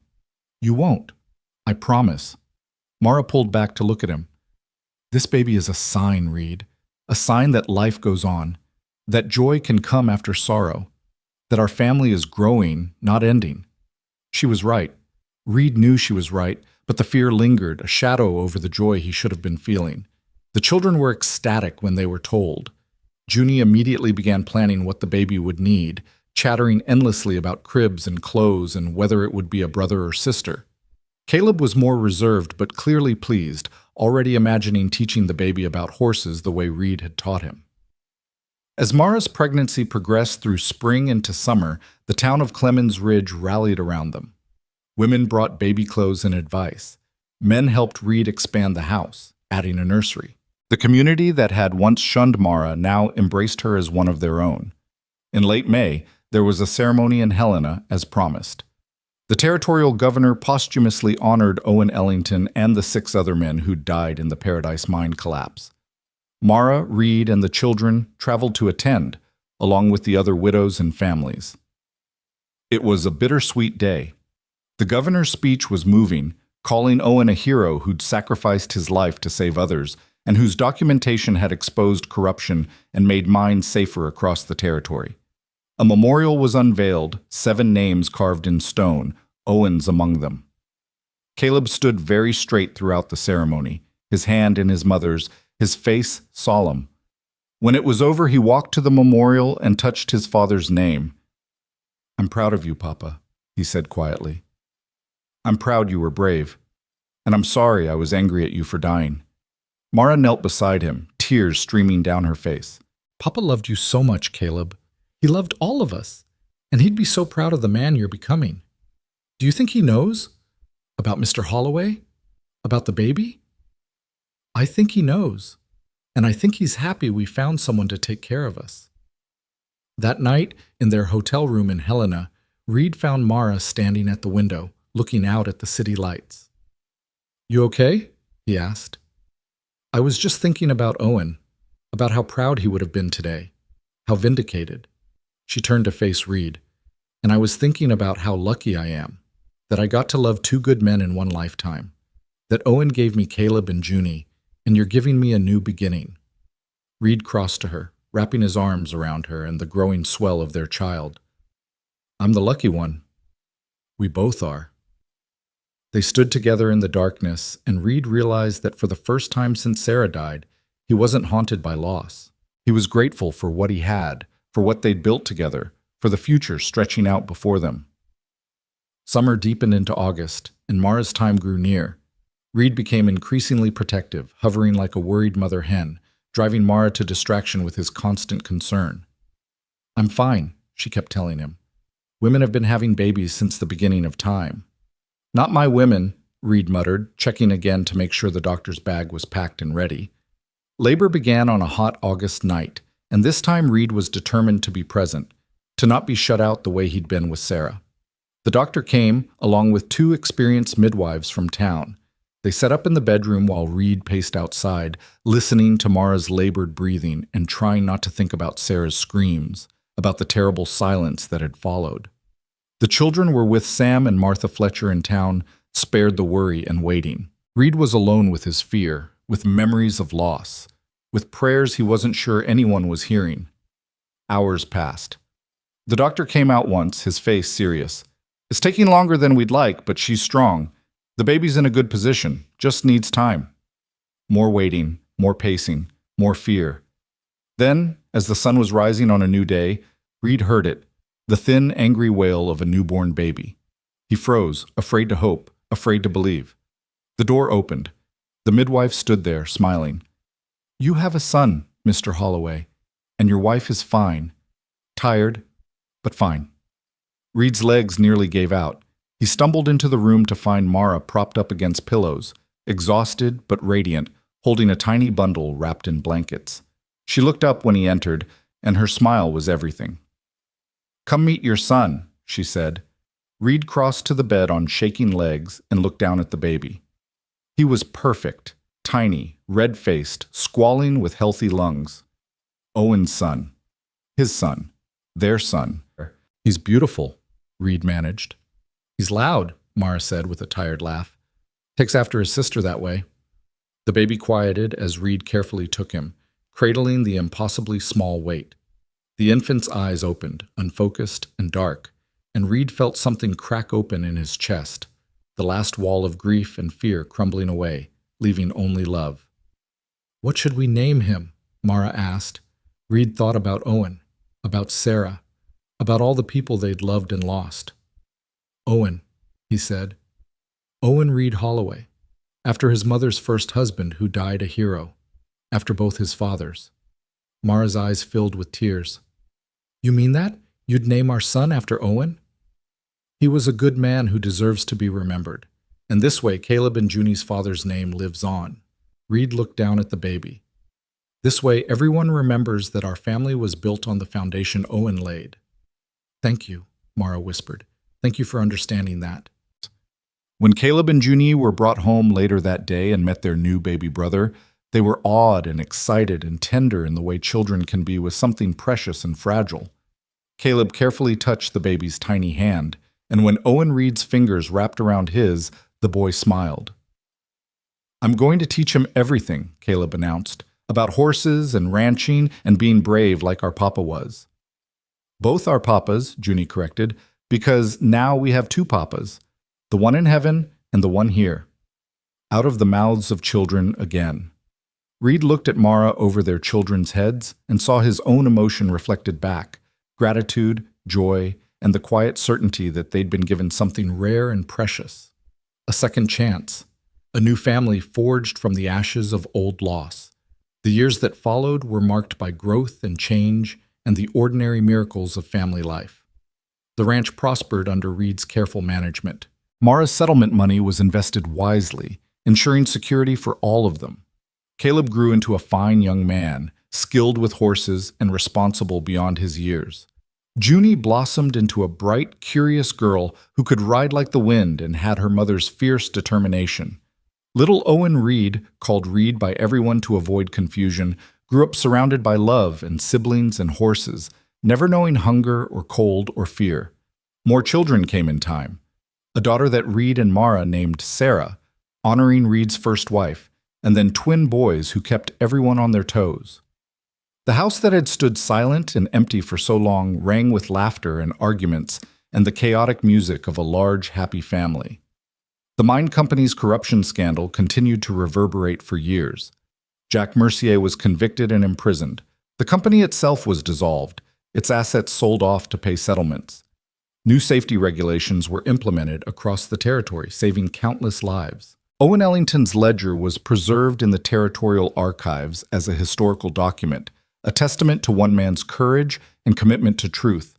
"You won't. I promise." Mara pulled back to look at him. "This baby is a sign, Reed. A sign that life goes on, that joy can come after sorrow, that our family is growing, not ending." She was right. Reed knew she was right, but the fear lingered, a shadow over the joy he should have been feeling. The children were ecstatic when they were told. Junie immediately began planning what the baby would need, chattering endlessly about cribs and clothes and whether it would be a brother or sister. Caleb was more reserved but clearly pleased, already imagining teaching the baby about horses the way Reed had taught him. As Mara's pregnancy progressed through spring into summer, the town of Clemens Ridge rallied around them. Women brought baby clothes and advice. Men helped Reed expand the house, adding a nursery. The community that had once shunned Mara now embraced her as one of their own. In late May, there was a ceremony in Helena, as promised. The territorial governor posthumously honored Owen Ellington and the 6 other men who died in the Paradise Mine collapse. Mara, Reed, and the children traveled to attend, along with the other widows and families. It was a bittersweet day. The governor's speech was moving, calling Owen a hero who'd sacrificed his life to save others, and whose documentation had exposed corruption and made mines safer across the territory. A memorial was unveiled, 7 names carved in stone, Owen's among them. Caleb stood very straight throughout the ceremony, his hand in his mother's, his face solemn. When it was over, he walked to the memorial and touched his father's name. "I'm proud of you, Papa," he said quietly. "I'm proud you were brave, and I'm sorry I was angry at you for dying." Mara knelt beside him, tears streaming down her face. "Papa loved you so much, Caleb. He loved all of us, and he'd be so proud of the man you're becoming. Do you think he knows? About Mr. Holloway? About the baby?" "I think he knows, and I think he's happy we found someone to take care of us." That night, in their hotel room in Helena, Reed found Mara standing at the window, looking out at the city lights. "You okay?" he asked. "I was just thinking about Owen, about how proud he would have been today, how vindicated." She turned to face Reed. "And I was thinking about how lucky I am, that I got to love 2 good men in one lifetime, that Owen gave me Caleb and Junie, and you're giving me a new beginning." Reed crossed to her, wrapping his arms around her and the growing swell of their child. "I'm the lucky one. We both are." They stood together in the darkness, and Reed realized that for the first time since Sarah died, he wasn't haunted by loss. He was grateful for what he had, for what they'd built together, for the future stretching out before them. Summer deepened into August, and Mara's time grew near. Reed became increasingly protective, hovering like a worried mother hen, driving Mara to distraction with his constant concern. "I'm fine," she kept telling him. "Women have been having babies since the beginning of time." "Not my women," Reed muttered, checking again to make sure the doctor's bag was packed and ready. Labor began on a hot August night, and this time Reed was determined to be present, to not be shut out the way he'd been with Sarah. The doctor came, along with 2 experienced midwives from town. They sat up in the bedroom while Reed paced outside, listening to Mara's labored breathing and trying not to think about Sarah's screams, about the terrible silence that had followed. The children were with Sam and Martha Fletcher in town, spared the worry and waiting. Reed was alone with his fear, with memories of loss, with prayers he wasn't sure anyone was hearing. Hours passed. The doctor came out once, his face serious. "It's taking longer than we'd like, but she's strong. The baby's in a good position, just needs time." More waiting, more pacing, more fear. Then, as the sun was rising on a new day, Reed heard it, the thin, angry wail of a newborn baby. He froze, afraid to hope, afraid to believe. The door opened. The midwife stood there, smiling. "You have a son, Mr. Holloway, and your wife is fine. Tired, but fine." Reed's legs nearly gave out. He stumbled into the room to find Mara propped up against pillows, exhausted but radiant, holding a tiny bundle wrapped in blankets. She looked up when he entered, and her smile was everything. "Come meet your son," she said. Reed crossed to the bed on shaking legs and looked down at the baby. He was perfect, tiny, red-faced, squalling with healthy lungs. Owen's son. His son. Their son. "He's beautiful," Reed managed. "He's loud," Mara said with a tired laugh. "Takes after his sister that way." The baby quieted as Reed carefully took him, cradling the impossibly small weight. The infant's eyes opened, unfocused and dark, and Reed felt something crack open in his chest, the last wall of grief and fear crumbling away, leaving only love. "What should we name him?" Mara asked. Reed thought about Owen, about Sarah, about all the people they'd loved and lost. "Owen," he said. "Owen Reed Holloway, after his mother's first husband who died a hero, after both his fathers." Mara's eyes filled with tears. "You mean that? You'd name our son after Owen?" "He was a good man who deserves to be remembered, and this way Caleb and Junie's father's name lives on." Reed looked down at the baby. "This way everyone remembers that our family was built on the foundation Owen laid." "Thank you," Mara whispered. "Thank you for understanding that." When Caleb and Junie were brought home later that day and met their new baby brother, They were awed and excited and tender in the way children can be with something precious and fragile. Caleb carefully touched the baby's tiny hand, and when Owen Reed's fingers wrapped around his, the boy smiled. "I'm going to teach him everything," Caleb announced, "about horses and ranching and being brave like our papa was." "Both our papas," Junie corrected, "because now we have two papas, the one in heaven and the one here." Out of the mouths of children again. Reed looked at Mara over their children's heads and saw his own emotion reflected back, gratitude, joy, and the quiet certainty that they'd been given something rare and precious. A second chance. A new family forged from the ashes of old loss. The years that followed were marked by growth and change and the ordinary miracles of family life. The ranch prospered under Reed's careful management. Mara's settlement money was invested wisely, ensuring security for all of them. Caleb grew into a fine young man, skilled with horses and responsible beyond his years. Junie blossomed into a bright, curious girl who could ride like the wind and had her mother's fierce determination. Little Owen Reed, called Reed by everyone to avoid confusion, grew up surrounded by love and siblings and horses, never knowing hunger or cold or fear. More children came in time. A daughter that Reed and Mara named Sarah, honoring Reed's first wife, and then twin boys who kept everyone on their toes. The house that had stood silent and empty for so long rang with laughter and arguments and the chaotic music of a large, happy family. The mine company's corruption scandal continued to reverberate for years. Jack Mercier was convicted and imprisoned. The company itself was dissolved, its assets sold off to pay settlements. New safety regulations were implemented across the territory, saving countless lives. Owen Ellington's ledger was preserved in the territorial archives as a historical document, a testament to one man's courage and commitment to truth.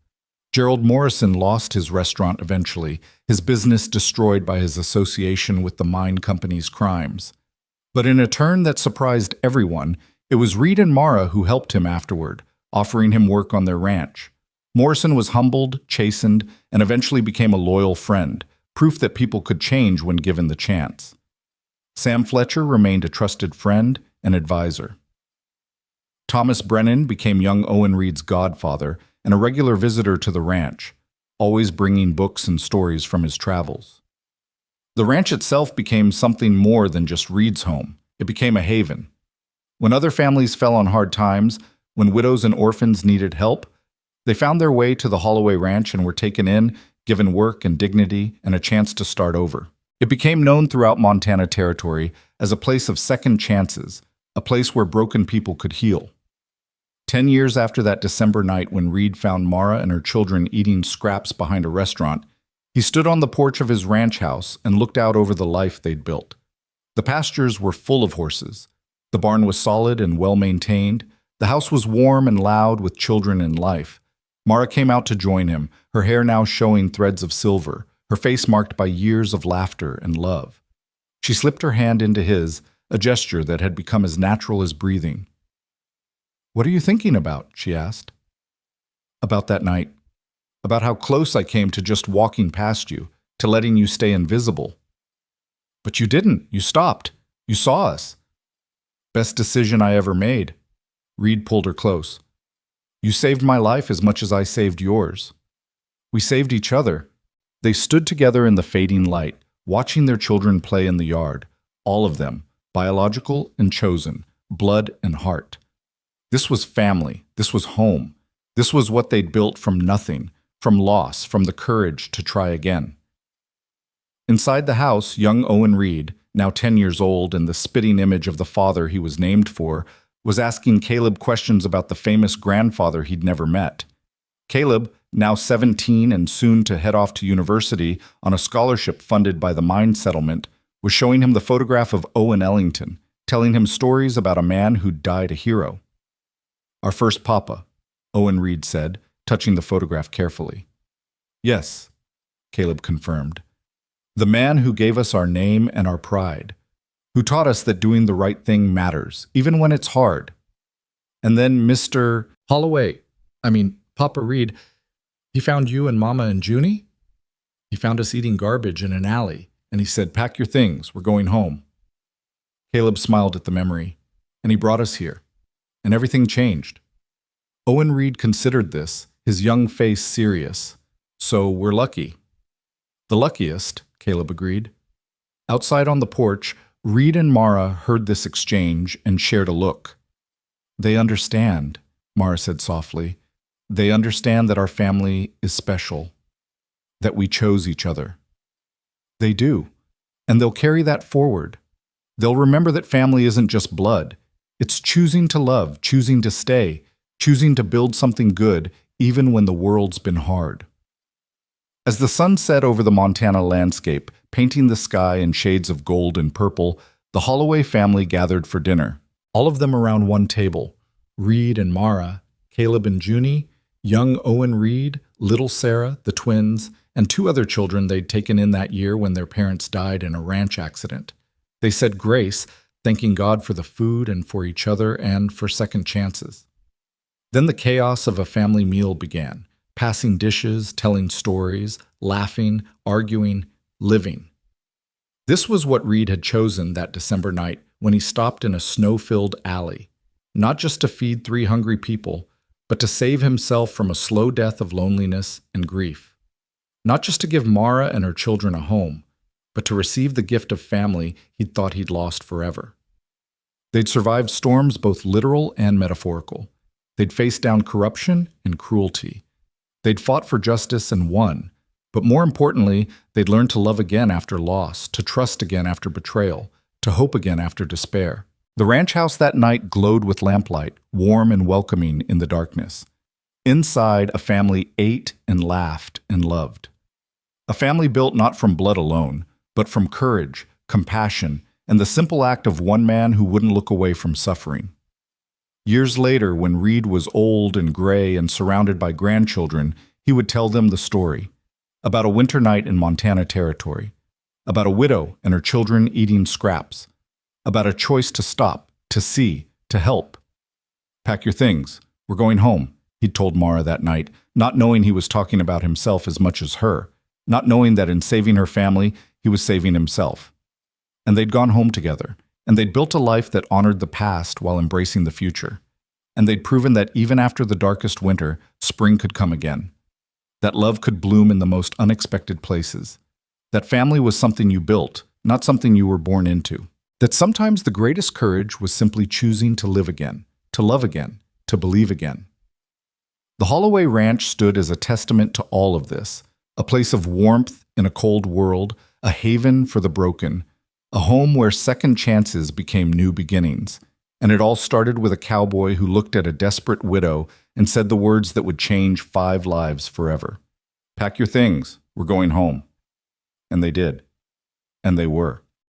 Gerald Morrison lost his restaurant eventually, his business destroyed by his association with the mine company's crimes. But in a turn that surprised everyone, it was Reed and Mara who helped him afterward, offering him work on their ranch. Morrison was humbled, chastened, and eventually became a loyal friend, proof that people could change when given the chance. Sam Fletcher remained a trusted friend and advisor. Thomas Brennan became young Owen Reed's godfather and a regular visitor to the ranch, always bringing books and stories from his travels. The ranch itself became something more than just Reed's home. It became a haven. When other families fell on hard times, when widows and orphans needed help, they found their way to the Holloway Ranch and were taken in, given work and dignity and a chance to start over. It became known throughout Montana Territory as a place of second chances, a place where broken people could heal. 10 years after that December night when Reed found Mara and her children eating scraps behind a restaurant, he stood on the porch of his ranch house and looked out over the life they'd built. The pastures were full of horses. The barn was solid and well-maintained. The house was warm and loud with children and life. Mara came out to join him, her hair now showing threads of silver, her face marked by years of laughter and love. She slipped her hand into his, a gesture that had become as natural as breathing. "What are you thinking about?" she asked. "About that night. About how close I came to just walking past you, to letting you stay invisible." "But you didn't. You stopped. You saw us." "Best decision I ever made." Reed pulled her close. "You saved my life as much as I saved yours. We saved each other." They stood together in the fading light, watching their children play in the yard, all of them, biological and chosen, blood and heart. This was family. This was home. This was what they'd built from nothing, from loss, from the courage to try again. Inside the house, young Owen Reed, now 10 years old and the spitting image of the father he was named for, was asking Caleb questions about the famous grandfather he'd never met. Caleb, now 17 and soon to head off to university on a scholarship funded by the mine settlement, was showing him the photograph of Owen Ellington, telling him stories about a man who'd died a hero. "Our first papa," Owen Reed said, touching the photograph carefully. "Yes," Caleb confirmed. "The man who gave us our name and our pride, who taught us that doing the right thing matters, even when it's hard. And then Mr. Papa Reed, he found you and Mama and Junie? He found us eating garbage in an alley, and he said, 'Pack your things, we're going home.'" Caleb smiled at the memory. and he brought us here. And everything changed. Owen Reed considered this, his young face serious. So we're lucky. The luckiest, Caleb agreed. Outside on the porch, Reed and Mara heard this exchange and shared a look. They understand, Mara said softly. They understand that our family is special, that we chose each other. They do, and they'll carry that forward. They'll remember that family isn't just blood. It's choosing to love, choosing to stay, choosing to build something good even when the world's been hard. As the sun set over the Montana landscape, painting the sky in shades of gold and purple, the Holloway family gathered for dinner, all of them around one table. Reed and Mara, Caleb and Junie, young Owen Reed, little Sarah, the twins, and two other children they'd taken in that year when their parents died in a ranch accident. They said grace, thanking God for the food and for each other and for second chances. Then the chaos of a family meal began, passing dishes, telling stories, laughing, arguing, living. This was what Reed had chosen that December night when he stopped in a snow-filled alley, not just to feed 3 hungry people, but to save himself from a slow death of loneliness and grief. Not just to give Mara and her children a home, but to receive the gift of family he'd thought he'd lost forever. They'd survived storms both literal and metaphorical. They'd faced down corruption and cruelty. They'd fought for justice and won, but more importantly, they'd learned to love again after loss, to trust again after betrayal, to hope again after despair. The ranch house that night glowed with lamplight, warm and welcoming in the darkness. Inside, a family ate and laughed and loved. A family built not from blood alone, but from courage, compassion, and the simple act of one man who wouldn't look away from suffering. Years later, when Reed was old and gray and surrounded by grandchildren, he would tell them the story about a winter night in Montana Territory, about a widow and her children eating scraps, about a choice to stop, to see, to help. Pack your things. We're going home, he'd told Mara that night, not knowing he was talking about himself as much as her, not knowing that in saving her family, he was saving himself. And they'd gone home together, and they'd built a life that honored the past while embracing the future. And they'd proven that even after the darkest winter, spring could come again. That love could bloom in the most unexpected places. That family was something you built, not something you were born into. That sometimes the greatest courage was simply choosing to live again, to love again, to believe again. The Holloway Ranch stood as a testament to all of this, a place of warmth in a cold world, a haven for the broken, a home where second chances became new beginnings. And it all started with a cowboy who looked at a desperate widow and said the words that would change 5 lives forever. Pack your things, we're going home. And they did. And they were.